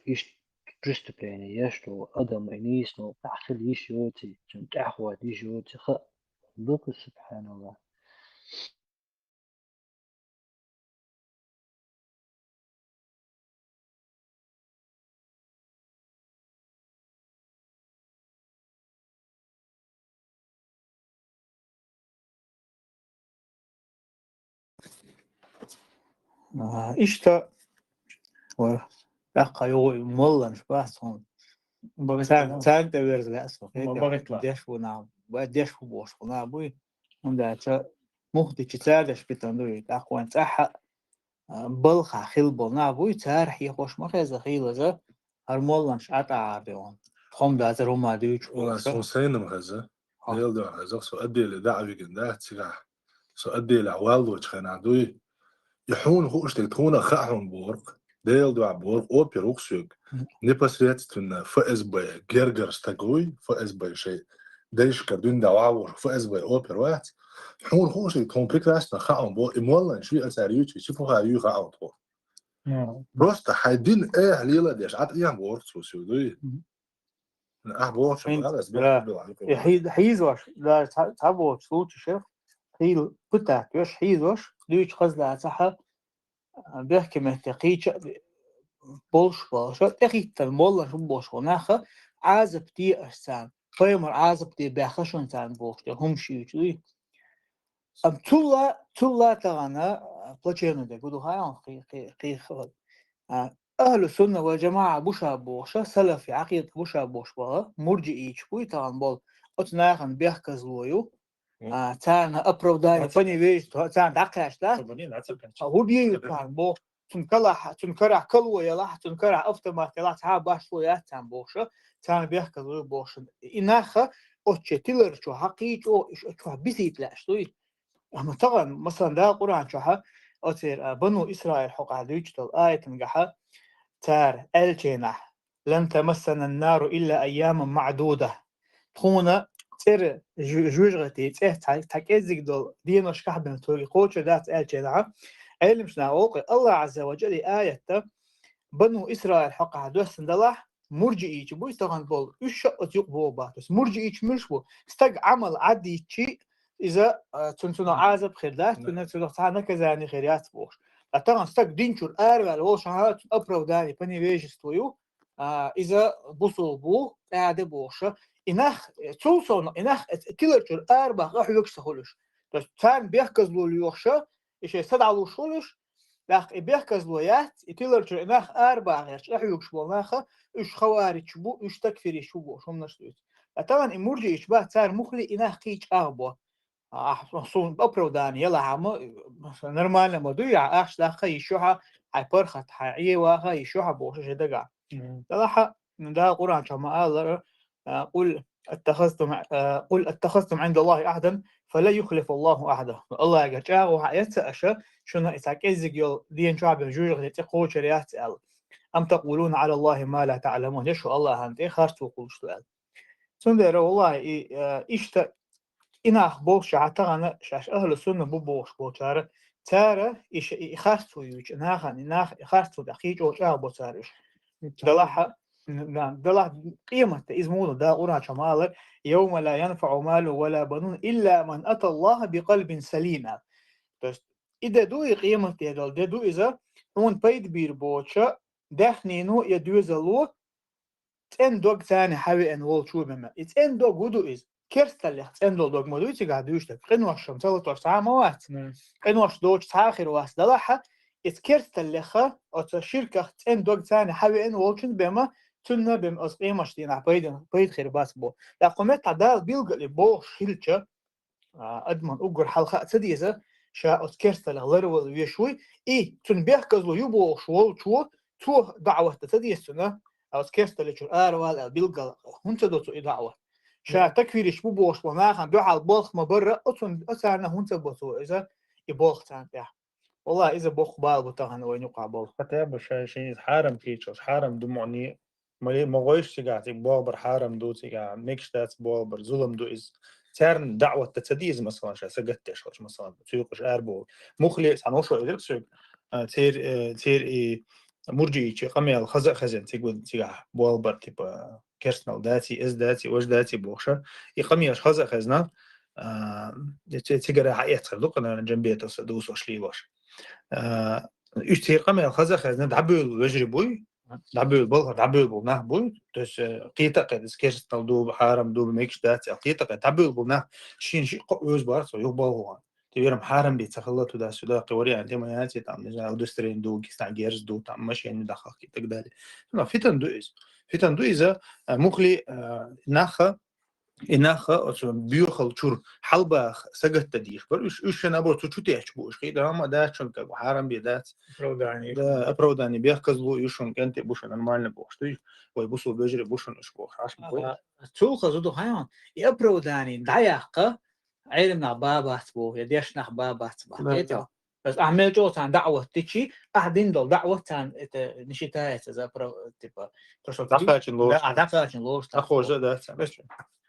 إيش بريستوبيني يشتو أدم إنيسنو تحخل يشيوتي جم تحوات يشيوتي دوك سبحان الله إشتا وأخا يوي مولن شباسون بغتان تبرز لأسو ما بغيت لا ديش ونعم ديش وبوش ونعبوي ونداتا مخدي تسادش بتندوي تاقوان تاحا بلخا خيلبو نعبوي تارح يخوش مخيزة خيلة زا هرمولن شعطا عابيون خم دا زروما ديوش والله سو سينم غزة يلدو غزة سو أدي لدعوي قنداه تسيقح سو أدي لعوالدو تخين عدوي يحون هو اشتكتونا خاهم بورق ديل دو عبورق او بيروكسيوك непосредственно ФСБ Гергер стагуй ФСБ شيء ديش كردون دعوة ФСБ اوبر واحد حون هو شيء تون прекрасно خاهم بو имолан شو اساريوتي شوفوا هايو خاهم تو просто حيدين ايه ليلا ديش عاد ايام بورق سو دوي بورق شو خلاص حيزوش لا تعبوا صوت شيخ حيل قطع كيش حيزوش دويش خزلة صحة بيحكي مهتقيش بولش بولش تخيت المولى شو بولش وناخه عازب تي أرسان فيمر عازب تي بيخشون تان بولش هم شيء شوي أم تولا تغنى بلاتشينو ده قدو هاي قي خبر أهل السنة والجماعة بوشا بوشا سلفي عقيدة بوشا بوش بها مرجئي شوي تغن بول أتناخن بيحكز لويو تان أبروداي فني ويش تان دقيش ده هو بيجي كان بو تنكرع كلو يلا تنكرع أفتما يلا تعب باش ويات تان بوشة تان بيحكي ذو بوشة إناخه أتشي تلر شو حقيقي أو شو بيسيت لاشتوي أما طبعا مثلا ده القرآن شو أتير بنو إسرائيل حق عدوش تل آية نجحة تار الجناح لن تمسنا النار إلا أياما معدودة تخونا تر جوجغتي تاكيزك دول دينو شكح بن توقي قوتش دات الجناح علم شنا أوقي الله عز وجل آية بنو إسرائيل حق عدوش سندلاح مرجئيش بو استغن بول الشقة يقبو باتس مرجئيش مش بو استق عمل عدي شيء إذا تنتنا عازب خيرات تنتنا تعنا كذا خيرات بوش طبعا استق دينشور أرجع لو شهادة أبرو داني بني ويجس تويو إذا بوصل بو قاعد بوشة إنخ توصل إنخ تلتشور أربع راح يكسهولش بس كان بيحكزلو اليوشة إيش يستدعوا شولش لاخ بيحكزلو يات تلتشور إنخ أربع غير راح يكسبو ناخه إيش خوارج بو إيش تكفير إيش بو شو نشتوت طبعا إمورجي إيش بقى صار مخلي إنخ كيش أغبو صون أبرو داني يلا عم نورمال لما دويا أخش لاخه يشوها هاي برخت هاي واخه يشوها بوش دقع صراحة من ده القرآن كما قال قل اتخذتم عند الله عهدا فلا يخلف الله عهده الله يجعله وحياته أشياء شنو إتاكيزك يل دين شعب جوج يتقول شريعة أم تقولون على الله ما لا تعلمون يشو الله هندي خارج وقول سؤال سندر والله إيش إناخ بوش عتغنا شاش أهل السنة بوش بوشارة تارة إيش إخارتو يوش إناخ إخارتو دقيق وشاه بوشارش دلها دلها قيمة إزمونه دا قرآن شمالك يوم لا ينفع مال ولا بنون إلا من أتى الله بقلب سليم بس إذا دوي قيمة يدل دو إذا هون بيد بير بوشة دخنينو يدوزلو تن دوغ ثاني حاوي أن وول شو بما إتن دوغ ودو إز كيرستل تن دوغ مدو يتقعد يوشتك قنوش شمسلت وش ساعة قنوش دوش ساخر واس دلها إتكيرستل لخا أو شركة تن دوغ ثاني حاوي أن وول شو بما تنا بم أسقيمش دينا بيد خير باس بو لقمت عدال بيلقى لبو شيلتشا أدمن أقر حلقة سديزة شا أتكيرستل غيرو ويشوي إيه تنبيه كزلو يبو شو تو دعوة تديسنا أو سكيرستل شو أروال بيلقى هنت دوتو إدعوة شا تكفير شو بوش وناخن دوح على البوخ ما برا أصلا هنت بوتو إذا يبوخ تان بيح والله إذا بوخ بال بتاعنا وين يقع بول حتى شيء حارم كيتشوس حارم دمعني ما غويش تقعد بوبر حارم دو تقعد ميكش تات بوبر ظلم دو إز تارن دعوة تتديز مثلا شا سجتش مثلا تيوقش أربو مخلي سانوشو إلكتريك تير إيه مرجي شيء قميل خزن تقول تيجا بوالبر تبا كيرسنال داتي إز داتي وش داتي بوخشة يقميش خزنة تيجا حقيقة صدق أنا جنبي تصدوس وشلي وش إيش تيجا قميل خزنة دعبل وجري بوي دعبل بول دعبل بولناه بوي تس قيتة قد كيرسنال دو بحارم دو بميكش داتي قيتة قد دعبل بولناه شيء قوي بارس ويقبل هو تبيرم حارم بيتخلط ودا سودا قوري عندي ما ياتي تعمل جا ودسترين دو كيستع جيرز دو تعمل ماشي يعني دخل كي تقدري لا في تندو إذا مخلي إناخا بيوخل شور حلبة سجت تديش برش أنا برضو شو تيجبوش كده ما ده شون كبو حارم بيدات ده أبروداني بيحكزلو يشون كنت بوشن أنا ما نبوش تيجي ويبوسوا بيجري بوشن أسبوع عشان كويس تولخ زودو هايون يأبروداني دعيقة علمنا بابات بو يديش نخ بابات بو بس أعمل جو تان دعوة تيجي أحدين دول دعوة تان نشيتات إذا برو تبا دعوة لوش أخوش ده بس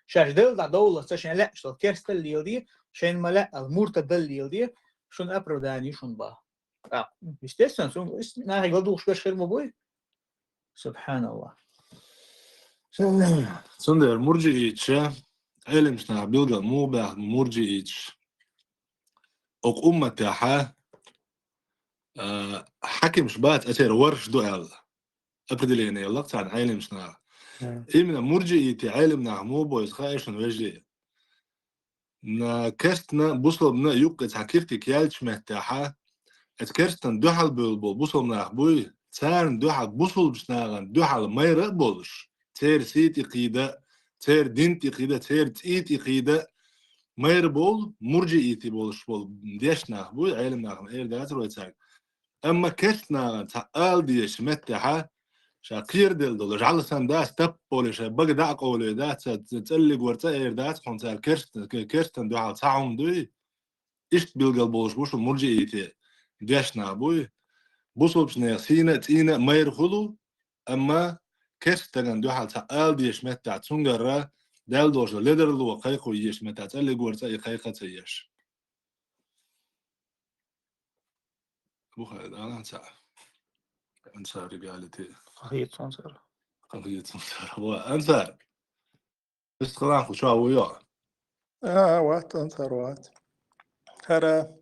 شاش دل دولة تشين لا شو كيرست اللي يدي شين ملا المورت دل اللي يدي شون أبرو داني شون با مش تسمع شون ناهي قدوش بس خير مبوي سبحان الله سندر مرجئيتش علم شنا بيلقى مو باه مرجئيتش أو أمة تاعها حكم شبات أتير ورش دو الله أبدلين يلا تعال علم شنا إمنا مرجئيتي علمنا مو بويس خايش وجهي نا كرتنا بوصلنا يوقت حكيرتي كيالش مهتاحة اتكرتن دوحل بوصلنا بوي تسارن دوحل بوصل بشناغن دوحل ما يرقبولش تير سيتي قيدة تير دينتي قيدة تير تيتي قيدة ما يربول مرجئيتي بولش بول ديشنا بوي علمنا اير داتر ويتساق اما كرتنا تقال ديش مهتاحة شاقير دل دول جعل سنداس تبولي شا بقدع قولي دات تتقلق ورتاير دات خونسال كرتن دو على ساعهم دوي إيش بيلقى بوش بوش المرجئيتي ديشنا بوي بوصل بشنا سينا تينا ما يرخلو أما كرتن دو على ساقال ديش متع تسونغرا دال دوش لدر لو قيقو يش متع تقلق ورتاي قيقة تيش بو خالد أنا هنسا رجالتي هي تنصر هو أنثى بس خلاص خشوا وياه وقت أنصر وقت هذا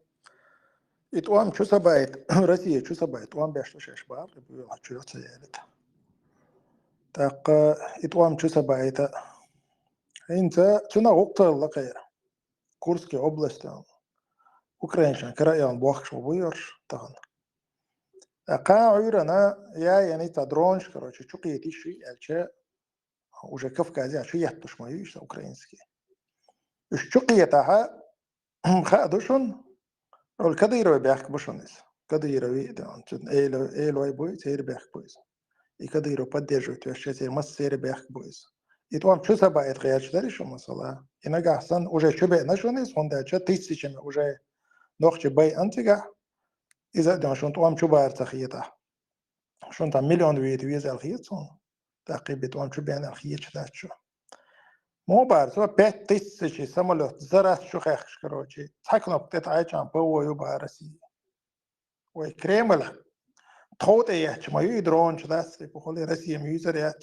يتوام شو سبايت روسيا شو سبايت وام بيشتش إشبار بيوم شو يتصيرت تاق يتوام شو سبايت إنت شنا وقت الله خير كورسكي أوبلاستان أوكرانيا كرأيان بوخش وبيرش تهان أقا عيرنا يا يعني تدرونش كروتش شو قيتي شيء ألشة وجا كف كازي شو يحتش ما يش أوكرانسكي إيش شو قيتها خادوشون والكديرو بيحك بوشونيس كديرو ده أنتن إيلو بوي سير بيحك بويس يكديرو بديجو توش سير مس سير بيحك بويس يتوام شو سبا يتغيرش داري شو مثلا إنك أحسن وجا شو بينشونيس هوندا شو تيسيشن وجا نوخش باي أنتجا إذا ده شون توام شو بار تخيطه شون تا مليون ويز الخيط صون تقريبا توام شو بين الخيط شو مو بار سو بيت تيسيشي سمولو زرا شو خيخش كروجي تحكنا بتتعايش عن بو يبارسي وكريملا تخوت ايش ما يدرون شداس بقول رسي ميوزر يا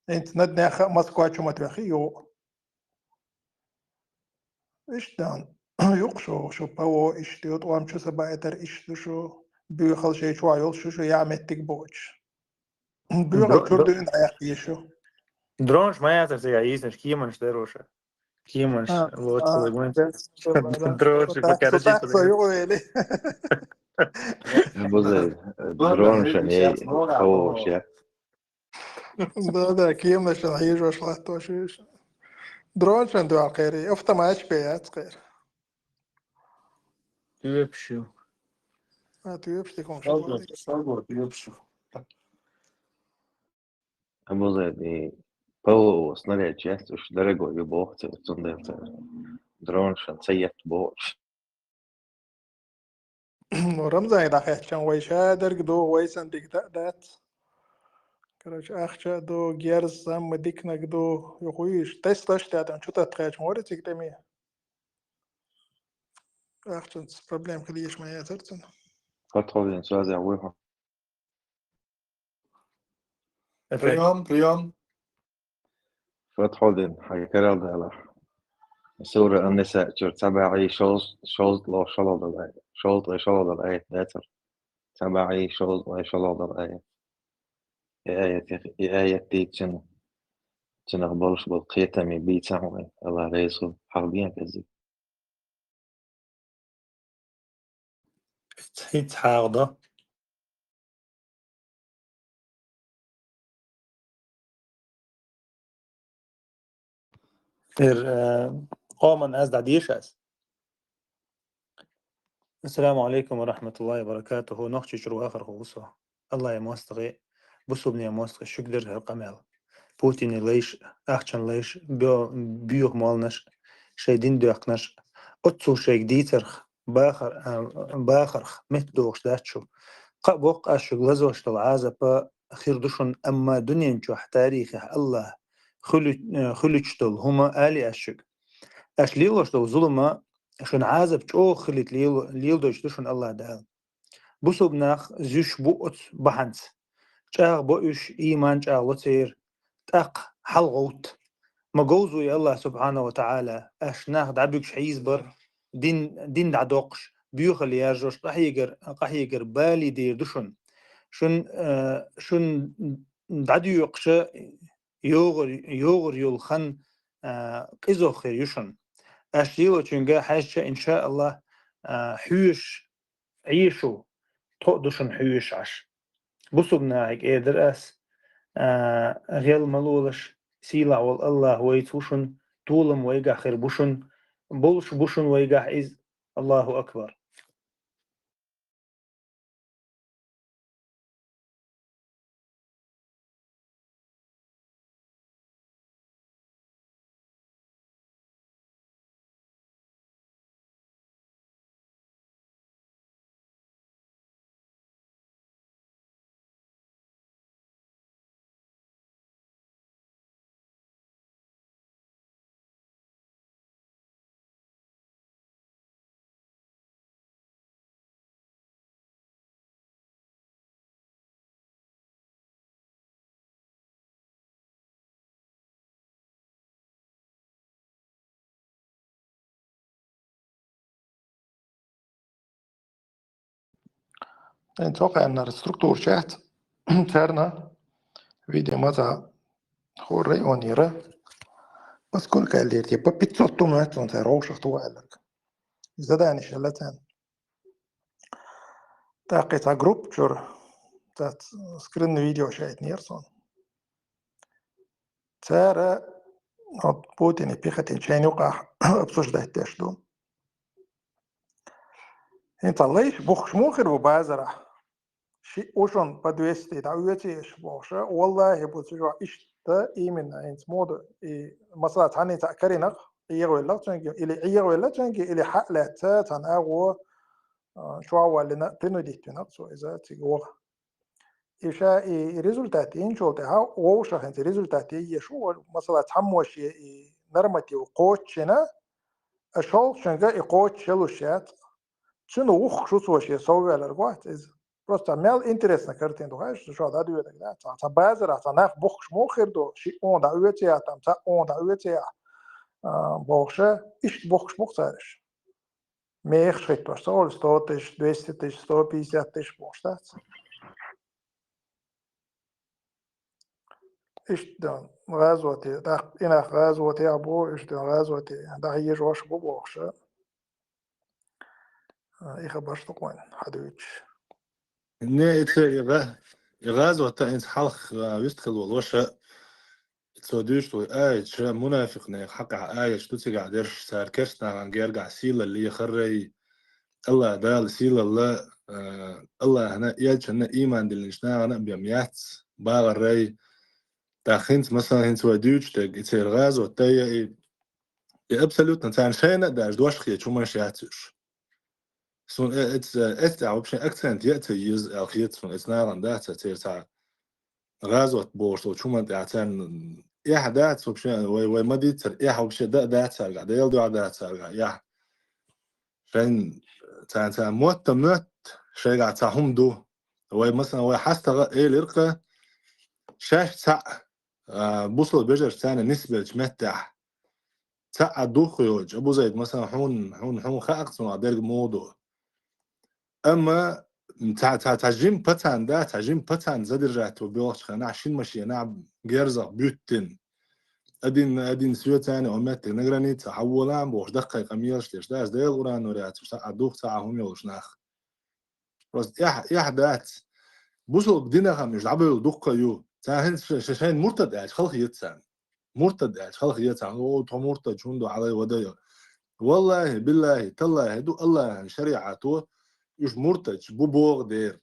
انت ندنا مسكوا شو ما تبخيو ايش دان يقشو شو باو ايش تيوت وام شو سبايتر ايش شو بيخل شيء شو عيول شو يعمل تكبوش بيخل كردو ان عيال شو درونش ما يعرف زي عيسى كيمنش دروشة كيمنش لوتش وين دروش فكرتي صح يقولي بوزي درون شني هو شيء ده كيم عشان يعيش وشلات وشيش درون شن دو عقيري افتا ما ايش بيات خير يبشو تو يبشتي كون شغل يبشو بوزي دي هو صنع جيست وش درجة يبوخت تصندر درون شن سيت بوش ورمزا يدا خير شان ويشا درق دو ويسان ديك دات كراش اخشا دو جيرز سام ديكنك دو يخويش تستاش تاتن شو تتخيش موري تكتمي اخشا بروبليم كليش ما ياترتن فتحوا ينسوا ويهم ريان فتحوا دين حاجة كده ده سورة النساء تبعي شوز لو شلون الآية شوز شلون الآية داتر تبعي شوز شلون الآية آية تيجن تنقبلش بالقيتة من بيتهم الله ريسو حربيا كذي هيت حاغضة قوما أزدع ديشاس. السلام عليكم ورحمة الله وبركاته. نخشي شرو آخر خصوصا الله يموستغي بصو بني يموستغي شو قدر القمال بوتين ليش أخشن ليش بيوه مالنش شيدين دوخنش أتسو شيك ديترخ باخرخ متدوخش داتشو قبوق أشو غزوش العازة با خير دشن أما دنيا نجوح تاريخه الله خلوشتل هما آلي أشو أشليلوش لو ظلمة شون عازب جو خليت ليل دوش دشون الله دال بوسو بناخ زيش بوت بحنس جاغ بوش إيمان جاغ لتير تاق حلغوت مجوزو يا الله سبحانه وتعالى أشناخ دعبيكش حيزبر دين دعدوقش بيوخل يارجوش قحيقر بالي دير دشون شون دعدو يقش يوغر يلخن قزو خير يشون أشيلو تشنجا حاجة إن شاء الله حوش عيشو تقدشن حوش عش بصو بناعك إيه درأس غير ملولش سيلا والله ويتوشن طولم ويقع خير بوشن بولش بوشن ويقع إز الله أكبر. نتوقع أن الستركتور شات ترنا فيديو ماذا خوري أونيرا بس كل كالير تبقى بيتسوتو ماتون تروش اختوا لك زداني شلتان تاقي تا جروب جور تات سكرين فيديو شايت نيرسون تارا بوتيني بيختين شاين يوقع بسوش ده تشدو انت ليش بوخش موخر وبازرة شيء وشون بدويستي دعويتي ايش بوخشة والله بوتشوا ايش تا ايمن انت مود مثلا تاني تأكرينك إيغويلا تنجي إلي إيغويلا تنجي إلي حقلة تان أغو شو أولنا تنو ديتنا سو إذا تيغو إيشا ريزولتاتي إن شو تها ووشا هنت ريزولتاتي يشو مثلا تحموش نرمتي وقوتشنا أشول شنجا يقوتش شلوشات شنو وخ شو سوشي سوي على الوقت إذا просто مال إنترس نكرتين دوهاش شو هذا دوية ده تا بازر تا ناخ بخش مخير دو شيء أون دعوتي تام تا أون دعوتي بوخشه إيش بوخش مختارش ميخ شيء توصل 100 تش 200 تش 150 تش بوشتات إيش ده غازوتي ده إنا غازوتي أبو إيش ده غازوتي ده هي جوش بو بوخشه إيه خبرش تقوين حدويتش نيت يغاز إنس حلق يستخل والوشة توديش تو آيش منافق نه حق آيش تتسق عدرش سار كرسنا عن جرجع سيلا اللي يخري الله دال سيلا الله الله هنا يجش هنا إيمان دلنشنا هنا بيميات باغ الري تاخنت مثلا هنت وديش تج يصير غاز وتاي أبسلوت نتان شينا داش دوش خيط شو ما شاتش سون ات اوبشن اكسنت يأتي يز الخيط سون اسنارن داتا تيرتا غازوت بورسو شو ما داتن يا دات اوبشن وي ما ديتر يا اوبشن داتا قاعد يلدو داتا يا فين تان موت شيء قاعد تاهم دو وي مثلا وي حاستا ايه الارقه شاش تاع بوصل بيجر ثاني نسبه متع تاع دوخيوج ابو زيد مثلا حون خاقصنا درج موضوع اما تعجيم باتان ده تعجيم باتان زاد رجعت وبيوش خنا عشان ماشي نعم جيرزا بيوتن ادين سوية تاني ومات نجراني تحول عم بوش دقيقة ميرش ليش ده ازدي القرآن وريات وش تعدوخ تعهم يوش ناخ بس يح دات بوصل بدينا خمش لعبوا دقة يو تاهن شين مرتد قاعد خلق يتسان مرتد قاعد خلق يتسان او تو مرتد شوندو علي ودايا والله بالله تالله هدو الله شريعته يش مرتج بوبوغ دير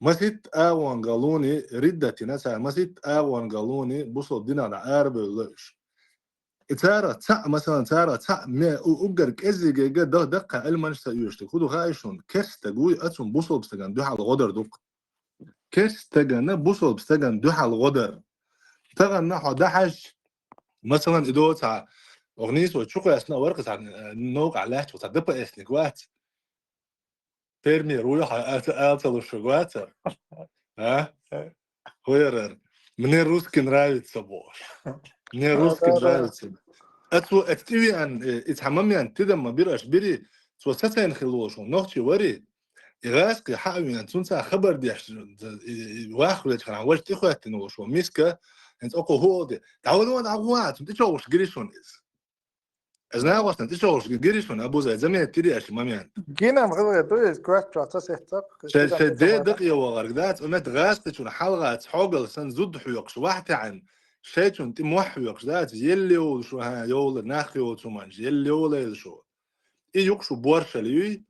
مسيت اوان قالوني ردتي نسا مسيت اوان قالوني بوصل دينا على ارب ليش تارا تاع مثلا تارا تاع ما اوجر كزي جا دقه المنشتا يوشت خدو غايشون كست قوي اتسم بوصل بستغن دوح على الغدر دوق كستغن بوصل بستغن دوح على الغدر تغن نحو دحش مثلا ادو تاع اغنيس وتشوق اسنا ورقه تاع نوق على تاع دبا اسنك وات ترمي روح اتل الشغوات ها خويرر мне русский нравится больше мне русский нравится اتوي ان اتحممي ان تدم ما بيرش بيري توسسين خلوش نوختي وري يغاسقي حاوي ان تنسى خبر ديش واخر كان واش تخوات نوش وميسكا انت اكو هو دي تعودوا عوات انت شوش جريشون از نه واسه انت شوش جريشون ابو زي زمي تري اش ماميان جينا مغلق دويس كوات جاتس احتق شي دي دقيه وغرقدات امت غاستشون حلقات حوقل سن زد حيوقش واحد عن شيء انت موحيوقش ذات يلي وشو ها يول ناخيو تمانج يلي ولا شو اي يقشو بورشلي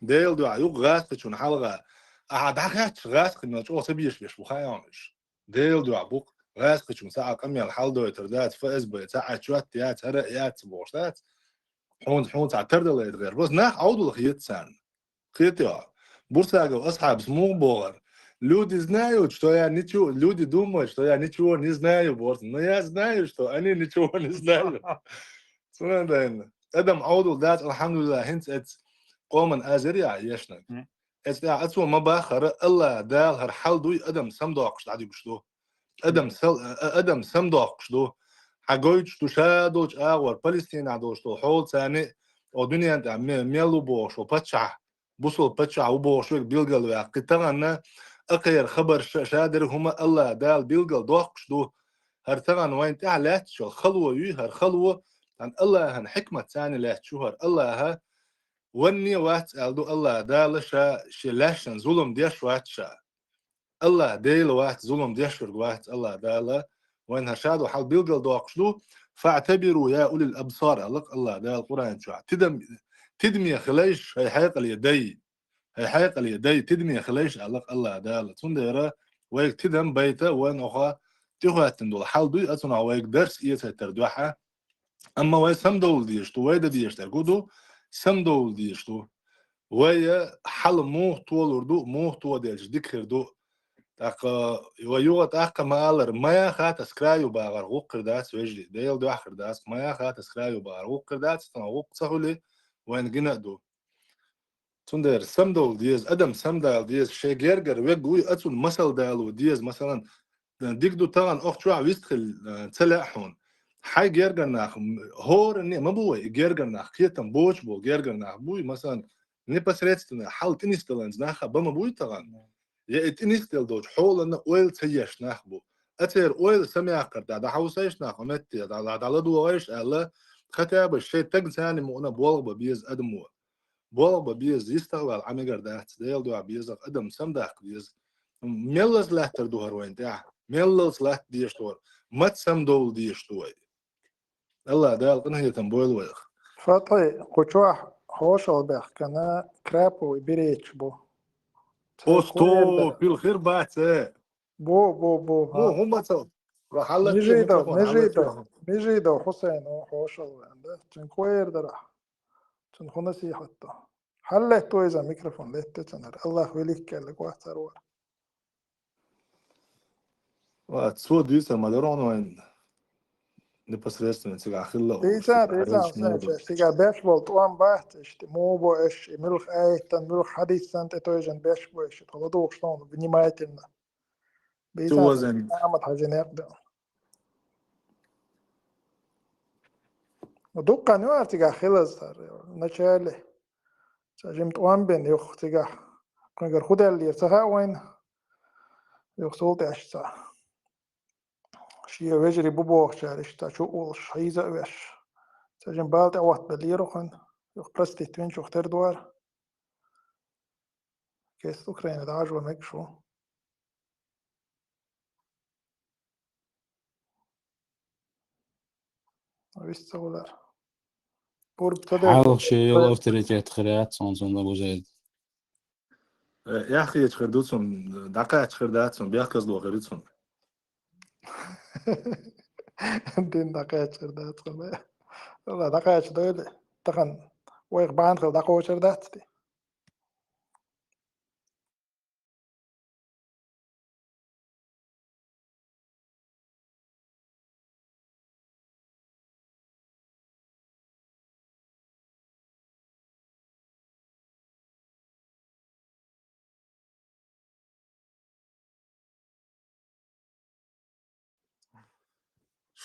ديل دو يوق غاستشون حلقه داخات غاسق انه تو سبيش بيش بخايونش ديل دو ابوك غاسقشون ساعه قمي الحال دو تردات فاز بتاع شوات يا تريات بورشات حون تاع تردل غير بس ناخ عودو الخيط سان خيطيا بورساغو اصحاب سمو بور люди знают что я ничего люди думают что я ничего не знаю борс но я знаю что они ничего не знают سنة ادم عودو ذات الحمد لله هنت قوما ازريا يشنا استا اتو ما باخر الله دال هر حل دوي ادم سمدوقش عادي بشدو ادم سمدوقش دو حقويش تو شادوش اغور فلسطين عدوش تو حول ثاني ودنيا انت ميلو بوش وبتشع بوصل بتشع وبوشوك بيلقل وقتنا أكير خبر شادر هما الله دال بيلقل دوقش دو هرتغن وين تعلات شو الخلوة هر خلوة عن الله هن حكمة ثاني لا تشوهر الله وني وات ألدو الله دال شلاشن ظلم ديش وات شا الله ديل وات ظلم ديش وات الله دال وين هشادو حال بيلقل دوقش دو فاعتبروا يا أولي الأبصار الله دال القرآن شو تدمي خليش هي حيق اليدي هي حيق اليدي تدمي خليش الله دال تندرا ويك تدم بيته وين أخا تيخوات تندول حال دوي أتنا ويك درس إيه تردوحة أما وي سمدول ديشتو ويدا ديشتر قدو سمدول ديشتو وي حل موه طولردو موه طول ديش ديكردو تاق ويوغا تاق مالر مايا خات اسكرايو باغر غوق قرداس ويجلي ديل دو قرداس مايا خات اسكرايو باغر غوق قرداس تنا غوق سهولي وين جنادو تندر سمدول ديز أدم سمدال ديز شي جيرجر ويقوي أتون مسل دالو ديز مثلا ديكدو طبعا أخت شو عويستخل تلاحون حي جيرجر ناخ هور إني ما بوي جيرجر ناخ كيتم بوش بو جيرجر ناخ بوي مثلا نبص ريتنا حال تنستلنز ناخ بما بوي طبعا يا تنستل دوج حول إن أويل تيش ناخ بو أتير أويل سمع قرد دا حوسيش ناخ متى دا على دو ويش الله ختاب الشيء تج ثاني مؤنا بولغ بيز أدمو بولغ بيز يستغل عميجر ده ديل دو بيز أدم سمداخ بيز ميلز لاتر دو هروين تاع ميلز لات ديشتور مات سمدول ديشتوي الله دال قنه يتنبويل ويخ فطي قشوح هوشل بيخ كنا كرابو بريتش بو أوستو في الخير باتة بو مو هم تو راح الله نجيدو حسين وحوشل عنده تنكوير درح تنخنسي حتى حلت إذا ميكروفون ليت تنر الله وليك لك واحتر ور واتسو ديسا مالرون وين نبص ريستن تيجا خلا ديسا تيجا بيشبول توان بات اشتي مو بو اش ملخ ايتن ملخ حديث سنت توجن بيشبو اش تولدو شلون بنيمايتنا بيسا عمد حاجة نقدر ودوقا نوار تيجا خلص نشالي جمت وان بين يخ تيجا كنقر خدا اللي يرتخى وين يخصولت عشتا شيء وجري ببوخ شارشتا شو أول شيء وش تجمع بالت أوقات بليروخن يخبرستي توين شو اختار دوار كيس أوكرانيا دعجوا مكشو ويستولار بور حاول شيء أوتريتيات خريات صنصون أبو زيد يا أخي يتخردوتهم دقائق يتخرداتهم بيأكز لو غريتهم دين دقائق يتخرداتهم والله دقائق دولة تخن ويق بان خل دقائق يتخرداتي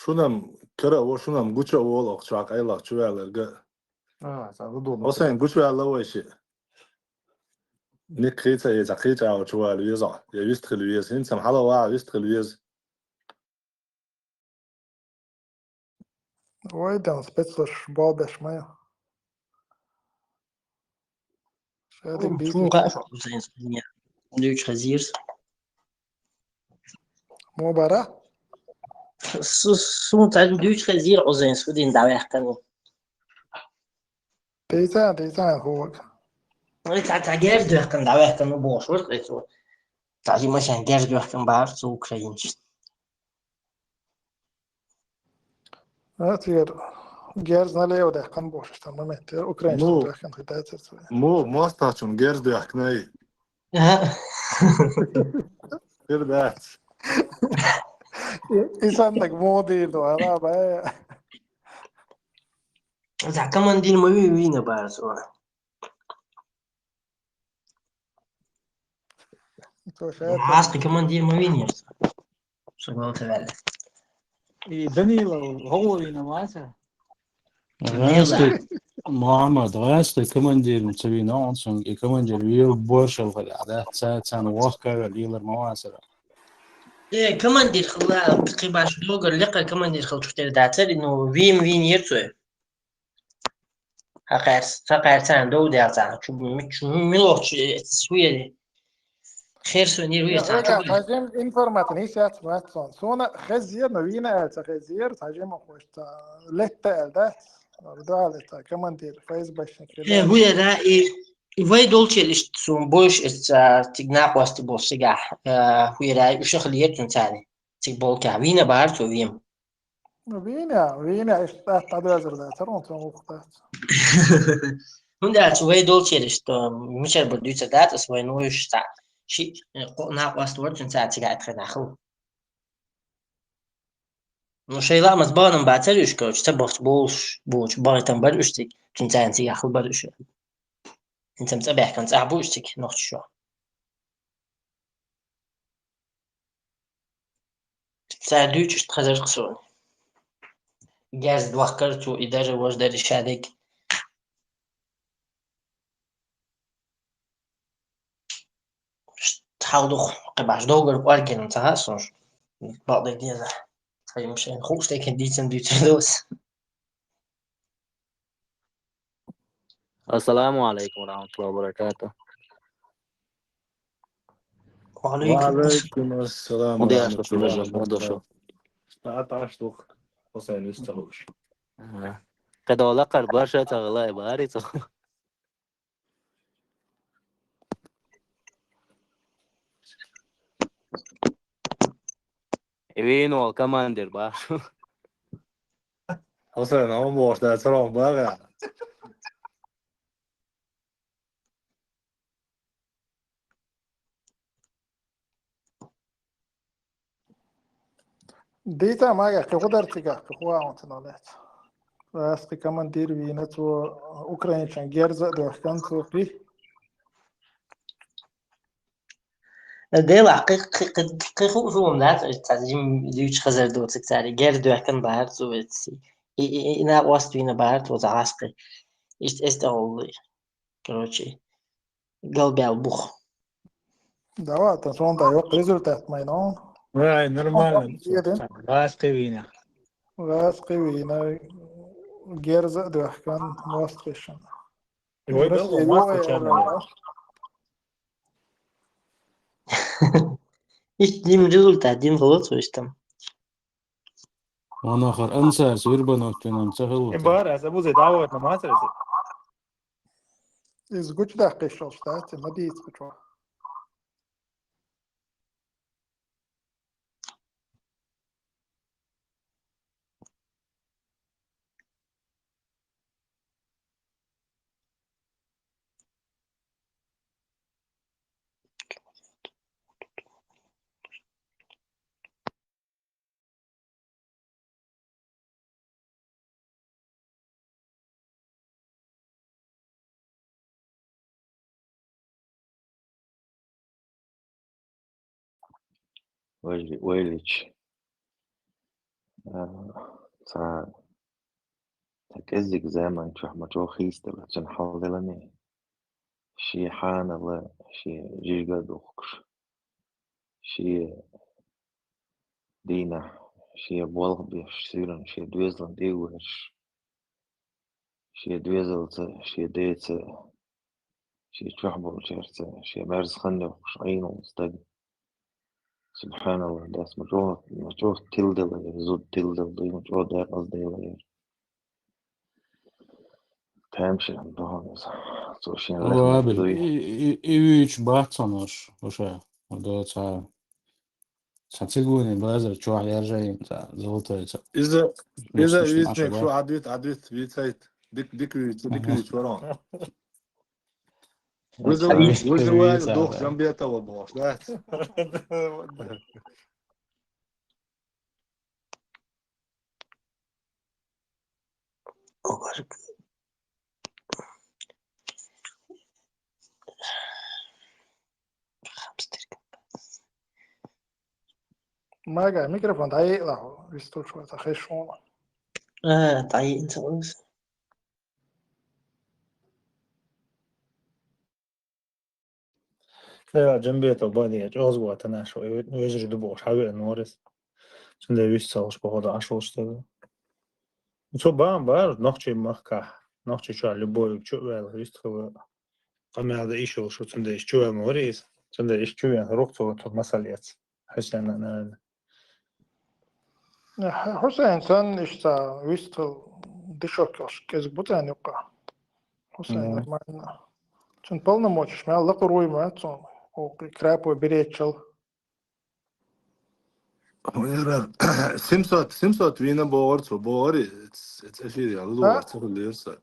شونم كرا وشونم قوتش أول أقشاق أي لا شو على الجا أصلاً قوتش على وش نكريتا يزكريتا أو شو على الويزا يستخل الويز إنت محلا واعي يستخل الويز ويدان سبيتسر بابش مايا شو قاعد زين الدنيا دوش خزير مباراة سون تعال دوش خزير عزين سودين دعوة كانوا تيسان هو تعال جير دو كان دعوة كانوا بوش ورقته تعال ماشان جير دو كان بعرف سو كرينش تير جيرز نالي وده كان بوش تمام تير أوكرانيا ده كان خدات مو استاشون جيرز دو يحكناي غير ذات إنسانك مودي دو أنا بقى إذا كمان دين ما بيبينا بارسوا عاسق كمان دين ما بيني شو قلت تبعله دانييل هو هنا ماسه محمد غاست كماندير مسوي نوع سونج كماندير ويو بورش الغدا سان ووكر ليلر مواسر إيه كمان دير خلا بقي باش دوغر لقى كمان دير خل تفتر داتر إنه وين يرتوه حقار سان دو داتا شو ملوش سوية خير سونير ويا يا تاع رجع تاجم إنفورماتني سات واتسون سونا خزير نوينا ألتا خزير تاجم أخوش تا لتا ألدا بدو ألتا كمان دير فايز باش إيه نكلا ويا را vai dolce sono boš tigna questi bossiga ويا وش خليت نتاني تقبل كعبينا بعرف ويم وينا إشتات تعدو أزر دا ترون تون وقتات هم ده vai dolce مش بدو تدات اسمه إنه يش تاع شيء قلنا قاست ورد نتاع تيجي تخنا خو مش لا مزبان بعتر يش كوش تبغى بوش باغي تنبر اشتك تنتان تيجي خو برش انت متابع كنت أعبو اشتك نقش شو ساعدوش تخرج قصون جاز دوخرت وإدارة وجدة شادك تحاولوا قبعش دوغر وارجن انتهى صنش بعض الجيزة هاي مش خوش لكن دي سندويتش دوس السلام عليكم ورحمة الله وبركاته. وعليكم السلام وعليكم السلام مودي ورحمة أشرف الله الرجل مودي شو وبركاته. ساعات عشتوك حسين يستهوش كده ولا قرباشة تغلاي باريتو وينو كماندر با حسين هم بوش دا ترون باغي ديتا ما يحكي قدرتك يحكي خوا أنتنالات بس كمان دير وينتو أوكرانيا شان جيرزا دو كانتو في ديلا حقيقي هو منات تعزيم ديوش خزر دوتك تاري غير دو كان بارت سو بتسي إنا واستوينا بارت وزعاسقي إست أولي كروتشي قلبي على البخ دوات سون دا يوق ريزولتات ماينون هاي نورمال جيدن غاز قوينا راس قوينا جيرزا دو كان موستخشن يوي ورس دو ما يو إيش ديم ريزولتات ديم غلط وإشتم وانا اخر انسى سويربنا كنا سهل امبارح ابو زيد عوض ما ترسي إز قلت دا قشة شتات ما ديت بتوع ويليتش تا تكزك زمان شو ما جو خيست لكن حاضرني شي حان الله شي جيجا دوكش شي دينا شي بولغ بيش سيرن شي دويزلن ديوهش شي دويزلت شي ديت شي تشحبل شيرت شي مرز خندوكش عينو مستقل سبحان الله داس مجوه تلدل زود تلدل دي مجوه دار قصدي غير تمشي عندهم سوشيال لخمة وابل دوي ايويش باتسونوش وشا ودا تسيقوني بازر تشوح يرجعين زغلطة إذا نص مش ويتنك نعشق شو عديت ويتايت ديك ويت وران وزن واحد دوخ جنبي توا بوش لا ما قاعد ميكروفون دقيق له بيستو شوية خشون طيب انت لا جنبيته وبادي جوز واتنا شوي ويجري دبوش حاول نورس سنده ويش سوش بهذا عشوش تبع شو بار نقشي مخكح نقشي شو على بوي شو ولا يستخو قام هذا إيشو شو سنده إيش شو موريس سنده إيش شو يعني ركض مسألة حسنا أنا حسين سن إشتا ويستو دشوكش كزبوتان يقع حسين ما تون полномочия ما لقروي ما تون وكرابو بريتشل سيمسوت وينا بوري it's أشياء يعني لو واتساب اللي يرسل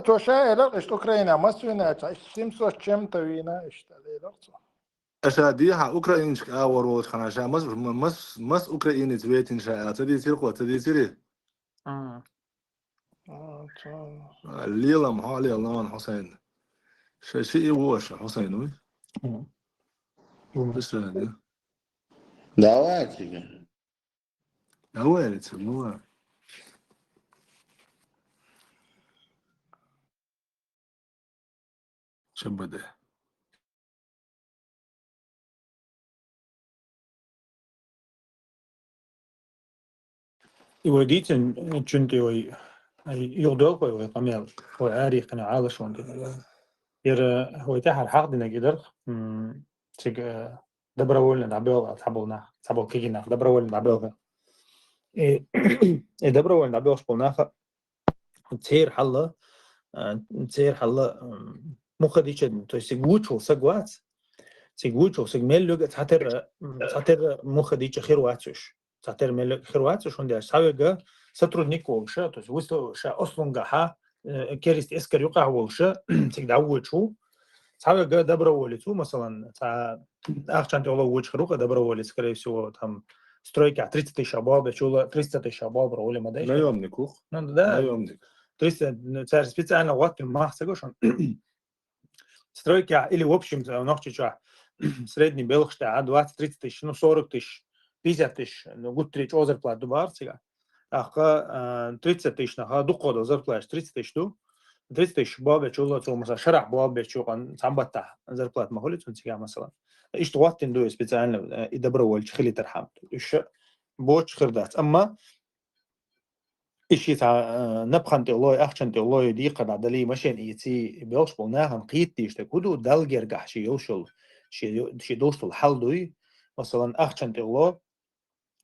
تو شاير إيش أوكرانيا ما سوينا إيش سيمسو كم توينا إيش تلي أشاديها أوكرانيش أوروت خنا شا مس أوكراني زويتين شا تدي سيرقو تدي سيري الليلة محالي الله حسين شيء وش حسين وي بس هذا دعواتك أول تسموها شبده يوديت جنتي وي يغدوك وي قميل هو عاري قنا عالش وندي ير هو تاع الحق دينا قدر تيج دبر أول نعبيه تحبونا تحبو كيجينا دبر أول نعبيه دبر أول نعبيه شبوناخ تير حلا مخديش تو سيجوتشو سجوات سيجوتشو سيجمل لوج تحتر مخديش خير واتش تحتر مل خير واتش وندي ساويجا سترودنيكو شا تو وستو شا أصلاً جاها كيرست إسكر يقع وشا تقدعوتشو ساويجا دبر أول تو مثلاً تا أخشان تقول وجه خروق دبر أول سكري سو تام سترويك 30 شباب شو 30 شباب رولي ما دايش لا يوم نكوخ ده لا يوم نك 30 صار специально وقت ما حسقوشون стройка или в общем нахчича средний белхшта 20-30 тысяч, ну 40 тысяч, 50 тысяч, ну гуд 3 зарплату барцига. Аха 30 тысяч на дуқода зарплата 30 тысяч ду. 30 тысяч бабе чула то مثلا شرع бабе чуган самбата зарплата махолит цунцига مثلا. إيش توقت إنه специально يدبروا خلي ترحم. إيش بوش خردات أما إشي تاع نبخن تقولي أخشن تقولي دي قد عدلي مشين إيتي بيوش بوناهم قيتي يشتكودو دالجر قحشي يوصل شي دوستو حل دوي مثلا أخشن تقولي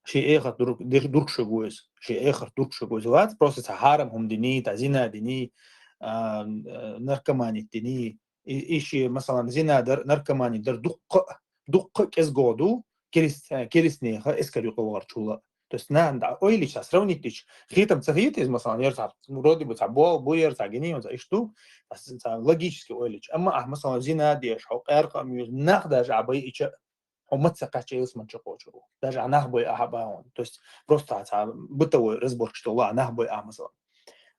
شي آخر درك شجوز شي آخر درك شجوز وات بروسس حارم هم ديني تعزينا ديني نركماني ديني إشي مثلا زينا در نركماني در دق كيس جودو كيرس نيخا إسكر يقوار شولا تسنان دا أويليش أسرونيتش خيتم تخيتيز مثلا يرتع مرودي بتعبوا بوير تعجني وزا إشتو بس لقيش أويليش أما مثلا زينا ديش حق أرقام يوز ناخداش عباي إيش هم تسقط شيء اسمه شقوشرو داش نهبوي أحباون توست بروستا تاع بتو رزبورك شتولا نهبوي مثلا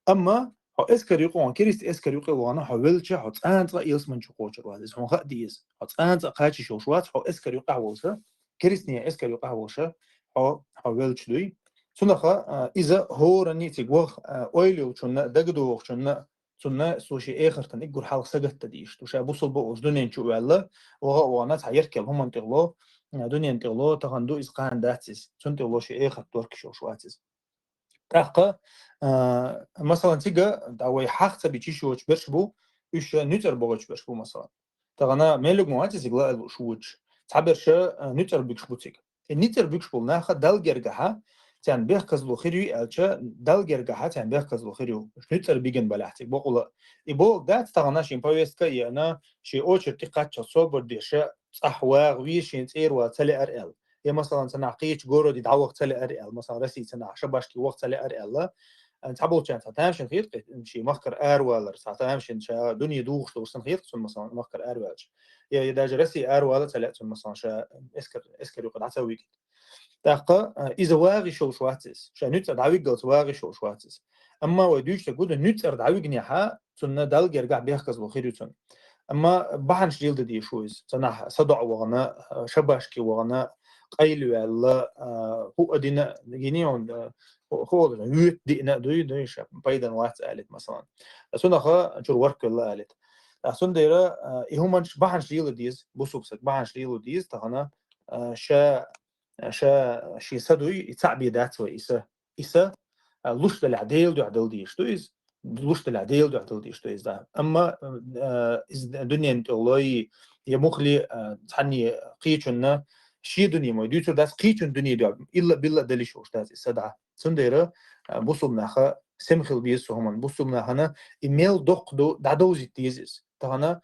أما هو إسكر يقوان كريست إسكر يقوان حولش حط أنت رئيس من شقوشرو هذا هو خديس حط أنت قاتش شوشوات هو إسكر يقوانسه كريستني إسكر يقوانسه هو حولش دوي سنخا إذا هو رني تجوخ أويلو شنا دقدو شنا سنة سوشي آخر تنقر حال سجت تديش توشا بوصل بوش دنيا نشوف الله وغوانا تعيركل هم انتقلوا دنيا انتقلوا تغندو إسقان داتس سنت الله شيء آخر تورك شواتس تحقق مثلا تيجا دعوي حق تبيشيشو برشبو إيش نتر بوش برشبو مثلا تغنا ملك مواتس يقلا شوش تعبرش نتر بيكشبو تيجا النتر بيكشبو ناخد دالجرجها تان بيحكز له خيري ألشة دالجرجها تان بيحكز له خيريو نتر بيجن بلاحتك بقول يبغى ده تغناش إمباويسكا يانا شيء أوشر تقاتش صوب ديشة أحواغ ويشين تير وتلي أرل يا مثلا تناقيش جورو دي دعوة تلي أرل مثلا رسي تناق شباشكي وقت تلي أرل تعبوا كان تعتمشن خير شيء مخكر ولا تعتمشن شا دنيا دوخ توصل خير مثلا مخكر أروالش يا دا جرسي ولا تلي مثلا شا إسكر يقعد عتوي تاقة إذا واغي شواتس شا نوت دعوي قلت واغي شواتس أما وديش تقول نوت دعوي جنيحة تنا دال جرجع بيحكز بخيرتون أما بحنش جلد دي شويز تنا صدع وغنا شباشكي وغنا قيل ولا هو أدينا جنيون هو يوت دينا دوي دويش بيدن وات قالت مثلا سنة خا جور ورك الله قالت أصلا ديرا يهمنش بحنش ليلو ديز بوسوبسك بحنش ليلو ديز تهنا شا شي سدوي يتعبي دات وإسا لوش العديل دو عدل دي شتو إز لوش العديل دو عدل دي شتو إز ده أما إز الدنيا أنت الله يمخلي تحني قيتشنا شي دنيا ما يدوتو داس قيتشن دنيا دو إلا بالله دليش وش داس إسدعة سنديرة بوصل ناخا سمخل بيسو همان بوصل ناخنا إيميل دو دعوزي تيزيز تهنا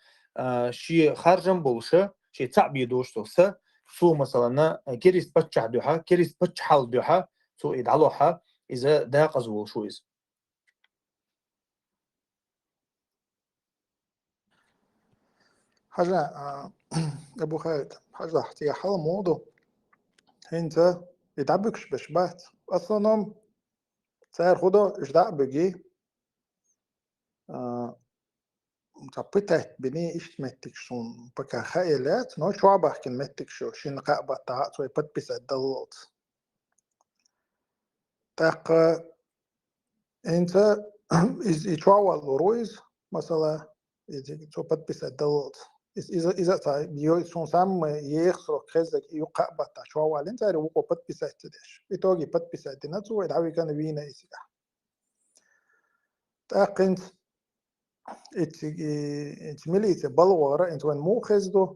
شي خارجن بولشة شي تعبي دوش توسا سو مثلا كيريس بتشع دوحة كيريس بتشحال دوحة سو إدعلوحة إذا دا قزول شو إز حاجة أبو خالد حاجة احتيا حال موضوع أنت يتعبكش بشبات أصلا سعر خدا إيش دع بجي متبتت بني إيش متكشون بكا خيالات نو شو عباك المتكشو شين قابة تعات ويبت بس الدلوت تاق أنت إز يتواول رويز مثلا إذا تبت بس الدلوت إذا تا بيو سون سام يخسر خزك يقابة تشواول أنت روكو بت بس التدش يتوجي بت بس الدنات ويدعوي كان وينا إسيا تاق أنت إنت مليت بلغة أنت وين مو خزدو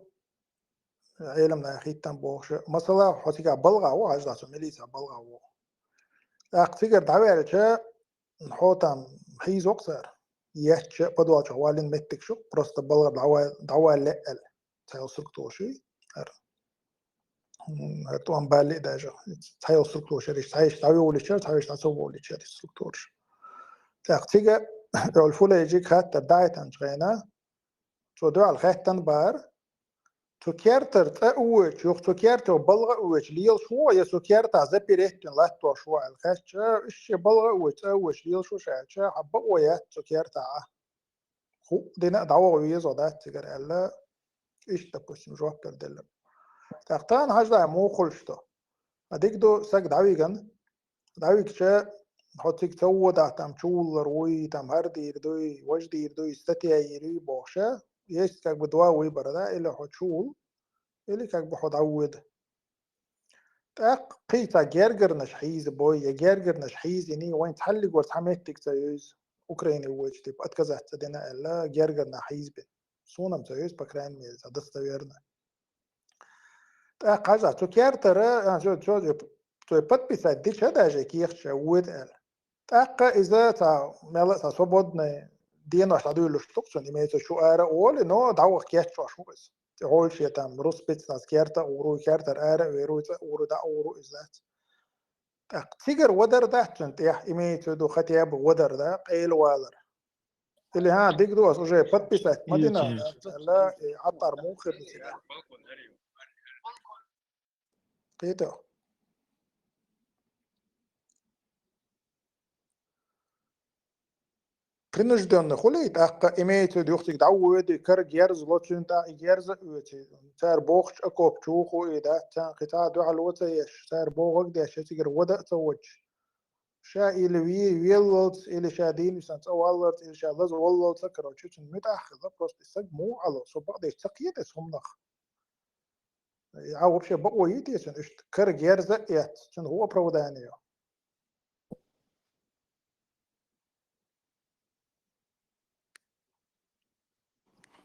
علمنا أخيط تنبوش مثلا حتيجا بلغة هو عجلة مليت بلغة هو أختيجر دعوة على شيء نحوتام حيز أكثر يحش بدو أشوالين متك شو برست بلغة دعوة لا تيوصل توشي هرتوان بالي داجا تيوصل توشي ريش تعيش دعوة ولا شيء تعيش تعصب ولا شيء السلطور أختيجا الفولة يجيك خاطر دايت أنجينا تو دو على خاتن بار تو كيرتر تأوج يوخ تو كيرتر بلغة أوج ليل شو يا تو كيرتر زبيرتين لا تو شو على الخاتش إيش بلغة أوج ليل شو شاعش حبة ويا تو كيرتر خو دينا دعوة ويزو ده تجر الله إيش تبص مجواب كردل تختان هجدا مو خلشتو أديك دو سك دعوي جن دعوي كشة حطيك تو ده تام شول روي تام هردي يردوي وجدي يردوي استتيا يري بوشة يش كك بدوا ويبردا إلا حشول اللي كك بحط عود تاق قيتا جرجر نشحيز بوي يا جرجر نشحيز يعني وين تحلق ورتحمتك تيوز أوكراني وجدي بقت كذا تدينا إلا جرجر نحيز بين صونا تيوز بكران ميز هدست ويرنا تاق هذا تو كارتر جو تو بات بيسديش هذا جاي كيخش عود إل تاق إذا تا ملا تا صبودنا دينا شادو لشتوكسون يميت شو أرا أول إنه دعوة كيش شو بس تقول شيء تام روس بيت ناس كيرتا ورو كيرتر أرا ويرو ورو دا ورو إزات تيجر ودر ده تنت يا يميت دو ختياب ودر ده قيل والر اللي ها ديك دو أسوجي بات بيسات مدينة لا عطر موخر نسيجا قيتو قنش دون خليت أق إميت ديوختك دعوة كر جيرز لوتشن تا جيرز وتي سار بوخش أكوب شوخو إذا تان قطع دو على وتيش سار بوخك ده شتيجر ودا توج شا إلى ويلوت إلى شادين يسان تولت إلى شادز والله تكرر شتن متأخر بس السق مو على صباح ده تقيت اسهم نخ عاوب شيء بقوة يتيسن إيش كر جيرز يات شن هو برودانيو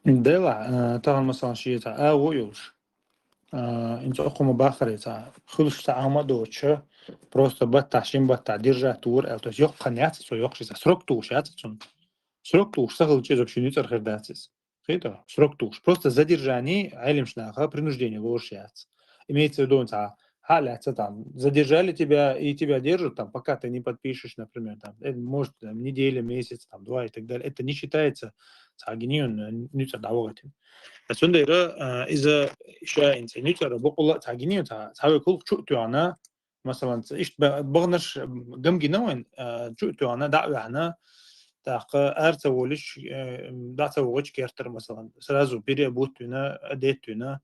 دلع طبعا مثلا شيء تاع ويوش انت اخو مباخرة تاع خلص تاع ما دوتش просто بتعشين بتعدير تور التوش يق قنيات سو يق شيء سرقتوش ياتسون سرقتوش سهل شيء زوج نيتر خداتس خيتا سرقتوش просто задержание علم шнаха принуждение воршят имеется в виду таа халя там задержали тебя и тебя держат там пока ты не подпишешь, например, там может там, неделя, месяц, там 2 и так далее, это не считается تعجنين نيتر دعواتهم بس عندنا إذا شيء إنسان نيتر بقول تعجنين تعال كل شو تعنا مثلا إيش بغنش جم جنوين شو تعنا دعوة هنا تاق أرتولش دعوة كيرتر مثلا سرازو بيري بوتنا أديتنا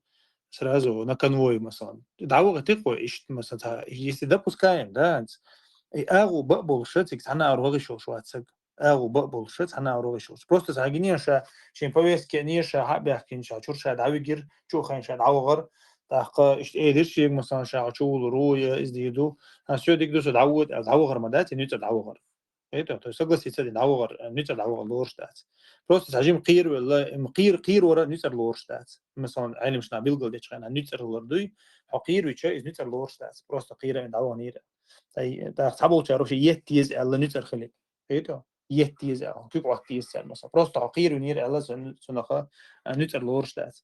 سرازو نكنوي مثلا دعوة تقوى إيش مثلا يستدبس كاين ده أغو بقبل شتك تحنا أروغي شو هتسق أو بقبل شت أنا أروي شو بروست هاجيني شا شين بويس كني شا حب يحكي شا شور شا دعوي جير شو خين شا دعوغر تحقق إيش شيء مثلا شا شو روي إزديدو هسيو ديك دوس دعوغر مدات نيت دعوغر إيه تو سجلس يصير دعوغر نيت دعوغر لورشتات بروست هاجيم قير ولا قير ورا نيت لورشتات مثلا عين مش نابيل قل ديش خين نيت لوردوي حقير ويشة إز نيت لورشتات بروست قير إن دعوغ نير تا تعبوا تعرف شيء يتيز الله نيت خليك إيه تو يتيز كيف وقتيز مثلا بروست عقير ونير الله سنخا نيت لورشتات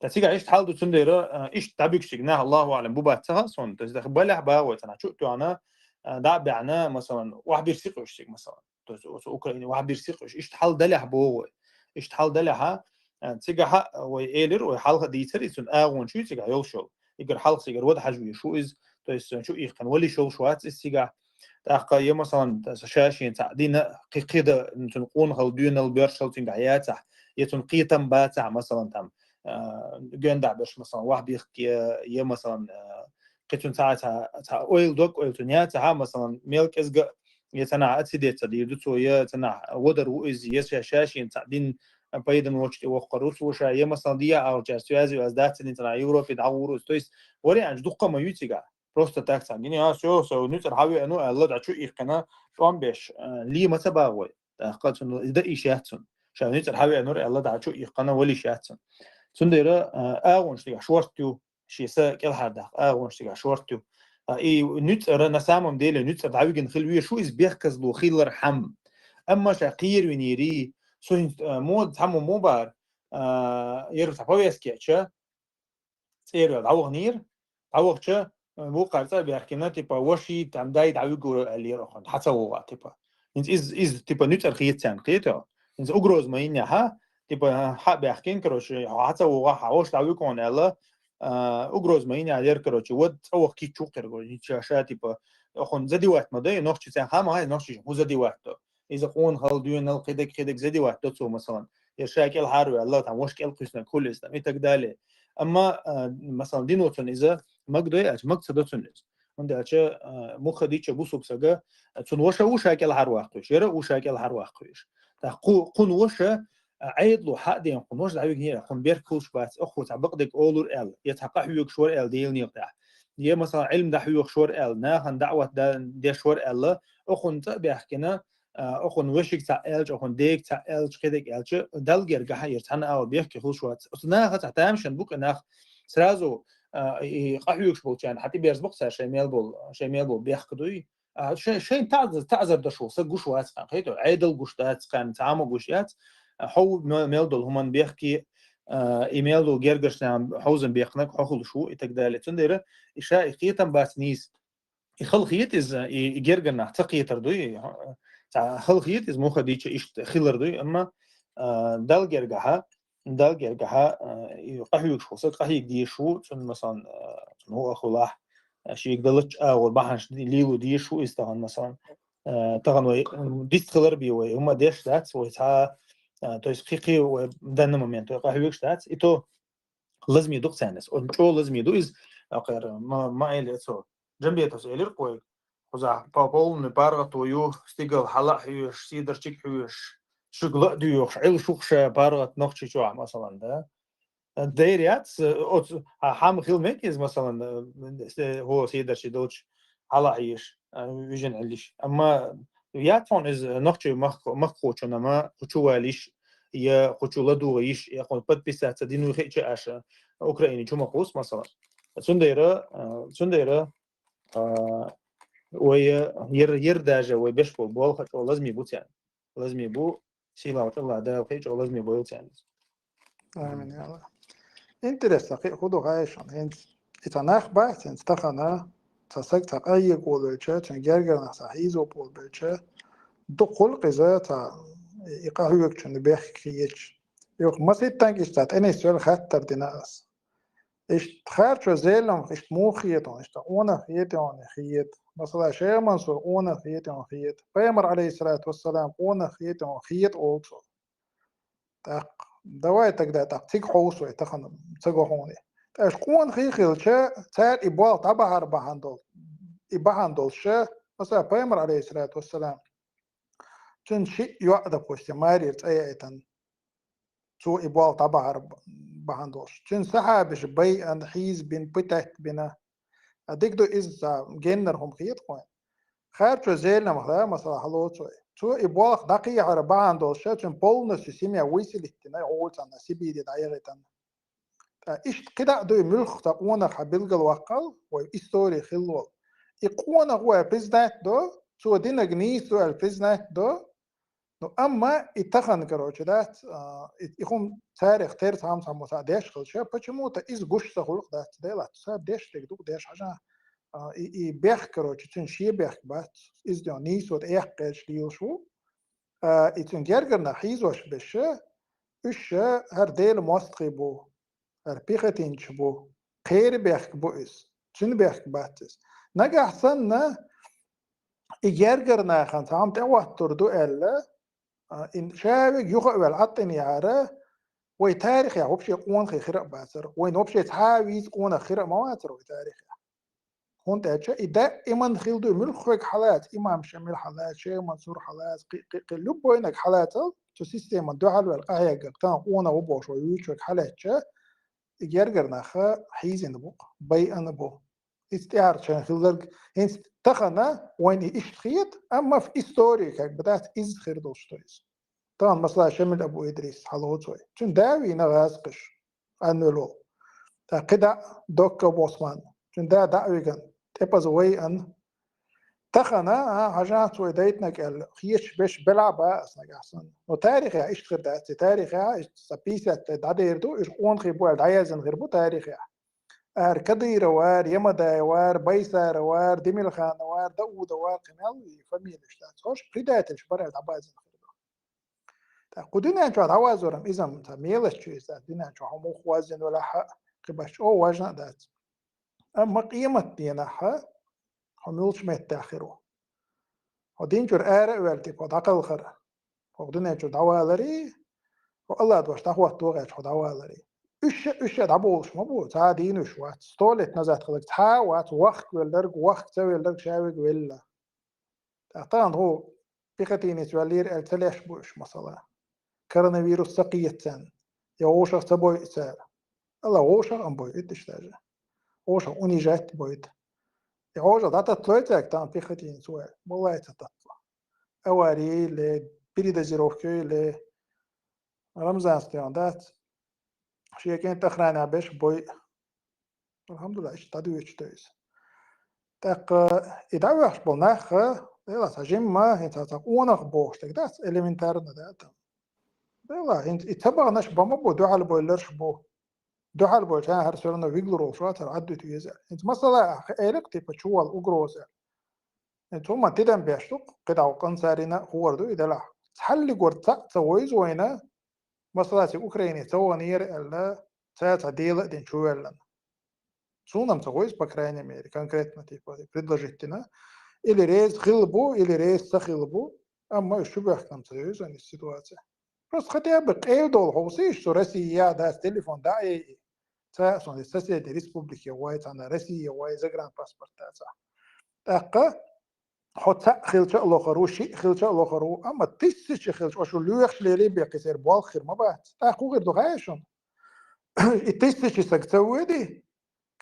تسيجا إيش حال دوتون ديرا إيش تابيك شجناه الله أعلم بوباتها صون تزدخ بلح باوت أنا شو أنا دع بعنا مثلا واحد بيرسيقش شيء مثلا أوكراني واحد بيرسيقش إيش حال دلح بوه إيش حال دلحها تسيجا حق ويقدر وحالها ديتر يسون أغون شو تسيجا يوشل يقدر حالك سيجا وده حجوي شو إز تيس شو يخن ولي شو شوات تسيجا تحقق يوم مثلا شاشين تعدين قيدة نتنقون هالدين البيرشل تنقعياته يتنقيتم باتع مثلا تم جندع باش مثلا واحد بيحكي يا مثلا قيتون ساعتها اويل دوك اويل تنياتها مثلا ميلك از يتنع اتسيديت يدتو يتنع ودر ويز يشاشين تعدين بايدن وقت وقروس وشا يا مثلا دي او جاسيازي از دات تنع يوروبي دعورو تويس وري عن دقه ما يوتيغا بروست تاكس عندي سو نوتر هاوي انو الله دعشو يقنا شلون بيش لي ما تباوي قاتن ده ايشاتن شان نوتر هاوي انو الله دعشو يقنا ولي شاتن سنديرا أغونشتيغا شورتيو شيسا كل هذا أغونشتيغا شورتيو إي نوتر نسامم ديله نوتر دعويجن خلوية شو إز بيحكز لو خيلر حم أما شقير ونيري سو مود حمو موبار يرفع بويس كيتشا سير دعوغ نير دعوغ تشا موقع تاع بيحكينا تيبا وشي تعمداي دعويجو اللي روحن حتى هو تيبا إنت إز تيبا نوتر خيتان قيتو إنت أجروز ما ينها تبا حق بيحكين كروش حتى هو حوش دعويكون الله أجروز ما يني عليه كروش ود أو كي تشوكر كروش شاشة تبا أخون زدي وقت ما ده نخش تسان هم هاي نخش هو زدي وقت إذا قون هال ديون القدك زدي وقت تسو مثلا يشاكل حارو الله تام وش كل قسنا كل إسلام يتقدله أما مثلا دينوتن إذا مقدر مقصد تنس عند أشياء مخديش بوسو بسجا تنوش وشاكل حارو أخوش يرى وشاكل حارو أخوش قون وشة عيد له حق دين قنوش دعوي هنا قن بيركوش بس أخو تعبقدك أولور ال يتحقق حيوك شور ال ديل نيقطع دي مثلا علم ده حيوك شور ال ناخن دعوة ده شور ال أخو نت بيحكينا أخو نوشك تاع الج أخو ديك تاع الج كدك الج دلجر جحير تحنا أول بيحكي خوش وات أصلا تحتامشن بوك ناخ سرازو قحيوك شبوت يعني حتى بيرزبق سر شيء ميلبول بيحكدوي شيء تعذر ده شو سجوش وات كان خيتو عيدل جوشتات كان تعامل جوشيات حو ميلدول همان بيحكي إيميلدو جرجش نعم حوزن بيقنق حخل شو إتقدالة تندير إشاء قيتم باسنيس يخل خيت إز جرجنا تقي تردوي خل خيت إز موخا ديش إيش خيلر دوي أما دال جرجها قحيوك شو صد قحيك دي شو تن مثلا هو أخلاح شيء يقدرش أو بحنش ليلو دي شو إستهان مثلا طبعا ديست خلر بيوي هما ديش ذات ويتها то есть قيقي в данный момент قهوة штат и то لازم يدوق سانس أو لازم يدوق إز أقدر ما إلى صار جنبي تسألير قوي خذ بابول نبارة تويو استيقظ حلا حيوش سيدر شيك حيوش شغل ديوش عيل شوخش بارة نخشي شو مثلا ده ديريات حام خيل ميكيز مثلا هو سيدر شيدوش حلا حيوش ويجن عليش أما ياتون إز نخشي مخوش أنا خوشواليش يا خوشولادو غيش يا قن подписаться دينو خيش عشان أوكراني شو مقوس مثلا سنديرة ويا يرداجة ويبشبو بول خش لازم يبوت يعني لازم يبو سيلا وطلع ده خيش لازم يبو يعني آمين يا الله إنترس أخي خدو غايشان إنت إتناخ بحث إنت تخنا تسك تقاي قولتشة تنجرجر نصحيزو بولتشة دخول قزاتا يقهوك شن بيحكيش يوك مسيت تانكيشتات أنا سؤال خطر ديناس إيش تخارج زيلهم إيش مو خيتون إيش تأونا خيتون خيت مثلا شيء منصور أونا خيتون خيت بيمر عليه الصلاة والسلام أونا خيتون خيت أوصل تاق دواء تقدر تقتيك حوس ويتخن تجهوني تاش قون خيخيل شيء تار إبوال تبع بهندل إبهندل شيء مثلا بيمر عليه الصلاة والسلام تنشي يوعد بوست مارير تأيتن تو إبوال طبعا بهندوش تن سحابش بي أن حيز بين بتاعت بنا أديك دو إز جنرهم خيط قوين خارج زيلنا مثلا حلو تو إبوال دقي على بهندوش تن بولنا سيسيميا ويسلتنا عولتنا سيبيدي دايرتنا إيش كده دو ملخ تقونا خبيلق الوقل وإستوري خلول يقونا هو بيزنات دو تو دينا جنيس دو البيزنات دو نو أما اتخن كروش دات يكون تاريخ تيرت هم ساموسا ديش خلشة почему-то из гуш سخلق دات ديلا تساب ديش تقدوك ديش عشان بيخ كروش تنشي بيخ بات إز ديون نيس ود إيخ قيش ليل شو إتن جرجرنا حيزوش بشه إش هر ديل موستقي بو هر بيختين شبو خير بيخ بو إس تن بيخ باتس نجا حسن إجرجرنا خان سام توات تردو إلا إن شابك يخو بالعطن يعرى وي تاريخ يا وبشي قون خير باسر وين وبشي تحاويز قون خير مواتر وي تاريخ هون تاچا إذا إيمان خيلدو ملخوك حالات إمام شميل حالات شيء منصور حالات قلب وينك حالات تو سيستم دو حال والقايا كان قون وبوش ويوچك حالات شا يرجرنا خا حيزن بوق بي أنا بو استعار شان خيلدر هنس تخنا وين إيش خيط أما في إستوريك بدأت إز خير دوستويز طبعا مثلا شمل أبو إدريس حلوتوي شن داوي نغاسقش أنولو كده دوك بوسمان شن دا داوي كان تبز وي أن تخنا حاجات ويديتنا قال خيش بش بلعبة أصلا أحسن وتاريخ يا إيش غير ده تاريخ يا إيش سبيسة داديردو إيش قون خيبوا العيازن غير بو تاريخ يا كدير وار يمدا وار بيسار وار دميل خان وار داود وار قمال فاميل اشتات هوش بداية الشبرة العبازن قدنا نشوف عوازورم إذا ميلش شو إذا دنا نشوف هم خوازن ولا حق قبش أو وجنا ذات أما قيمة دينا حق هم يلش ما يتأخروا ودين جر آرة والتي قد عقل خرا قدنا نشوف عوالري والله دوش تهوى توقع شو عوالري إيش دعبوش ما بو تعدين وشوات استولت نزات خلق تحاوات وقت والدرج وقت سوي الدرج شاوي ولا طبعا هو بيختين يتولير التلاش بوش مثلا كورونا سقيتان يوشا تبوي سال الله وشا أم بوي إدشتاجة وشا أني جات بويد يوشا داتا تلويتك تام بيختين سؤال والله تطلع أواري ل بريد زيروكي ل رمزان ستياندات شيء كان تخرانع بيش بوي الحمد لله إيش تدوي إيش تيس تق إذا وحش بالناخ لا سجيم ما هي تقونا بوش تقداس إليمنتارنا داتا لا انت اتبع نش بمبو دو على بويلرش بو دو على بويل كان هرسلنا ويجلرو شواتر عدو تيزا انت مثلا ايلك تيبا شوال اقروزا انت هما تدن بيشتق قد عوقن سارينا خوردو اذا لا تحلق ورتاق تسويز وينا مثلا سي اوكراني توانير الا تاتا ديلا دين شوالن سونم تسويز بكراني ميري конкретно типа предложительно или рейс خلبو или рейс سخلبو اما شبه كم تسويز عن السيتواسيا بس хотя бы قيدوا الحوصي شو رسيا ده التليفون ده اي تاسون السياسة دي ريسبوبليكيا وايت أنا رسيا واي زجران باسبورت تاسا أقا حتى خلش الله خرو شيء خلش الله خرو أما تيسش خلش وشو ليخش لي بيقيسير بالخير ما بعد أخو غير دغايشون التيسش سكتوي دي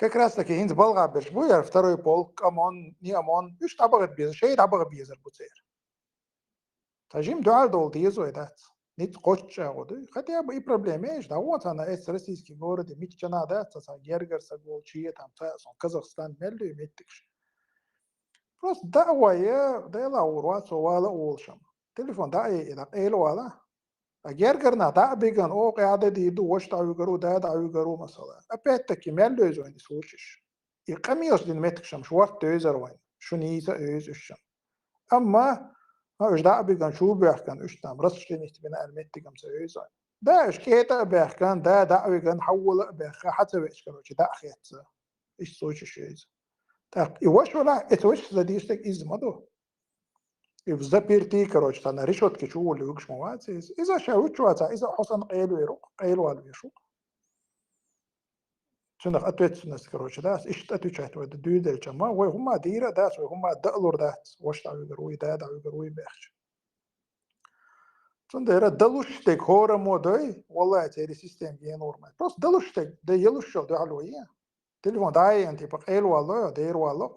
كراسك هينز بلغة بش بو يعرف تروي بول كمان ني أمان يش تبغى بيز شيء تبغى بيزر بتصير تجيم دعاء دول ديزو إدات نيت قوتش أقولي خدي أبو إيه بروبليميش ده هو أنا إس رئيسي جورد ميت جنا ده تسا جرجر سقول شيء تام تاسون كازاخستان ملو يمتكش بس دعوة يا ده لا وروات سوالا أولشم تليفون ده إذا إيلو ولا جرجرنا ده بيجان أو قاعدة دي دو وش تعيو جرو ده تعيو جرو مثلا أبيتك ملو يزوين سوتشش يقميوس دين متكشم شو وقت تيزر وين شو نيسا إيزشم أما إيش ده بيجان شو بيحكن إيش تام رصش نيت بنا المتكم سويزاي ده إيش كيتا بيحكن ده بيجان حول بيخ حتى إيش كانوا ده خيت إيش سويش شيء так и وش ولا إتوش задействовать из моду и в заперти короче там на решетке чего ли выкш мовать إذا شاوي чуваться إذا حسن قيلو يروق قيلو على بيشوق شنو أتوت ناس короче да إيش أتوت ود دودل جما وهم ديرة ده وهم دقلور ده وش تعوي جروي ده تعوي جروي بيخش صنديرة دلوشتك هورا مودوي والله تيري سيستم جي نورمال بس دلوشتك ده يلوشو ده علوية تليفون داي انتي بقيل والله دير والله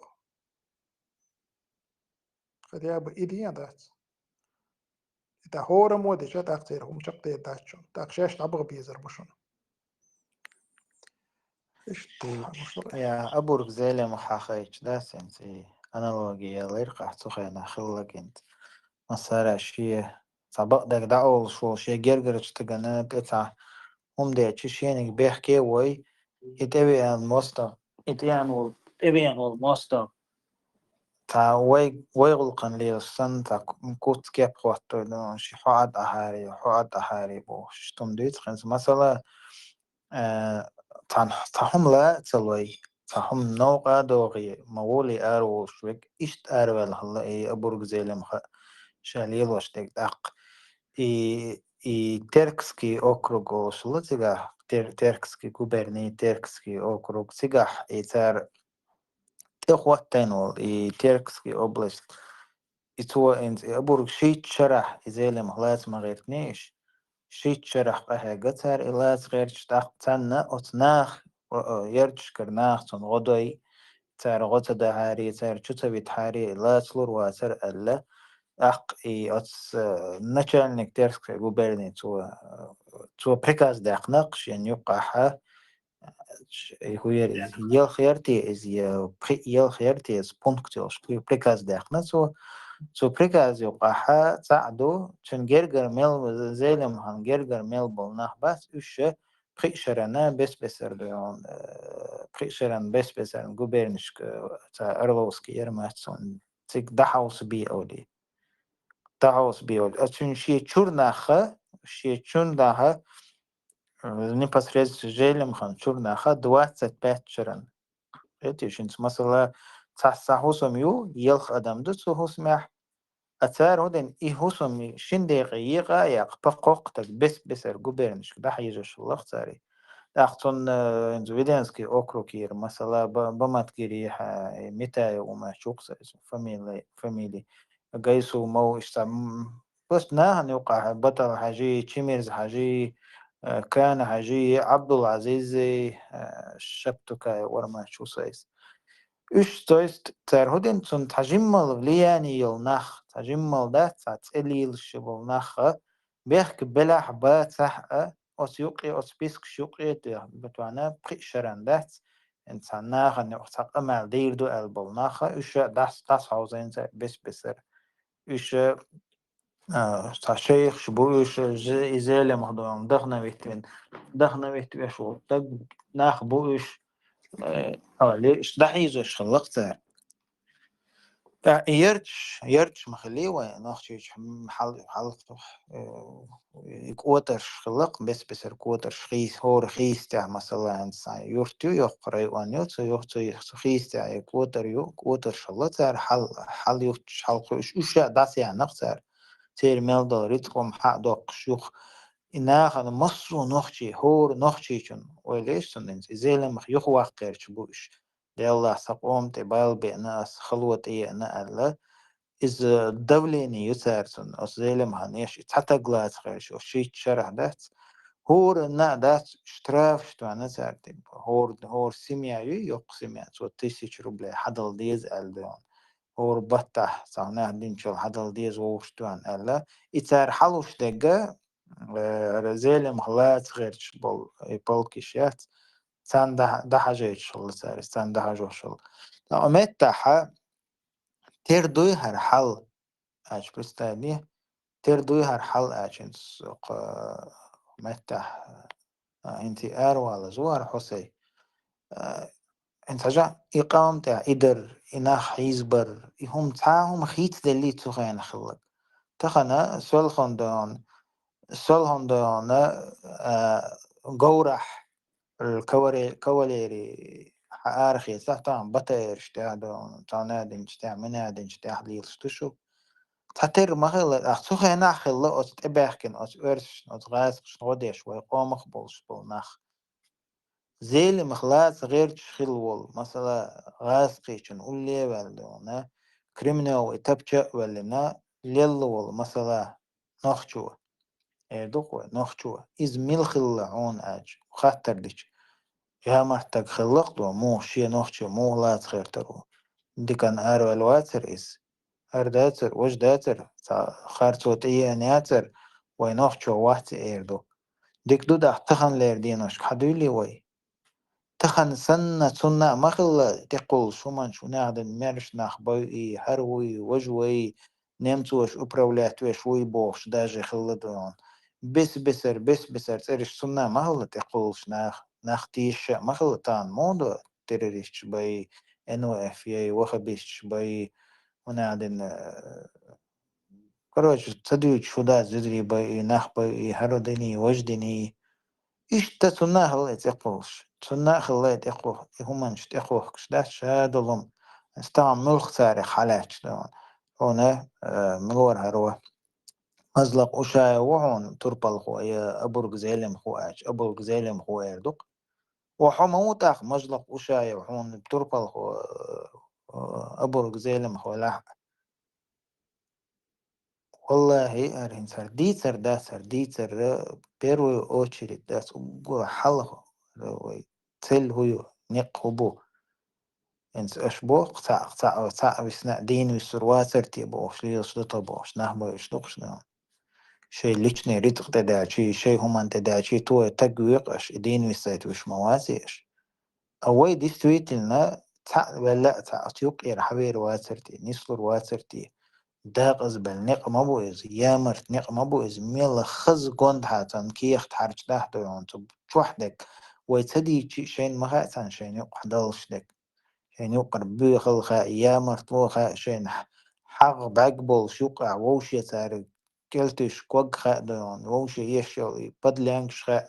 قد يابو إيديان دات إتا هورا مودي شا تاقتير هم شقتي داتشون تاقشاش تبغ بيزر بشون إيش يا أبورك زيلة محاخيش داس انتي أنالوجيا ليرقع تخينا خلق انت مسارع شيء سبق دك دعول شو شيء جرجرش تجنا بتاع هم ده تشينك بيحكي وي يتبي عن ماستا يتبي عن الماستا تا وي غلقن لي السن تا كوت كيب خواتو دون شي حاد أحاري بو شتم ديت خنز مثلا تهم لا تلوي تهم نوقع دوغي مولي أرو شوك إشت أروال هلا إي أبورك زيلم شاليل واشتك دق и Теркский округ ошла цигах, Теркский губерний, Теркский округ цигах, и цар техуаттенул, и Теркский область, и то абург шит шарах, и зелем глаз магертниш, шит шарах пахега цар, и лаз герч тах цанна, отнах, يرجش كرناخ تون غدوي цар غوتا دهاري цар чуцавит хари лаз лур واسر ألا и от начальник Терской губернии то приказ дақнақ шен юқаха хуер ел херти из ел херти из пунктилш приказ дақна то приказ юқаха цаду чен гергер мел зелем хан гергер мел болнах бас үше пришерана беспесер он пришеран беспесер губернишк ца Орловский ерматсон цик дахаус би оди تعوس بيول أتون شيء شورناخا شيء شورناخا непосредственно جيلم خان شورناخا 25 شرن إتيشنس مثلا تصحوسم يو يلخ أدم دو تصحوسمح أثار هدن إيهوسم شندق يقا يقبقق تك بس جوبرنش ده حيجش الله ثاري أختون إنزويدنسكي أوكروكير مثلا بماتكيري متى وما شوكس فاميلي جايسو مو اشتم بس ناهن يوقع بطل حاجي تشيميرز حاجي كان حاجي عبد العزيز شبتوكا ورما شو سايس إيش تويست ترهدين تون تجمل لياني يلنخ تجمل ده تتقلي الشبل نخ بيحك بلا حبات صح أسيوقي أسبيسك شوقي بتوانا بقشران ده إنسان ناخن يحتق أمال ديردو البل إيش داس حوزين بس بسر إيش شيخ شبو إيش إزالة مهضوم دخنا بيتين شو تق ناخ بو إيش ليش دحيزش خلقت يرتش مخليه ناخشيش حلقته كوتر خلق بس كوتر خيس هو رخيص تاع مثلا إنسان يرتو يقرأ وانيوت يرتو خيس تاع كوتر شلت حل يرتش حلقه إيش داس يعني نقصر تير $1 ريتكم حق دوق شوخ إنها خد مصر نخشي هور نخشي شن وليش سندنس إزاي لما يخو واقير شبوش لله سقوم تبال بناس خلوة إيه أنا الله إز الدولة يسارسن أزاي لما هنيش حتى جلاس خيرش وشيء شرح دات هور نا دات اشتراف شتوانا سارتين هور سميعي يق سميع سو 1000 روبل حدل ديز ألدون هور بطح صانع دين شو حدل ديز وشتوان ألا إتار حلوش دقة رزيل مخلات غيرش بالكشيات سان ده حاجة يشل سار سان ده حاجة يشل لا متاحة تردوي هر حل أش بستاني تردوي هر حل أشين سوق متاح انتي ولا زوار حسي انت جا إقامة إدر إناخ يزبر هم تعاهم خيت دلي تخين خلق تخنا سولخون دون قورح الكواليري حارخي طبعا بطير اشتاعدون تعنادين اشتاع منادين اشتاع ليل ستشو تحتر مخيل اخسوخ هنا خلا أت إباحكن أت أرش أت غاز غديش ويقوم مخبولش بالنخ زيل مخلاص غير تشخيل مثلا غاز قيشن أولي والدونا كريمنال ويتبجأ ولنا ليل مثلا نخشو دقوة نخشوا إز ميل خلا عون أج خطر ديش يا مرتك خلقتو مو شي نخشوا مو لا تخير ترو دي كان أرو الواتر إز أرداتر وش داتر خارتو تيه نياتر وينخشوا واحد إيردو ديك دودا تخن لير دينوش حدولي وي تخن سنة مخل تقول شو من شو نعدن مرش نخبوي هروي وجوي نمتوش أبرولات وشوي بوش داجي خلدون بس بسر تريش سنة مخل تقولش نختيش مخل تان مودو تريش باي انو اف اي وخبيش باي ونعدن كروش تدويج شو دا زدري باي نخ باي هرودني وجدني إيش تسنة هلا تقولش سنة خلا تقول همانش تقول كشداش هادلهم استعمل خسارة حالات دون هنا مغور هروه مزلق وشاي وهون تربل خويا أبرق زيلم خواج أبرق زيلم خويا دق وحموتاخ مزلق وشاي وهون تربل خو أبرق زيلم خولا والله أرين سرديتر دا سرديتر بيروي أوشري داس وقوة حلقه تل هو نقبو انس اشبو قطع بسنا دين وسرواتر تيبو شلي صدطبو شنهبو يشدقش نعم شيء ليشني ريتق تداعي شيء هم أنت داعي تو تقويق أش دين وسايت وش مواسيش أوي دي ستويت لنا تع ولا تعطيق إير حبير واترتي نسلر واترتي داق أزبل نق مبوز يامرت نق مبوز ميل خز قند حاتن كيخ تحرج تحت وانتو توحدك ويتدي شيء مغاتن شيء يقحدلش دك شيء يقرب بيخل خا يامرت وخا شيء حق بعقبل شوقع ووش يتارك كلتش كوج خا دون ووش يشل بدلانش خا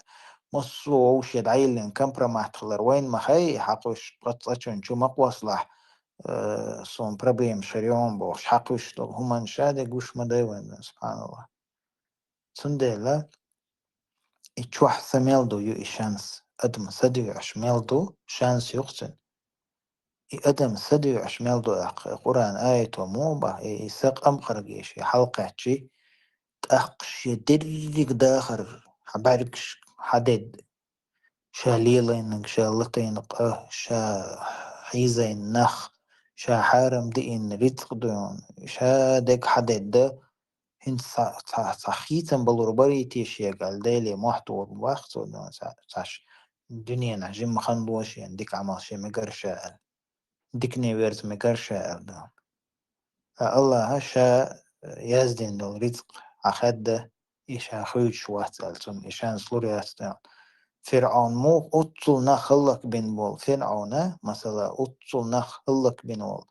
مصو ووش يدعيلن كمبرا محتخلر وين مخي حقوش قطعشن شو مقوصلح صون بروبليم شريون بوش حقوش طب هم انشاد قوش مدايوين سبحان الله سندلا يتشوح ثميلدو يو إشانس أدم سديو عشميلدو شانس يقتن أدم سديو عشميلدو قرآن آية وموبا يساق أمقرقيش حلقة شي تأقش يدرق داخر حباركش حدد شاليلين شالتين شا حيزين نخ شا حارم دين ريتق دون شا دك حدد ده هن صحيتن بالربري تيشي قال ديلي محتور وقت ودون ساش الدنيا نحجم خندوش يعني ديك عمل شي مقرشا ديك نيويرز مقرشا دون الله هشا يازدين دول رزق أخد إيشا خوش واتسالتون إيشان سلوريات دون فرعون مو أطل نخلق بين بول فرعون مثلا أطل نخلق بين بول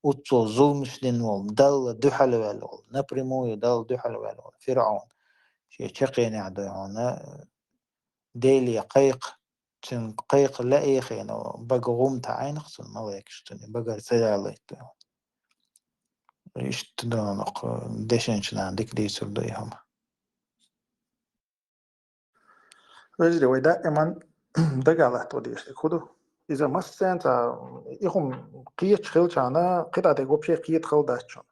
أطل ظلمش دين بول دل دحل والول نبرمو يدل دحل والول فرعون شيء شقين عدونا ديلي قيق تن قيق لا يخينو بقى غوم تعين خصن ما ويكشتني بقى سياليت يشتدون ديشنشن عندك دي سرديهم وجدي ودائما دقالة توديش خدو إذا ما استنت إيهم قيت خلش أنا قطعة تقوبشي قيت خل داشون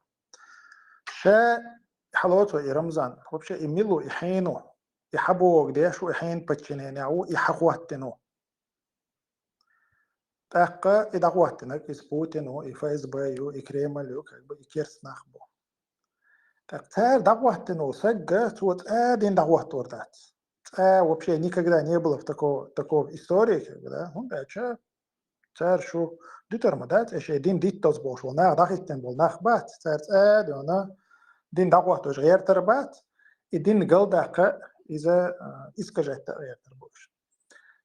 شا حلوته إرمزان قوبشي إميلو إحينو يحبوا قديشو إحين بتشينين أو يحقواتنو تاقا إذا قواتنك إسبوتنو إفايز بايو إكريماليو كيبو إكيرس نخبو تاقتار دقواتنو سجا توت آدين دقوات وردات вообще никогда не было в такого истории, когда он дальше царь шо детерминат, еще один диттос был, что на дахитен был нахбат, царь она дин дагват тоже гертарбат, и дин галдака из-за искажет гертарбуш.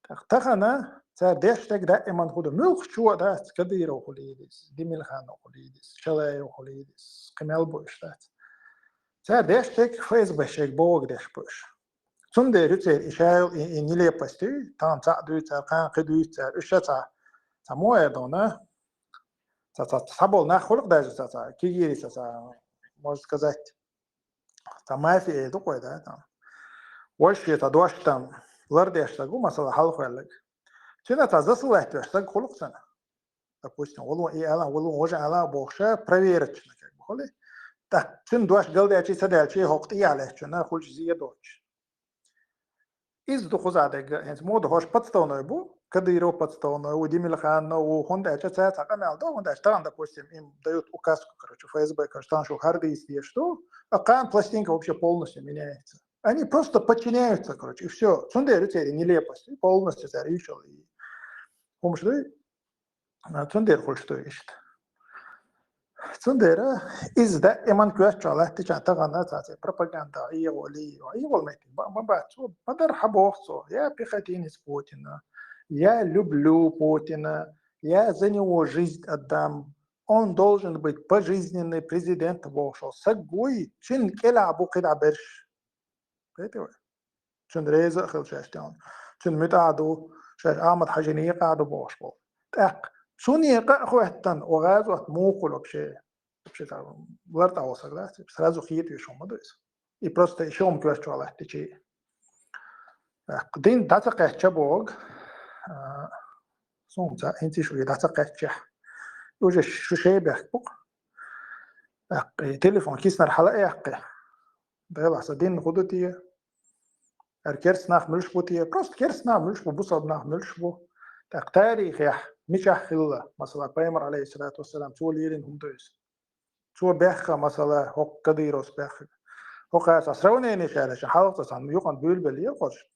Так тахана царь дештек да иман худу мюх чуа да кадиро хулидис, димилхано хулидис, шалайо хулидис, кемел буш да. Царь дештек фейс бешек бог дешбуш. Sunde rütser ishal inile pastu tam ta du ta kan qedu ta ushata ta moedona ta sabol на khulq даже та кигири та можно сказать та мафия такой да там вообще та дош там лардешта гу масала халхалак чина та заслать та khulq sana допустим волу и ала волу уже ала бохша проверить как бы холи так чин дош галдачи садачи хоqti عليه чина хулж зиядоч إز دو خزعة يعني مود هوش بتستونا يبو كديرو بتستونا ودي ملخان وهون ده أجت ساعة قام على ده هون ده أشتغل ده بوستيم إم دايوت أوكاس كرچو فيسبوك كرشتان شو هاردي استيشتو أقام пластинка вообще полностью меняется. Они просто подчиняются, короче, и все. Цундеры теперь нелепость, полностью заришил. И помнишь, да? Цундер хоть что есть. Цундера из да эман квачала тичата гана цаце пропаганда иоли иолмети бабацо падар хабовцо я пехотин из Путина я люблю Путина я за него жизнь отдам он должен быть пожизненный президент вошел сагуй чин келабу кида берш это чин реза خلشاشتان чин متعدو شاش آمد حجني قاعد بوشبو так شوني قاخوتن وغازو موقلو بشي ورطة وصل да сразу хит еще модуис и просто еще он квестуал это чи дин дата кача бог сумца инти шуи дата кача уже шушебек бог телефон كيسنا الحلقة يحقي ده دين خدوتي الكرس ناخ ملش بوتي просто كرس ناخ ملش بو بصب ناخ ملش بو تاريخ يح مش أخلا مثلا بيمر عليه الصلاة والسلام شو اللي يرين هم دويس شو بيخ مثلا هو كديروس بيخ هو قاس أسروني نشالش حاولت عن يقن بيلبل يقش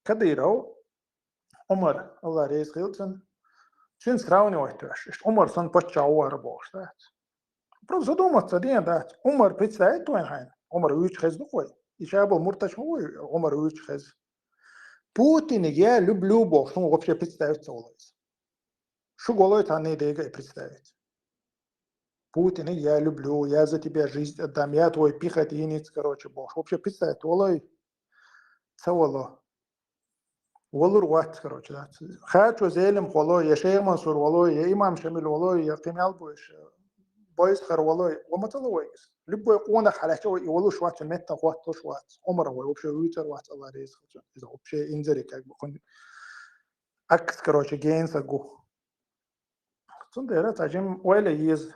كديرو عمر الله رئيس خيلتن شين سراوني وقتش عمر صن بتشا عوار بوش ده بروز دوما صديان ده عمر بيتساعد وين حين عمر ويش خز نقوي يشابه مرتش هو عمر ويش خز بوتين يا لبلو بوش شو вообще представить солоис شو голой таны дега представить Путин, я люблю, я за тебя жизнь отдам, я твой пехотинец, короче, бог. Вообще, представь, Олой, цавало. Олур ват, короче, да. Хочу зелем холой, я шейх Мансур Олой, я имам Шамиль Олой, я кемял будешь, бойс хар Олой, ваматалуйс. Любой он халачо и Олу шват, метта хват, то шват. Омар Олой, вообще витер ват, Allah рейс, это вообще инзери, как бы, акс, короче, гейнсагу. Цундера, тажим, ойля ез,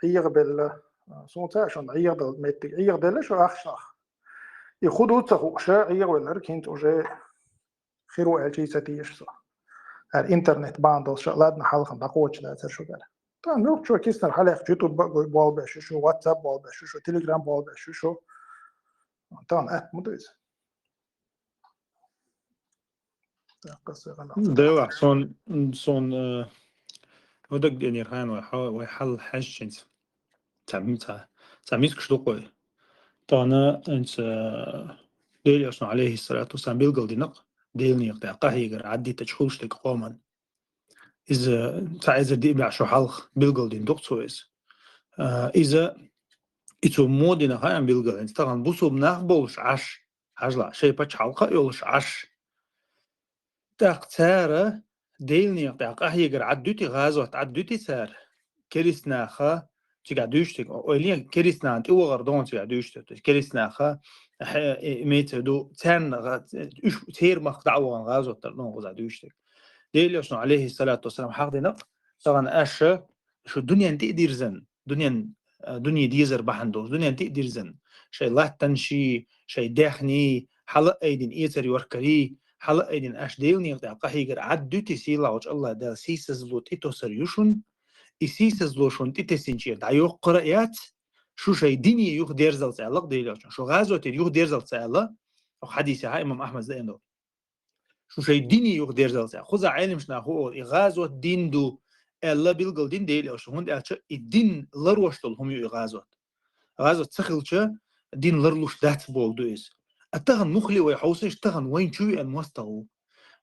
يقبل صوته عشان يقبل ميت يقبل شو أخشخ يخدو تخوشة يقبل لكن توجه خيرو أجي ستيش صح الإنترنت باندو شغلاتنا حلقة دقوش لا تشو قال طبعا نروح شو كيسنا الحلقة يوتيوب بول بشو واتساب بول بشو تليجرام بول بشو طبعا مدرس ده صون ودك دينير هان ويحل حاجة تعميس كشلوقوي طانا انت ديل يصنع عليه الصلاة والسلام بيلقل دينق ديل نيق قهيقر عدي تشخوش تك قوما إذا دي بلع شو حلق بيلقل دين دقصويس إذا إتو مودنا هاي بيلقل انت طبعا بوسو بناقبولش عش حجلا شيء باتش حلقة يولش عش تاق تارة ديل نيق قهيقر عدوتي غازوات عدوتي تار كريسناخا تيجا دوشتك أولين كريسنا أنت أول غردون تيجا دوشتك كريسنا خا ميت دو تان إيش تير مقطع وان غازو ترنون غزا دوشتك ديل يشنو عليه الصلاة والسلام حق دينق طبعا أش شو الدنيا أنت تقدر زن دنيا ديزر بحندو دنيا أنت تقدر زن شيء الله تنشي شيء داخني حلق أيدين إيتر يوركري حلق أيدين أش ديل نيقطع قهيجر عدو تسيلا وش الله دال سيسز لوت إتوسر يوشون إسيسز لوشون تتسينشير دعيوق قرأيات شو شيء ديني يوخ ديرزل سألق ديلوشون شو غازوة يوخ ديرزل سألق أو حديثي هاي إمام أحمد زينو شو شيء ديني يوخ ديرزل سألق خذ عالم شنا هو غازوة دين دو ألا بيلقل دين ديلوشون هون ألش الدين لروشتل هم يو غازوة تسخلش دين لرلوش دات بول دويس أتغن مخلي ويحوسش تغن وين شو المستوى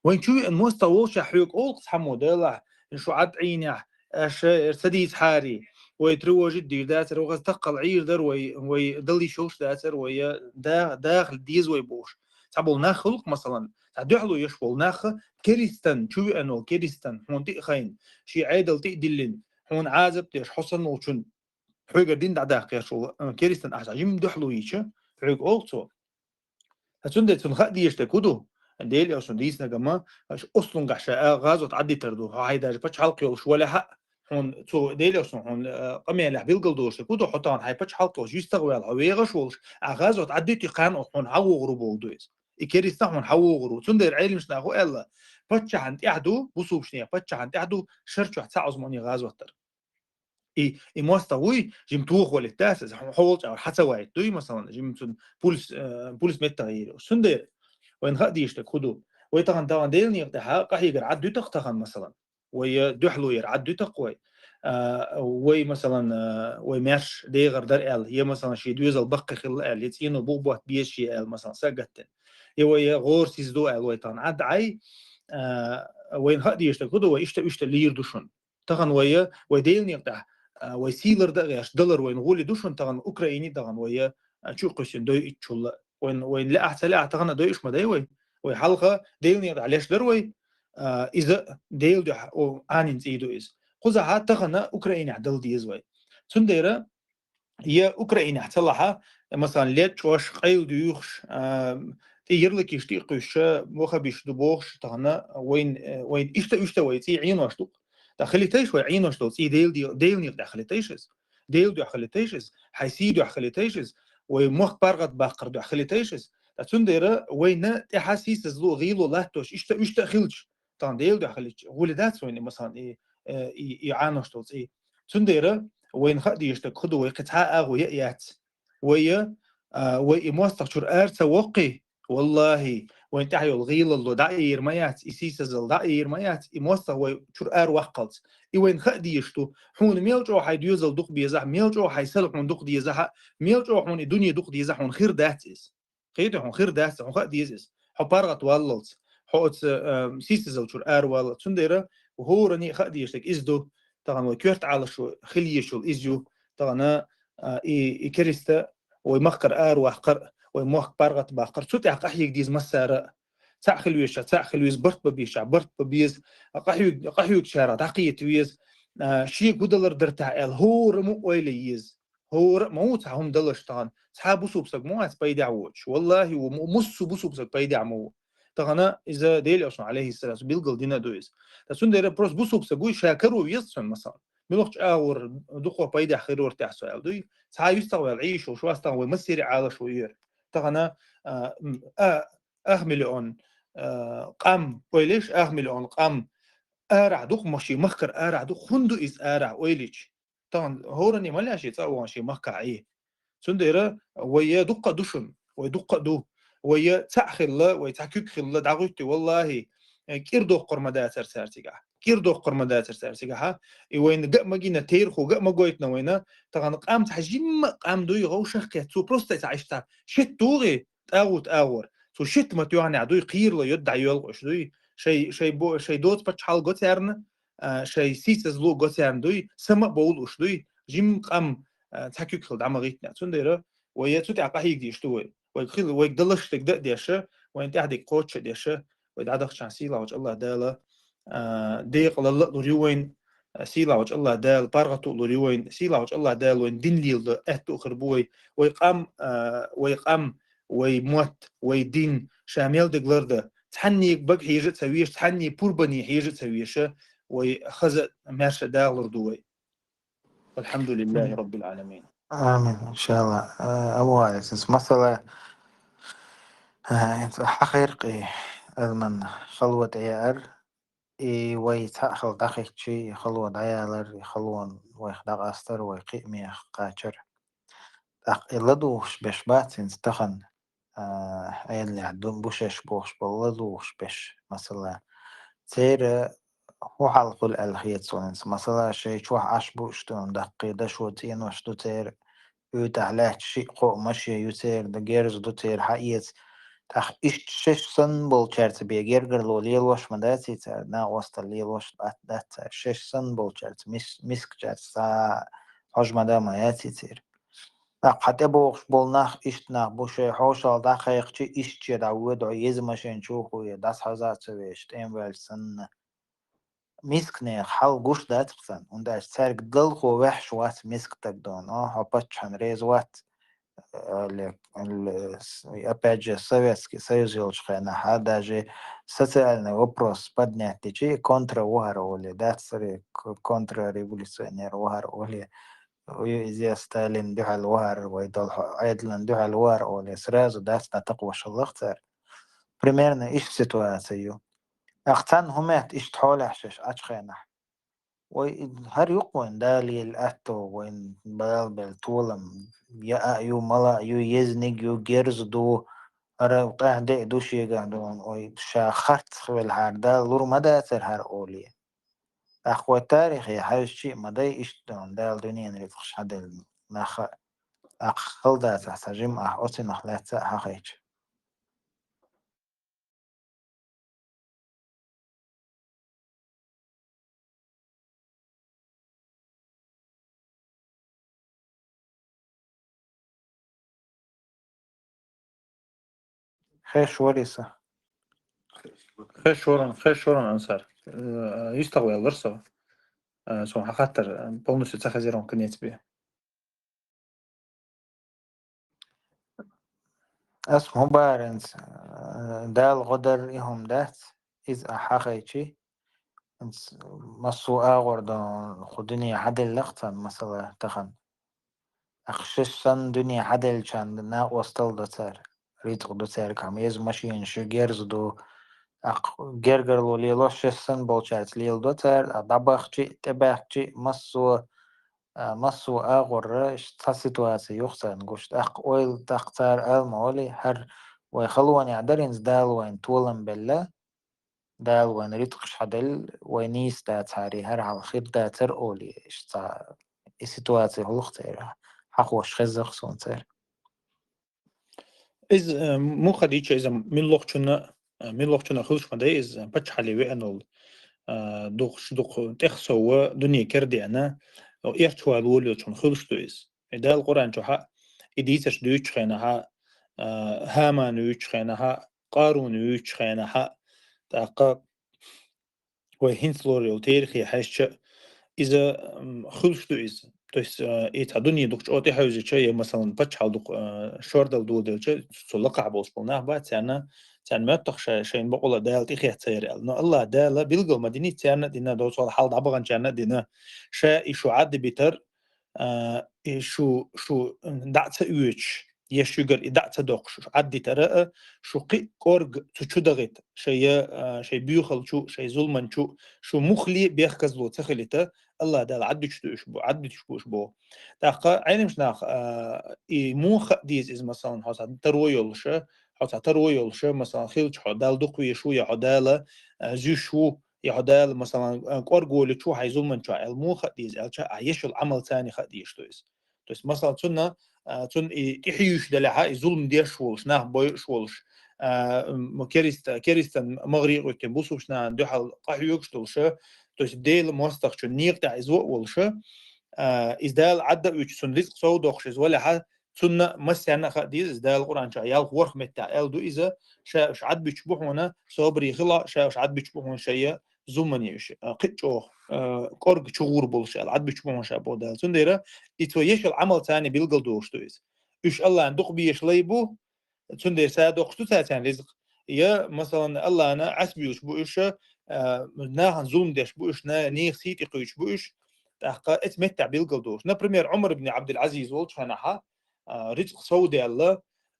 وين شو المستوى شحيوك أول حمود الله شو عد عينه أش ارتديت حاري ويتروج جدي داتر وغز تقل عير در ويضل يشوش داتر ويا داخل ديز ويبوش تعبول ناخ خلق مثلا تعدحلو يشبول ناخ كريستان شو أنو كريستان هون تخين شي عادل تقدلين هون عازب تيش حسن وشن حوجر دين دعداق يا شو كريستان أحسن جيم دحلو يشة حوج أولتو هتسند تنخ ديش تكودو ديل أصلا ديسنا جماعة أصلا قحشة غازو تعدي تردو هاي ده بتش حلقة وش ولا حق هون تو ديل أصلا هون قمي اللي بيلقل دوش كودو حطان هاي بتش حلقة وش يستغوي على ويغش وش غازو تعدي تقان هون عو غربو دويس يكريستهم حوغرو تندر علم مش ناخو إلا فتش عند إحدو بصوب شنيا فتش عند إحدو شرط واحد ساعة زماني غاز وتر إي مواستوي جيم توخ ولا التاسس حولت أو حتى واحد دوي مثلا جيم تون بولس مت تغيير سندر وين غادي يشتك خدو ويتغن طبعا ديلني يقطعها قحي يقر عدو تقتغن مثلا ويدحلو ير عدو تقوي وي مثلا وي ماش ديغر در ال هي مثلا شي دوزل بقي خل ال يتينو بوبوت بيشي ال مثلا ساقتن هي غور سيزدو ال ويتان عد عي وين غادي يشتك خدو ويشتا لير دوشن تغن ويديلني يقطع ويسيلر دغيش دولار وين غولي دوشن تغن اوكرايني تغن ويا تشو قشن دو يتشول وين لا احسن لا تغن دو يش مداي وي حلقه ديلني علاش دروي اذا ديل دو او انين زيدو از خذ هات تغن اوكرايني عدل ديز وي سنديره هي اوكرايني حتصلحها مثلا ليت واش قيل ديوخش يرلك يشتي قش مخبيش دبوخش تغن وين اشتا ويتي عين واشتو داخليتيش وعين واشتو تي ديل داخليتيشز ديل داخليتيشز حيسي داخليتيشز ومخ بارغت باقر داخليتيشز تنديره وين تحاسيس زلو غيلو لاتوش اشتا خلج طان ديل داخليتش ولدات وين مثلا يعانوشتو تي تنديره وين خدي يشتك خدو ويقطع اغو يات ويا موستقشر ارت وقي والله وين تحيو الغيل اللو داير ميات يسيسز داير ميات موستق وشر ار وقلت وين خدي يشتو حون ميلجو حيديوزل دق بيزح ميلجو حيسلقون دق ديزح ميلجو حون الدنيا دق ديزح حون خير داتس خير خير داتس حون خدي يزس حبارغت واللت حوت سيسز شر ار والت سنديره وهو رني خدي يشتك ازدو طبعا وكيرت على شو خليه شو إزجو طبعا يكرسته ويمخر وحقر ويمخ بارغت باقر شو تعق أحيك ديز مسارة تأخل ويز برت ببيز قحيو شارع تحقية ويز شيء قدلر درتها هو رمو ويليز هو موت هم دلش طبعا صحاب بوسوبسك مو بيدع ووش والله ومسو بوسوبسك بيدع مو طبعا إذا ديل أصلا عليه السلام بيلقل دينا دويز تسون دير بروس بوسوبسك قوي شاكروا يصن مثلا ملوخش اور دخوا بيدع خير ورتاح سؤال دوي صحاب يستوى العيش وشو استوى مسير على شوية طبعا مليون قام ويليش مليون قام أرع دخ ماشي مخكر أرع دخ هندو إز أرع ويليش طبعا هورني ما لاشي تسوى ماشي مخكر عيه سنديرة ويا دقة دشن ويدقة دو ويا تأخل ويتحكك خل دعوتي والله كيردو قرمدات سرسارتيجا كيردو قرمدات سرسارتيجا ها وين جا مجينا تيرخو جا مجويتنا وينا طبعا قام تحجيم قام دوي غوشخ كتو بروستة عيشتا شت توغي تاوت آور سو شت ما تيوعني عدوي قير لا يدعي يلقش دوي شيء دوت بتشحال قتيرنا شيء سيسز لو قتيرن دوي سما بقولوش دوي جيم قام تحكيك خل دعم غيتنا سنديرة ويا توتي عقاهيك ديشتوي ويخيل ويقدلش تقدر ديشة وين تحدي قوتش ديشة ويدعدخ شان سيلا وجه الله دالا ديق لله لوريوين سيلا وجه الله دال بارغتو لوريوين سيلا وجه الله دال وين دين ليل أهتو خربوي ويقام ويموت ويدين شامل دقلرده تحني بق حيجة تسويش تحني بوربني حيجة تسويش ويخزق ماشى دالر دوي والحمد لله رب العالمين آمين إن شاء الله. أبو عزيز مثلا حقيقي المن خلوة عيار ويتأخل دقيق شيء خلوة عيالر يخلون ويخدق أستر ويقيمي قاتر لدوش بش باتين تخن اللي عندهم بوشش بوش بلدوش بش مثلا تير هو حلق الألخية سونس مثلا شيء شو عش بوشتون دقي دشو تين وشتو تير يتعلق شيء قو ماشي يتير دقيرز دو تير حقيقة تخ إيش شش سن بول شرط بيجرجر لو ليل وش مداتي تر نا وسط الليل وش دات شش سن بول شرط مسك شرط سا حجم دا ما ياتي تر حتى بوش بولناخ إيش نا بوش حوشال دقيق شيء إيش شيء دعوة عيز ماشين شوفه يداس حزات سويش تيمبل سن مسك نه حال گوش دات خسن und da سرق دل خو وحش وات مسك تقدون هبطش هنريز وات опять же Советский Союз елчхайна даже социальный вопрос поднять течи контрвогароли датсери контрреволюционер вагароли здесь Сталин дюхал вагар ويدل عيدلن دюхал вагароли сразу даст на такого шалахтар примерно إيش سитуацию أختن همت إيش تحول حشش أشخينا وهر يقوين دالي الأتو وين بال طولم يا يو ملا يو يزنق يو جيرز دو أرا وطاح دي دوشي قاعدون وي شاخرت خبل هار دا لور مدى تر هر أولي أخوة تاريخي حاجة شيء مدى إيش دون دال دنيا نريتخش حد نخ أخل دا تحتجم أوتي نخلات حقيقة خيش وريسة خير شورن أنصار يستوي الرصة سو خاطر بونس تخزيرون كنيت بيه اسمه بارنس دال غدر إهم دات إذ حقيقي مصو آغور دون خدني عدل لقطة مثلا تخن أخششن دنيا عدل كان نا وصل دوتر ريت دوتر كم يز ماشين شو جيرز دو أق جرجر لولي لوشسن بولشات ليل دوتر أدبخشي تبخشي مصو آغور تسيتواسي يخسن قشت أق أويل تختار المولي هر ويخلوان يعدرينز دال وين طولن بالله دال وين ريتقش حدل وينيس دات هاري هر على خير داتر أولي إشتا السيتواسي هلوختير حقوش خزق سونتر إز مو خديتش إذا من لوقتنا خلش مدى إز بتش حلي وينول دوخ تخسو دنيا كردي أنا أو إيرتوا الولي وشون خلش دويز إذا القرآن جوها إديتش دويتش خينها هامان ويتش خينها قارون ويتش خينها تاقا وهينسلوري وتاريخي حاش إذا خلش دويز то есть إيتا دنيا دوكش أوتي حوزي شيء مثلا بتش حال دوك شوردل دودل شيء سلقة بوس بلناه بعد تان ما تخش شيء بقول دال تخيح تسير إنه الله دال بيلقى مدينة تان دينا دوس حال دعبغان تان دينا شيء شو عد بيتر شو دعت أويش يشجر دعت دوق شو عدي ترى شو قي كورج تشو دغيت شيء بيوخل شيء ظلمن شو مخلي بيخكز له تخليته الله دال عدش بو بو تاقا عين مش ناخ مو ديز إز مثلا حوصا ترويل شا مثلا خيلش حدال دقوي شو يعدالة زي شو يعدال مثلا كورجول شو هيزول من شو المو خديز الشا عيش العمل ثاني خديش تويس مثلا تنا تن تحيوش دلها ظلم دير شولش ناه بوي شولش كيرستان مغري وكن بوسوش نا دوحل قحيوكش تلشا تويس ديل مستخ شو نيقطع إزوء ولشا إزدال عدة ويش سن رزق سو دوخش ولا ح سنة مسنا خديز إزدال القرآن شاء يال ورخ متع يال دو إذا شاش عد بيشبهونا صبري خلا شاش عد بيشبهون شيء زمن يش قتشو كورج شغور بولش عد بيشبهون شابو دال سنديرة يتويش العمل ثاني بيلقل دوش تويز إيش الله عندك بيش ليبو سندير سادوخ تو ثاني رزق يا مثلا الله أنا عسبيوش بوش ناهن ظلم ديش بوش نيخ سيتي قيش بوش تحقق اتمتع بالقدوش نبرمير عمر بن عبد العزيز ولش هناها رزق سودي الله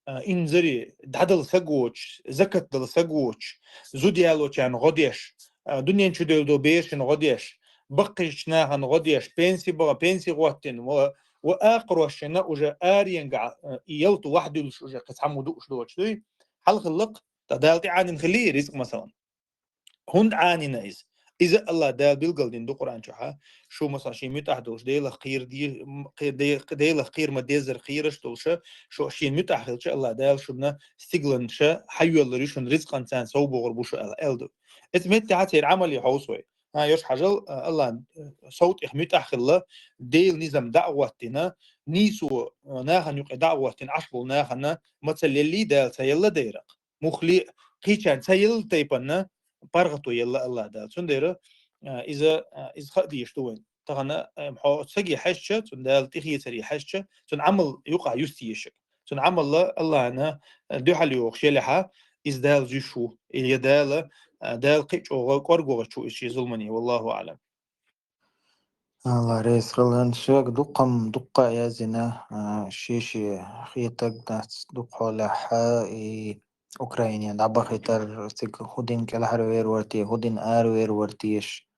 انزري دادل سقوش زكت دل سقوش زودي الله كان غديش دنيا شدل دو بيش غديش بقيش ناهن غديش بينسي غوتين واخر وشنا وجا اريان قاع يلط وحده لش وجا قسمو دوش دوش دوي حلق اللق تدالتي عن نخليه رزق مثلا هند عاني نايز إذا الله دال بيلقل دين دو قرآن شوها شو مثلا شيء متأهدوش ديلا خير ديلا خير ما ديزر خيرش تولشا شو شيء متأهل شاء الله دال شبنا استقلن شا حيو اللي ريشون رزق إنسان صوبو غربوشو ألدو إتمت تعتير عملي حوصوي يوش حاجل الله صوت إخمت أخلا ديل نظام دعوتنا نيسو ناخن يقع دعوتنا عشبو ناخن مثل اللي دال سيلا ديرق مخلي قيشان سيل تيبنا بارغتو يلا الله دا سنديرة إذا خدي يشتوين طبعا محو سجي حشة سندال تخي سري حشة سنعمل يقع يستيش سنعمل الله أنا دو حل يوخشي لها إزدال جيشو اليدال دال قيش أو قرقو شو إشي ظلمني والله أعلم الله ريس خلنا شوك دقة يا زنا شيشي خيتك ناس دقة لحا أوكرانيا دعبخي تر تك هودين كالحروير ورتي هودين آروير ورتيش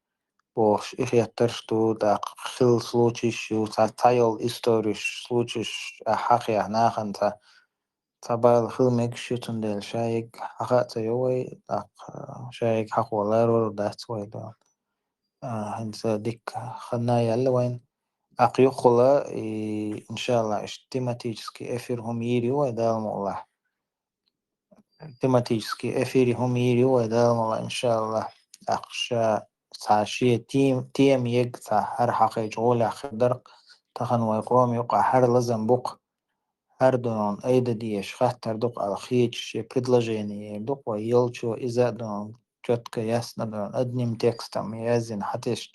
بوش إخي ترشتو دا خل سلوچش و تا تايل إستوريش سلوچش حقي ناخن تا تبال خلمك شوتن ديل شايك حقات يوي دا شايك حق ولارو دات وي دا هنت ديك خنا يلا وين أقيقلا إن شاء الله اشتماتيجسكي أفيرهم يري ودال الله تيماتيجسكي أفيري هم يري ودال الله إن شاء الله أخشى تعشية تيم يق هر حقيج غولة خدرق تخن ويقوم يقع هر لازم بق هر دون أيدا ديش خاطر دق على خيج بدلجيني دق ويلشو إذا دون جتك ياسنا دون أدنيم تكستم يازن حتشج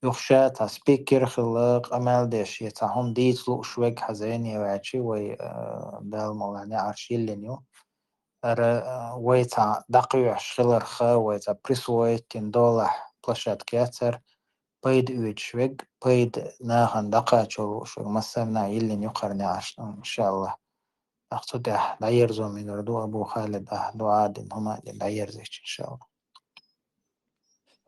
يخشى تسبيكر خلاق أمال ديش يتهم ديت لو شوك حزيني وعشي وي دال مولاني عرشي لنيو ويتا دقيق شغلر خا ويتا بريسوي $10 بلاشات كاتر بيد ويد شوك بيد ناخن دقا شو مسمنا يلي يقرني عشان إن شاء الله أقصد داير زومي دو أبو خالد دو عادن هما داير زيش إن شاء الله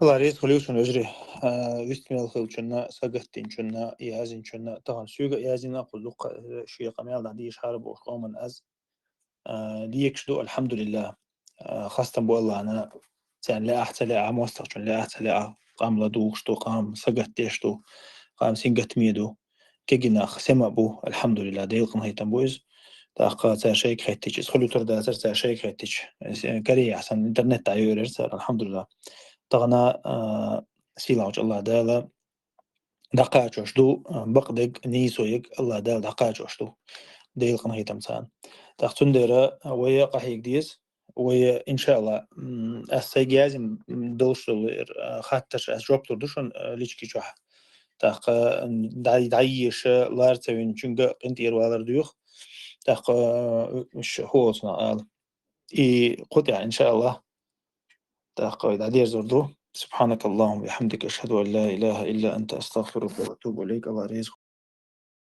الله ريز خليوشن أجري ويستميل خلوشنا سقطين شنا يازين شنا طبعا سوق يازين أقول لق شيء قميل عنديش حارب وقوم أز ديكش دو الحمد لله خاصة بو الله أنا يعني لا أحسن لا عم وسترشن لا أحسن لا قام لدوش تو قام سقطيش تو قام سنقت ميدو كجنا خسمة بو الحمد لله ديلقن هيتم بويز تاقا تا شيء خيتيش خلو تردا تا شيء خيتيش كري أحسن إنترنت عيور إرسال الحمد لله طغنا سيلاوج الله دالا دقاجوش دو بقدق نيسويك الله دال دقاجوش دو ديلقن هيتم سان تاختون ديرا ويا قحيق ديس ويا إن شاء الله السيجازم دوشل خاطر أجرب تردوشن ليشكي شوح تاق دعيش لارتوين شنقا قنتير والر ديوخ تاق مش هو صنع إي قطع إن شاء الله تاق دعير زردو سبحانك اللهم وبحمدك أشهد أن لا إله إلا أنت أستغفرك وأتوب إليك الله رزق